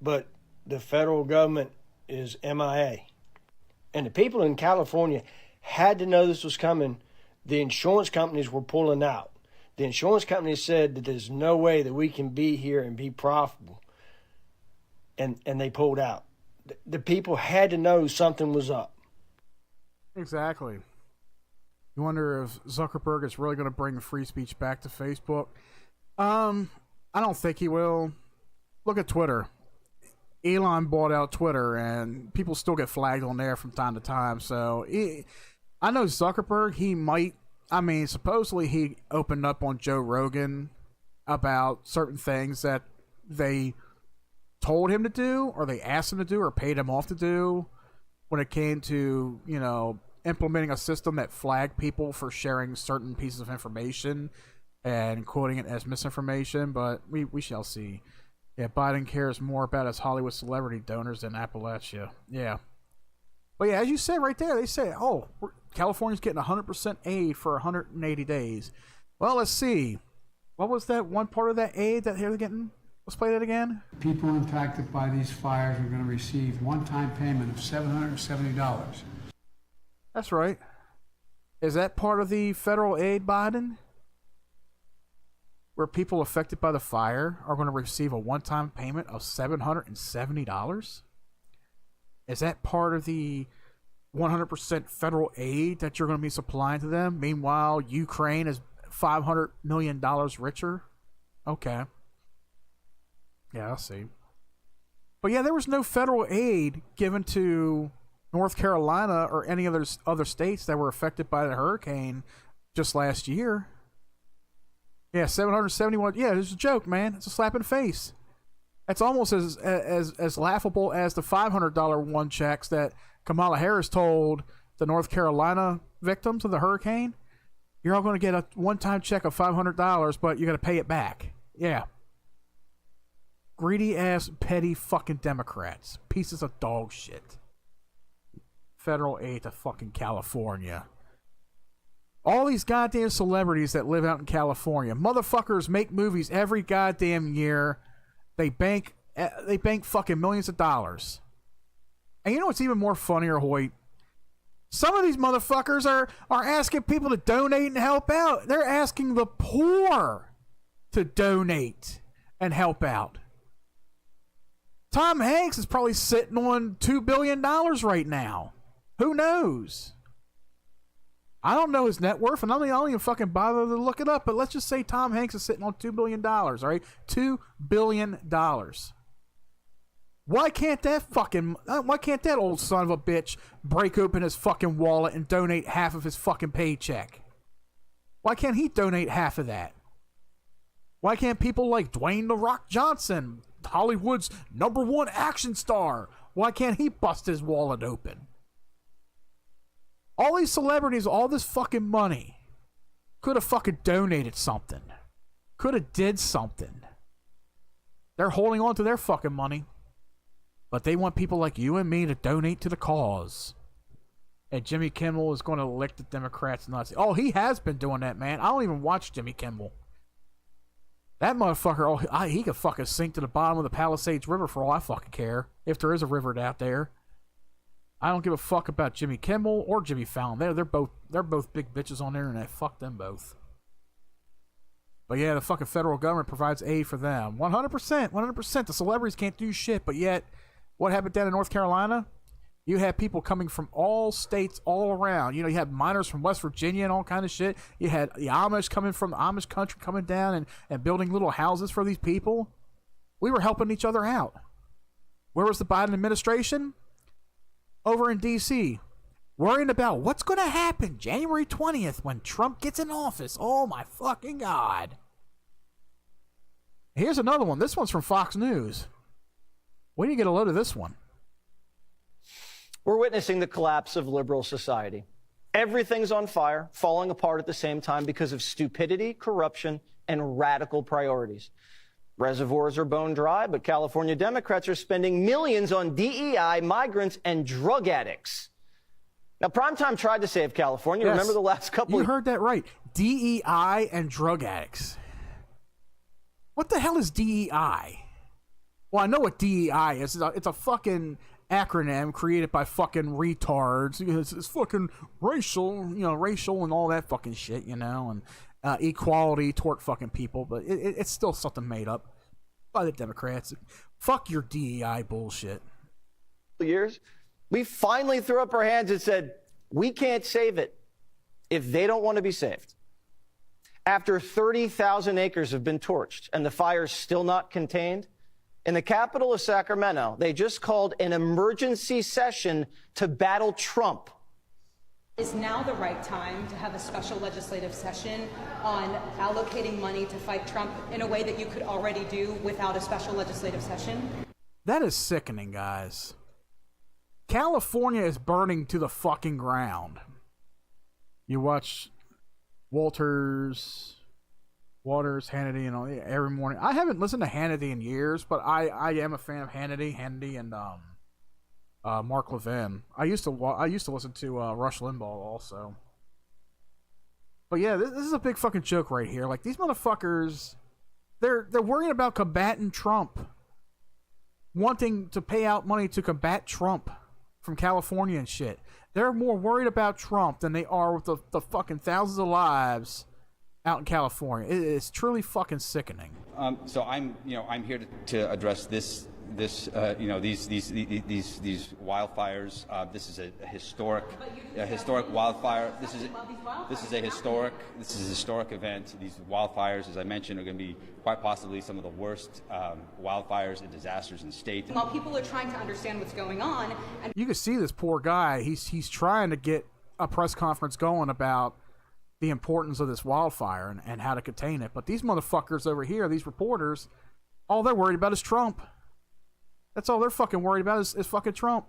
But the federal government is MIA. And the people in California had to know this was coming. The insurance companies were pulling out. The insurance companies said that there's no way that we can be here and be profitable. And they pulled out. The people had to know something was up. Exactly. You wonder if Zuckerberg is really going to bring free speech back to Facebook. I don't think he will. Look at Twitter. Elon bought out Twitter, and people still get flagged on there from time to time. So I know Zuckerberg, he might. I mean, supposedly he opened up on Joe Rogan about certain things that they told him to do, or they asked him to do, or paid him off to do when it came to, you know, implementing a system that flagged people for sharing certain pieces of information and quoting it as misinformation. But we shall see. Yeah, Biden cares more about his Hollywood celebrity donors than Appalachia. Yeah. But yeah, as you said right there, they say, oh, California's getting 100% aid for 180 days. Well, let's see. What was that one part of that aid that they're getting? Let's play that again. People impacted by these fires are going to receive one-time payment of $770. That's right. Is that part of the federal aid, Biden? Where people affected by the fire are going to receive a one-time payment of $770? Is that part of the 100% federal aid that you're going to be supplying to them? Meanwhile, Ukraine is $500 million richer? Okay. Yeah, I'll see. But yeah, there was no federal aid given to North Carolina or any other states that were affected by the hurricane just last year. Yeah, 771. Yeah, it's a joke, man. It's a slap in the face. That's almost as laughable as the $500 one checks that Kamala Harris told the North Carolina victims of the hurricane. You're all going to get a one-time check of $500, but you got to pay it back. Yeah. Greedy ass, petty fucking Democrats. Pieces of dog shit. Federal aid to fucking California. All these goddamn celebrities that live out in California. Motherfuckers make movies every goddamn year. They bank fucking millions of dollars. And you know what's even more funnier, Hoyt? Some of these motherfuckers are asking people to donate and help out. They're asking the poor to donate and help out. Tom Hanks is probably sitting on $2 billion right now. Who knows? I don't know his net worth, and I don't even fucking bother to look it up, but let's just say Tom Hanks is sitting on $2 billion, all right? $2 billion. Why can't that old son of a bitch break open his fucking wallet and donate half of his fucking paycheck? Why can't he donate half of that? Why can't people like Dwayne "The Rock" Johnson, Hollywood's #1 action star, why can't he bust his wallet open? All these celebrities, all this fucking money, could have fucking donated something. Could have did something. They're holding on to their fucking money. But they want people like you and me to donate to the cause. And Jimmy Kimmel is going to lick the Democrats nuts. Oh, he has been doing that, man. I don't even watch Jimmy Kimmel. That motherfucker, he could fucking sink to the bottom of the Palisades River for all I fucking care. If there is a river out there. I don't give a fuck about Jimmy Kimmel or Jimmy Fallon. They're both big bitches on the internet. Fuck them both. But yeah, the fucking federal government provides aid for them. 100%. The celebrities can't do shit. But yet, what happened down in North Carolina? You had people coming from all states all around. You know, you had miners from West Virginia and all kind of shit. You had the Amish coming from the Amish country coming down and building little houses for these people. We were helping each other out. Where was the Biden administration? Over in D.C., worrying about what's going to happen January 20th when Trump gets in office. Oh, my fucking God. Here's another one. This one's from Fox News. When do you get a load of this one? We're witnessing the collapse of liberal society. Everything's on fire, falling apart at the same time because of stupidity, corruption, and radical priorities. Reservoirs are bone dry, but California Democrats are spending millions on DEI, migrants, and drug addicts. Now, Primetime tried to save California. Yes. Remember the last couple You heard that right. DEI and drug addicts. What the hell is DEI? Well, I know what DEI is. It's a fucking acronym created by fucking retards. It's fucking racial, racial and all that fucking shit, and equality toward fucking people. But it's still something made up by the Democrats. Fuck your DEI bullshit. Years, we finally threw up our hands and said, we can't save it if they don't want to be saved. After 30,000 acres have been torched and the fire's still not contained, in the capital of Sacramento, they just called an emergency session to battle Trump. Is now the right time to have a special legislative session on allocating money to fight Trump in a way that you could already do without a special legislative session? That is sickening, guys. California is burning to the fucking ground. You watch Waters, Hannity, and all every morning. I haven't listened to Hannity in years, but I am a fan of Hannity and Mark Levin. I used to listen to Rush Limbaugh also. But yeah, this is a big fucking joke right here. Like, these motherfuckers, they're worrying about combating Trump, wanting to pay out money to combat Trump from California and shit. They're more worried about Trump than they are with the fucking thousands of lives out in California. It is truly fucking sickening. So I'm here to address these wildfires. This is a historic wildfire. This is a historic event. These wildfires, as I mentioned, are going to be quite possibly some of the worst wildfires and disasters in the state. While people are trying to understand what's going on, and you can see this poor guy. He's trying to get a press conference going about the importance of this wildfire and how to contain it. But these motherfuckers over here, these reporters, all they're worried about is Trump. That's all they're fucking worried about is fucking Trump.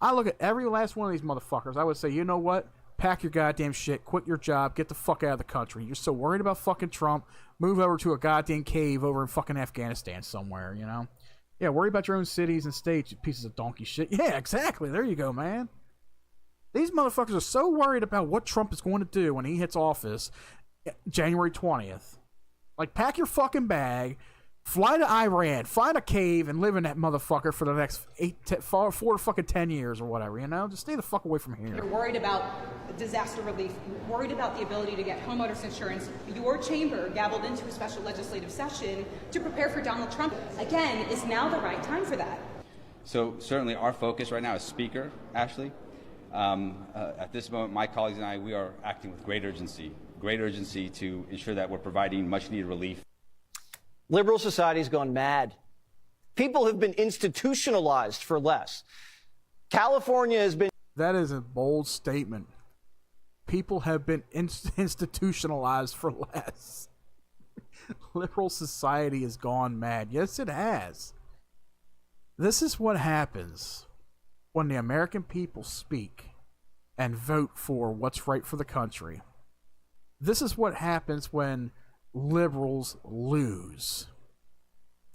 I look at every last one of these motherfuckers. I would say, you know what? Pack your goddamn shit. Quit your job. Get the fuck out of the country. You're so worried about fucking Trump. Move over to a goddamn cave over in fucking Afghanistan somewhere, Yeah, worry about your own cities and states, you pieces of donkey shit. Yeah, exactly. There you go, man. These motherfuckers are so worried about what Trump is going to do when he hits office January 20th. Like, pack your fucking bag, fly to Iran, find a cave, and live in that motherfucker for the next 4 to fucking 10 years or whatever, Just stay the fuck away from here. you're worried about disaster relief, worried about the ability to get homeowners insurance. Your chamber gabbled into a special legislative session to prepare for Donald Trump. Again, is now the right time for that? So certainly our focus right now is Speaker Ashley. At this moment, my colleagues and I, we are acting with great urgency to ensure that we're providing much-needed relief. Liberal society's gone mad. People have been institutionalized for less. California has been... That is a bold statement. People have been institutionalized for less. Liberal society has gone mad. Yes, it has. This is what happens when the American people speak and vote for what's right for the country. This is what happens when liberals lose.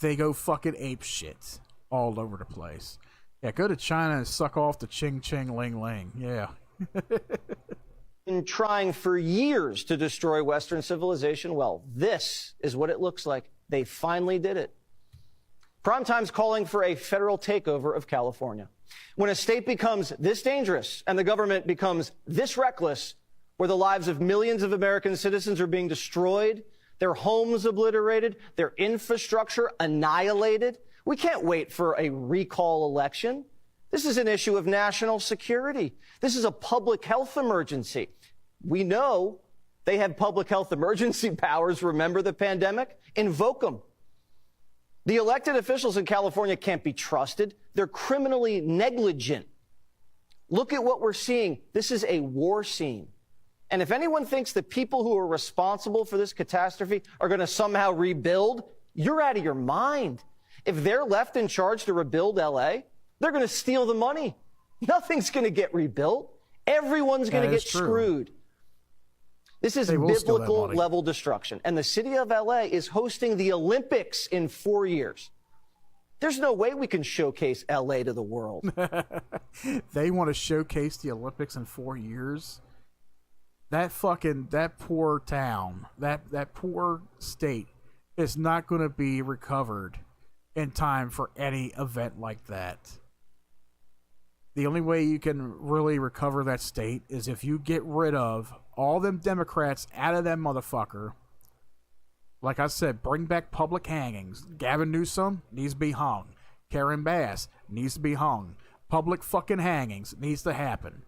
They go fucking ape shit all over the place. Yeah, go to China and suck off the ching ching ling ling. Yeah. been trying for years to destroy Western civilization. Well, this is what it looks like. They finally did it. Primetime's calling for a federal takeover of California. When a state becomes this dangerous and the government becomes this reckless, where the lives of millions of American citizens are being destroyed, their homes obliterated, their infrastructure annihilated, we can't wait for a recall election. This is an issue of national security. This is a public health emergency. We know they have public health emergency powers. Remember the pandemic? Invoke them. The elected officials in California can't be trusted. They're criminally negligent. Look at what we're seeing. This is a war scene. And if anyone thinks the people who are responsible for this catastrophe are going to somehow rebuild, you're out of your mind. If they're left in charge to rebuild LA, they're going to steal the money. Nothing's going to get rebuilt. Everyone's going to get screwed. This is biblical level destruction. And the city of LA is hosting the Olympics in 4 years. There's no way we can showcase LA to the world. They want to showcase the Olympics in 4 years? That poor town, that poor state is not going to be recovered in time for any event like that. The only way you can really recover that state is if you get rid of all them Democrats out of that motherfucker. Like I said, bring back public hangings. Gavin Newsom needs to be hung. Karen Bass needs to be hung. Public fucking hangings needs to happen.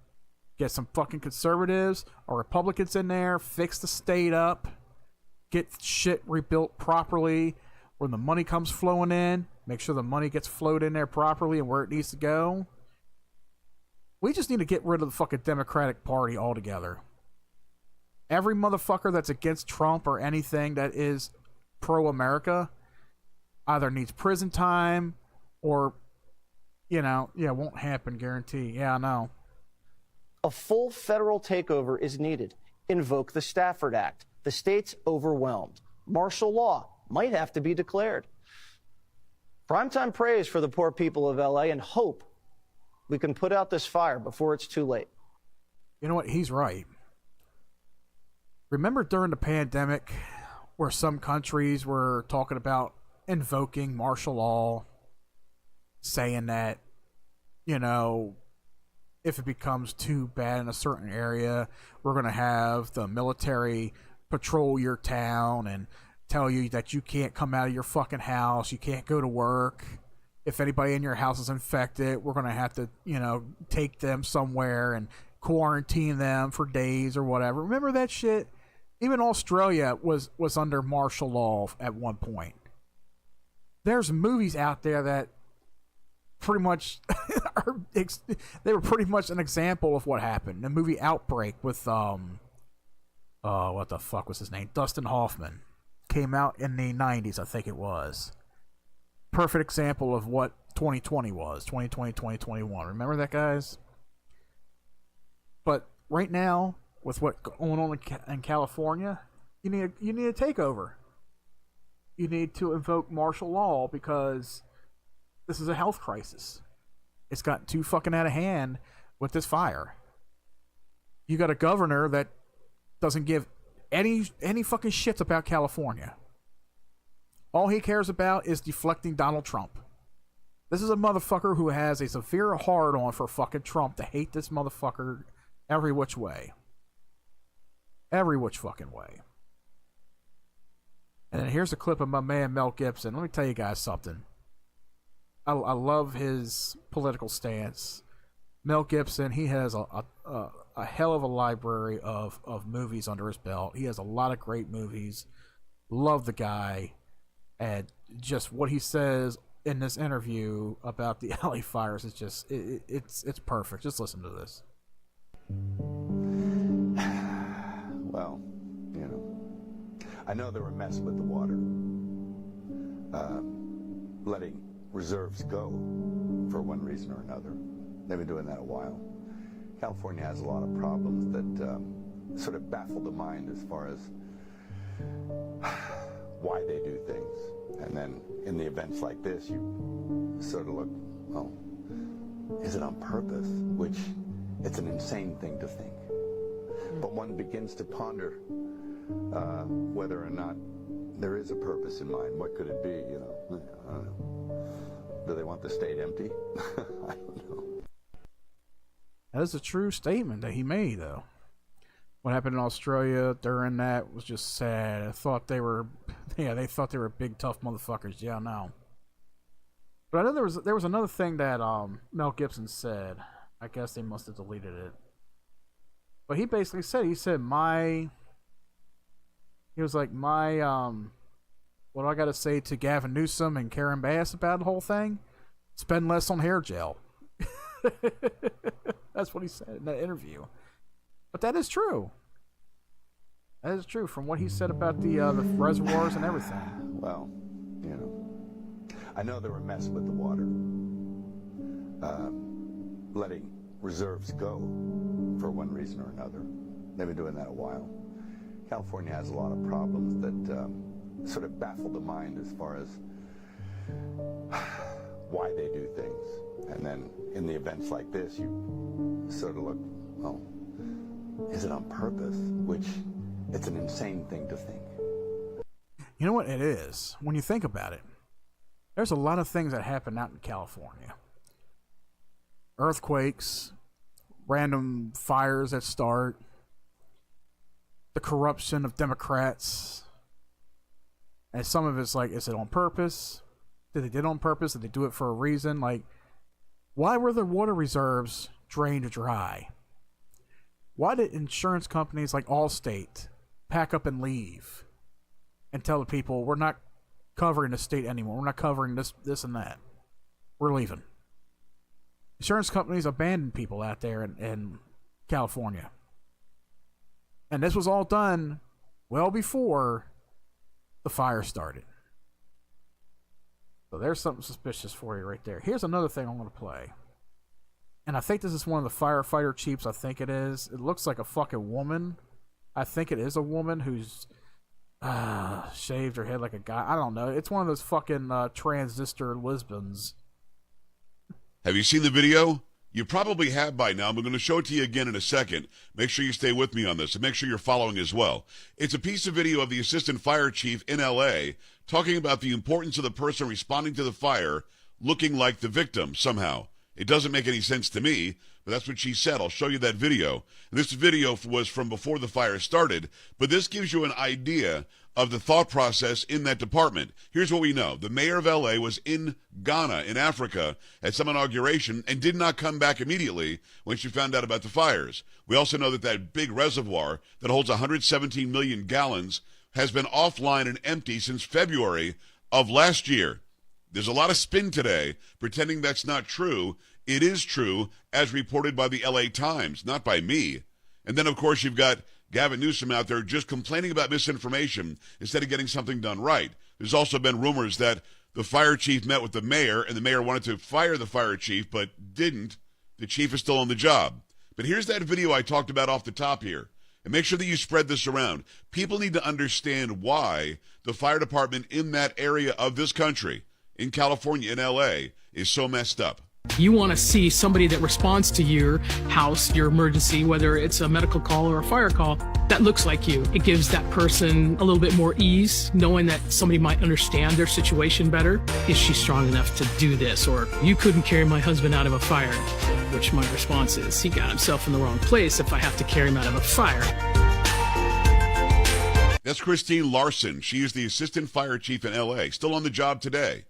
Get some fucking conservatives or Republicans in there, fix the state up, get shit rebuilt properly where the money comes flowing in, make sure the money gets flowed in there properly and where it needs to go. We just need to get rid of the fucking Democratic Party altogether. Every motherfucker that's against Trump or anything that is pro-America either needs prison time or, won't happen, guarantee. Yeah, I know. A full federal takeover is needed. Invoke the Stafford Act. The state's overwhelmed. Martial law might have to be declared. Primetime praise for the poor people of LA and hope we can put out this fire before it's too late. You know what? He's right. Remember during the pandemic where some countries were talking about invoking martial law, saying that, if it becomes too bad in a certain area, we're going to have the military patrol your town and tell you that you can't come out of your fucking house, you can't go to work. If anybody in your house is infected, we're going to have to, take them somewhere and quarantine them for days or whatever. Remember that shit? Even Australia was under martial law at one point. There's movies out there that pretty much they were pretty much an example of what happened. The movie Outbreak with what the fuck was his name? Dustin Hoffman. Came out in the 90s, I think it was. Perfect example of what 2020 was. 2020, 2021. Remember that, guys? But right now, with what's going on in California, you need a takeover. You need to invoke martial law because this is a health crisis. It's gotten too fucking out of hand with this fire. You got a governor that doesn't give any fucking shits about California. All he cares about is deflecting Donald Trump. This is a motherfucker who has a severe hard-on for fucking Trump to hate this motherfucker every which way. Every which fucking way. And then here's a clip of my man Mel Gibson. Let me tell you guys something. I love his political stance. Mel Gibson, he has a hell of a library of movies under his belt. He has a lot of great movies. Love the guy. And just what he says in this interview about the LA fires is just, it's perfect. Just listen to this. Well, I know they were messing with the water. Letting reserves go for one reason or another. They've been doing that a while. California has a lot of problems that sort of baffle the mind as far as why they do things. And then in the events like this, you sort of look, well, is it on purpose? Which, it's an insane thing to think. But one begins to ponder whether or not there is a purpose in mind. What could it be, I don't know. Do they want the state empty? I don't know. That is a true statement that he made, though. What happened in Australia during that was just sad. I thought they thought they were big, tough motherfuckers. Yeah, no. But I know there was another thing that Mel Gibson said. I guess they must have deleted it. But he basically said, he was like, what do I got to say to Gavin Newsom and Karen Bass about the whole thing? Spend less on hair gel. That's what he said in that interview. But that is true. That is true from what he said about the reservoirs and everything. Well, you know, I know they were messing with the water, letting reserves go for one reason or another. They've been doing that a while. California has a lot of problems that sort of baffle the mind as far as why they do things. And then in the events like this, you sort of look, well, is it on purpose? Which, it's an insane thing to think. You know what it is? When you think about it, there's a lot of things that happen out in California. Earthquakes, random fires that start, the corruption of Democrats. And some of it's like, is it on purpose? Did they do it on purpose? Did they do it for a reason? Like, why were the water reserves drained dry? Why did insurance companies like Allstate pack up and leave and tell the people, we're not covering the state anymore. We're not covering this and that. We're leaving. Insurance companies abandoned people out there in California. And this was all done well before the fire started. So there's something suspicious for you right there. Here's another thing I'm going to play. And I think this is one of the firefighter chiefs. I think it is. It looks like a fucking woman. I think it is a woman who's shaved her head like a guy. I don't know. It's one of those fucking transistor lesbians. Have you seen the video? You probably have by now. I'm going to show it to you again in a second. Make sure you stay with me on this and make sure you're following as well. It's a piece of video of the assistant fire chief in L.A. talking about the importance of the person responding to the fire looking like the victim somehow. It doesn't make any sense to me, but that's what she said. I'll show you that video. This video was from before the fire started, but this gives you an idea of the thought process in that department. Here's what we know. The mayor of L.A. was in Ghana, in Africa, at some inauguration and did not come back immediately when she found out about the fires. We also know that that big reservoir that holds 117 million gallons has been offline and empty since February of last year. There's a lot of spin today pretending that's not true. It is true, as reported by the L.A. Times, not by me. And then, of course, you've got Gavin Newsom out there just complaining about misinformation instead of getting something done right. There's also been rumors that the fire chief met with the mayor, and the mayor wanted to fire the fire chief, but didn't. The chief is still on the job. But here's that video I talked about off the top here. And make sure that you spread this around. People need to understand why the fire department in that area of this country, in California, in L.A., is so messed up. You want to see somebody that responds to your house, your emergency, whether it's a medical call or a fire call, that looks like you. It gives that person a little bit more ease, knowing that somebody might understand their situation better. Is she strong enough to do this? Or, you couldn't carry my husband out of a fire. Which my response is, he got himself in the wrong place if I have to carry him out of a fire. That's Christine Larson. She is the assistant fire chief in L.A., still on the job today.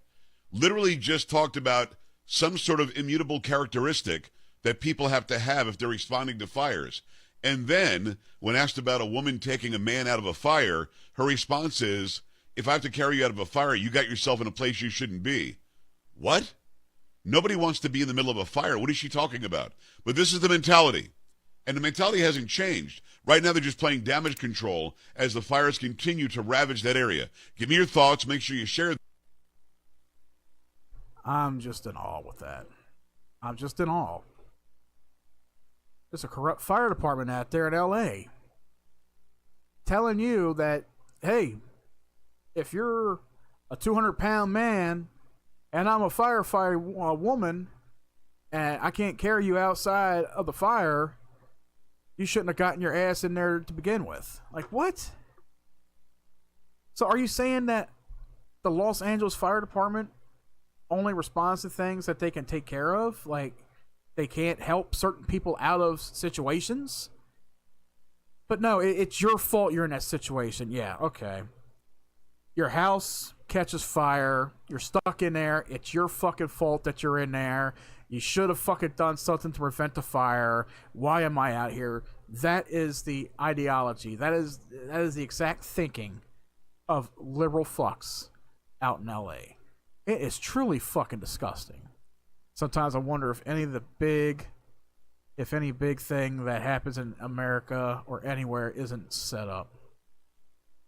Literally just talked about some sort of immutable characteristic that people have to have if they're responding to fires. And then, when asked about a woman taking a man out of a fire, her response is, if I have to carry you out of a fire, you got yourself in a place you shouldn't be. What? Nobody wants to be in the middle of a fire. What is she talking about? But this is the mentality. And the mentality hasn't changed. Right now, they're just playing damage control as the fires continue to ravage that area. Give me your thoughts. Make sure you share. I'm just in awe with that. I'm just in awe. There's a corrupt fire department out there in L.A. telling you that, hey, if you're a 200-pound man and I'm a firefighter woman and I can't carry you outside of the fire, you shouldn't have gotten your ass in there to begin with. Like, what? So are you saying that the Los Angeles Fire Department only responds to things that they can take care of? Like, they can't help certain people out of situations? But no, it's your fault you're in that situation. Yeah, okay. your house catches fire, you're stuck in there, it's your fucking fault that you're in there, you should have fucking done something to prevent the fire, why am I out here? That is the ideology. That is the exact thinking of liberal fucks out in LA. It is truly fucking disgusting. Sometimes I wonder if any big thing that happens in America or anywhere isn't set up.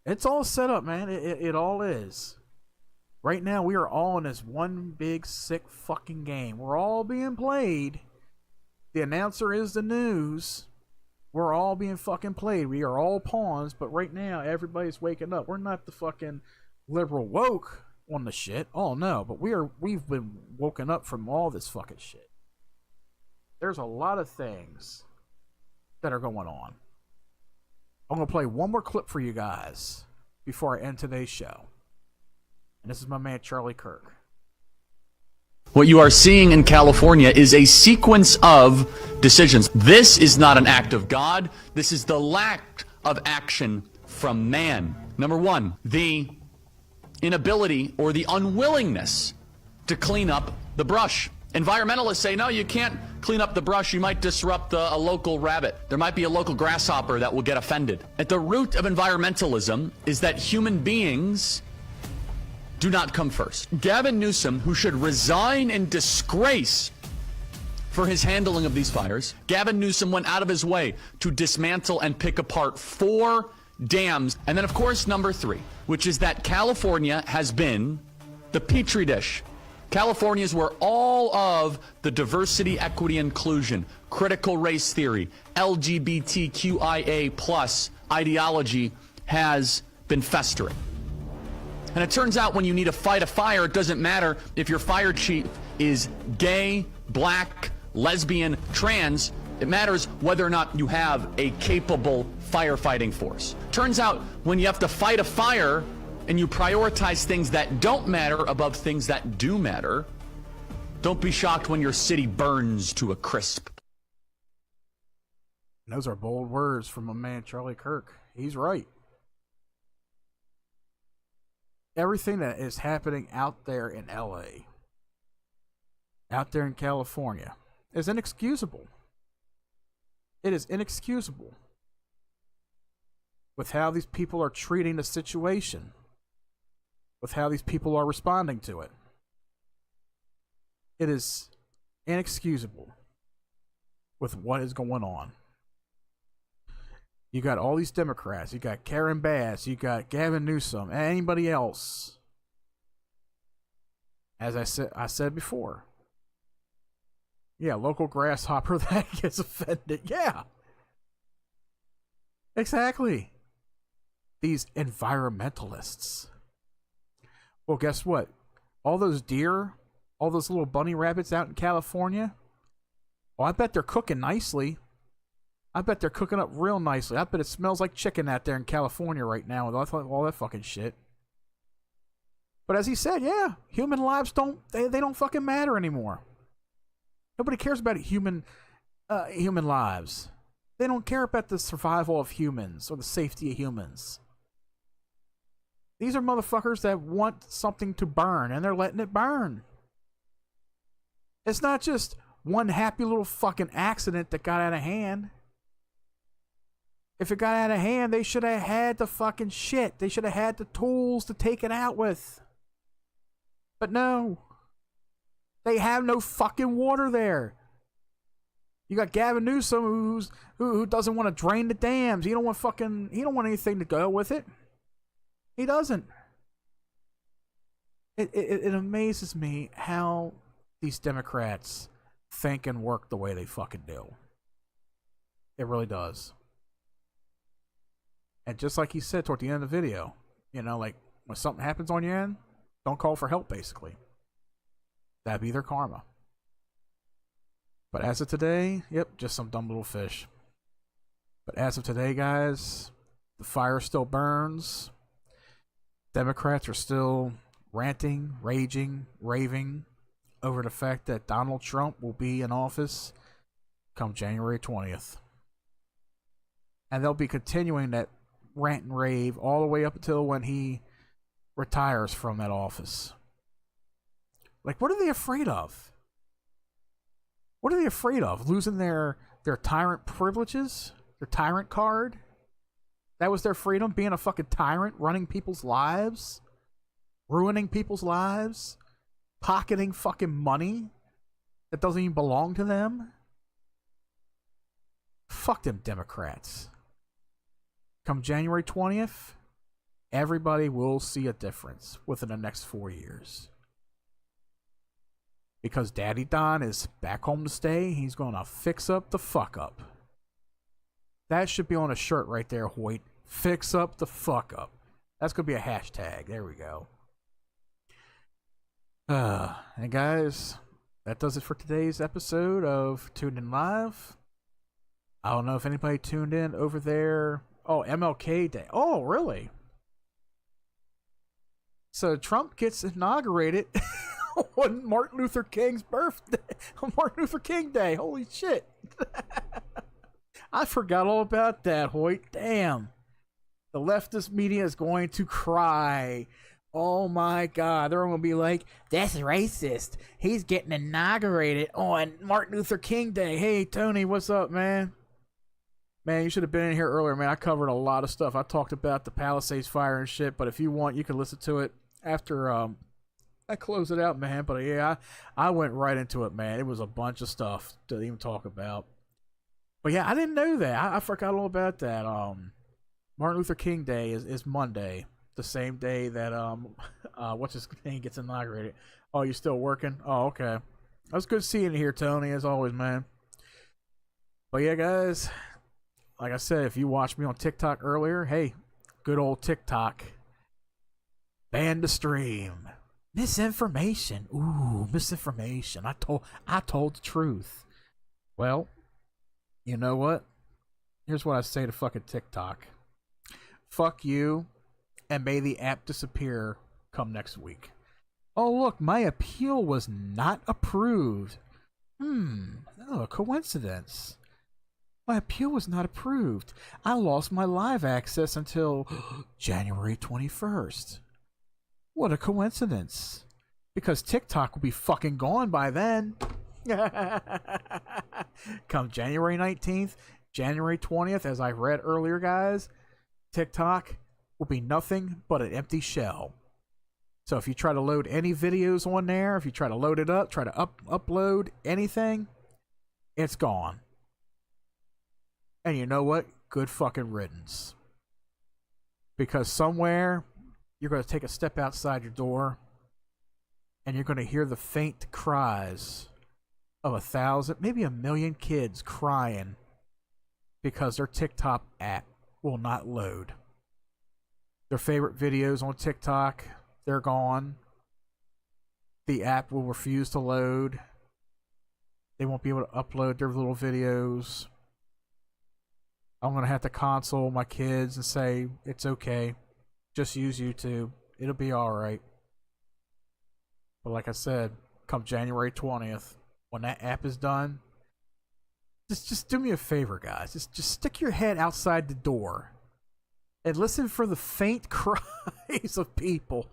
It's all set up, man. It all is. Right now, we are all in this one big sick fucking game. We're all being played. The announcer is the news. We're all being fucking played. We are all pawns, but right now, everybody's waking up. We're not the fucking liberal woke on the shit. Oh no, but we've been woken up from all this fucking shit. There's a lot of things that are going on. I'm going to play one more clip for you guys before I end today's show. And this is my man Charlie Kirk. What you are seeing in California is a sequence of decisions. This is not an act of God. This is the lack of action from man. Number one, the inability or the unwillingness to clean up the brush. Environmentalists say, no, you can't clean up the brush. You might disrupt a local rabbit. There might be a local grasshopper that will get offended. At the root of environmentalism is that human beings do not come first. Gavin Newsom, who should resign in disgrace for his handling of these fires, Gavin Newsom went out of his way to dismantle and pick apart 4 dams. And then, of course, number 3, which is that California has been the petri dish. California is where all of the diversity, equity, inclusion, critical race theory, LGBTQIA plus ideology has been festering. And it turns out when you need to fight a fire, it doesn't matter if your fire chief is gay, black, lesbian, trans. It matters whether or not you have a capable firefighting force. Turns out when you have to fight a fire and you prioritize things that don't matter above things that do matter, don't be shocked when your city burns to a crisp. Those are bold words from my man Charlie Kirk. He's right. Everything that is happening out there in LA, out there in California, is inexcusable. It is inexcusable with how these people are treating the situation, with how these people are responding to it. It is inexcusable with what is going on. You got all these Democrats. You got Karen Bass. You got Gavin Newsom. And anybody else. As I said before. Yeah, local grasshopper that gets offended. Yeah. Exactly. These environmentalists. Well, guess what? All those deer, all those little bunny rabbits out in California, well, I bet they're cooking nicely. I bet they're cooking up real nicely. I bet it smells like chicken out there in California right now with all that fucking shit. But as he said, yeah, human lives don't fucking matter anymore. Nobody cares about human lives. They don't care about the survival of humans or the safety of humans. These are motherfuckers that want something to burn, and they're letting it burn. It's not just one happy little fucking accident that got out of hand. If it got out of hand, they should have had the fucking shit. They should have had the tools to take it out with. But no. They have no fucking water there. You got Gavin Newsom who doesn't want to drain the dams. He don't want anything to go with it. He doesn't. It amazes me how these Democrats think and work the way they fucking do. It really does. And just like he said toward the end of the video, like when something happens on your end, don't call for help, basically. That'd be their karma. But as of today, yep, just some dumb little fish. But as of today, guys, the fire still burns. Democrats are still ranting, raging, raving over the fact that Donald Trump will be in office come January 20th. And they'll be continuing that rant and rave all the way up until when he retires from that office. Like, what are they afraid of? What are they afraid of? Losing their tyrant privileges? Their tyrant card? That was their freedom? Being a fucking tyrant? Running people's lives? Ruining people's lives? Pocketing fucking money that doesn't even belong to them? Fuck them Democrats. Come January 20th, everybody will see a difference within the next 4 years. Because Daddy Don is back home to stay, he's going to fix up the fuck up. That should be on a shirt right there, Hoyt. Fix up the fuck up. That's going to be a hashtag. There we go. And guys, that does it for today's episode of Tuned In Live. I don't know if anybody tuned in over there. Oh, MLK Day. Oh, really? So Trump gets inaugurated on Martin Luther King's birthday. On Martin Luther King Day. Holy shit. I forgot all about that, Hoyt. Damn. The leftist media is going to cry. Oh my God. They're going to be like, that's racist. He's getting inaugurated on Martin Luther King Day. Hey, Tony, what's up, man? Man, you should have been in here earlier, man. I covered a lot of stuff. I talked about the Palisades fire and shit, but if you want, you can listen to it after I close it out, man. But yeah, I went right into it, man. It was a bunch of stuff to even talk about. But yeah, I didn't know that. I forgot all about that. Martin Luther King Day is Monday, the same day that what's his name gets inaugurated. Oh, you're still working? Oh, okay. That's good seeing you here, Tony, as always, man. But yeah, guys, like I said, if you watched me on TikTok earlier, hey, good old TikTok. Banned the stream. Misinformation. Ooh, misinformation. I told the truth. Well, you know what? Here's what I say to fucking TikTok. Fuck you, and may the app disappear come next week. Oh, look, my appeal was not approved. Oh, coincidence. My appeal was not approved. I lost my live access until January 21st. What a coincidence. Because TikTok will be fucking gone by then. Come January 19th, January 20th, as I read earlier, guys, TikTok will be nothing but an empty shell. So if you try to load any videos on there, if you try to load it up, try to upload anything, it's gone. And you know what? Good fucking riddance. Because somewhere, you're going to take a step outside your door, and you're going to hear the faint cries of 1,000, maybe 1 million kids crying because their TikTok app will not load. Their favorite videos on TikTok, they're gone. The app will refuse to load. They won't be able to upload their little videos. I'm going to have to console my kids and say, it's okay. Just use YouTube. It'll be alright. But like I said, come January 20th, when that app is done, just do me a favor, guys. Just stick your head outside the door and listen for the faint cries of people.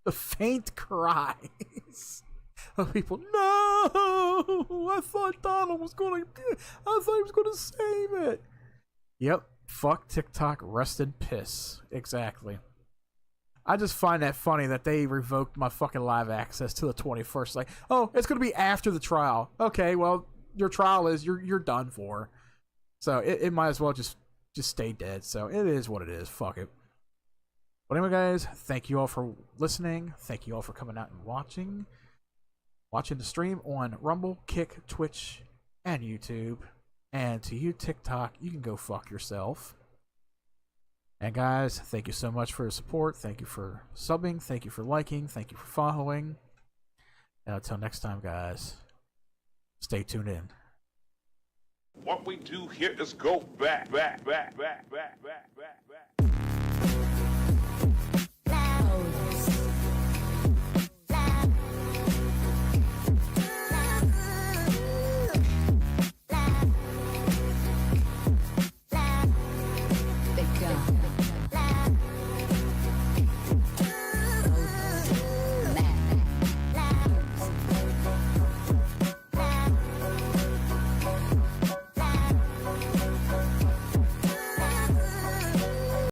The faint cries of people. No! I thought Donald was going to... I thought he was going to save it. Yep. Fuck TikTok. Rest in piss. Exactly. I just find that funny that they revoked my fucking live access to the 21st. Like, oh, it's going to be after the trial. Okay, well, your trial is you're done for. So it might as well just stay dead. So it is what it is. Fuck it. But anyway, guys, thank you all for listening. Thank you all for coming out and watching the stream on Rumble, Kick, Twitch, and YouTube. And to you, TikTok, you can go fuck yourself. And guys, thank you so much for your support. Thank you for subbing. Thank you for liking. Thank you for following. And until next time, guys, stay tuned in. What we do here is go back.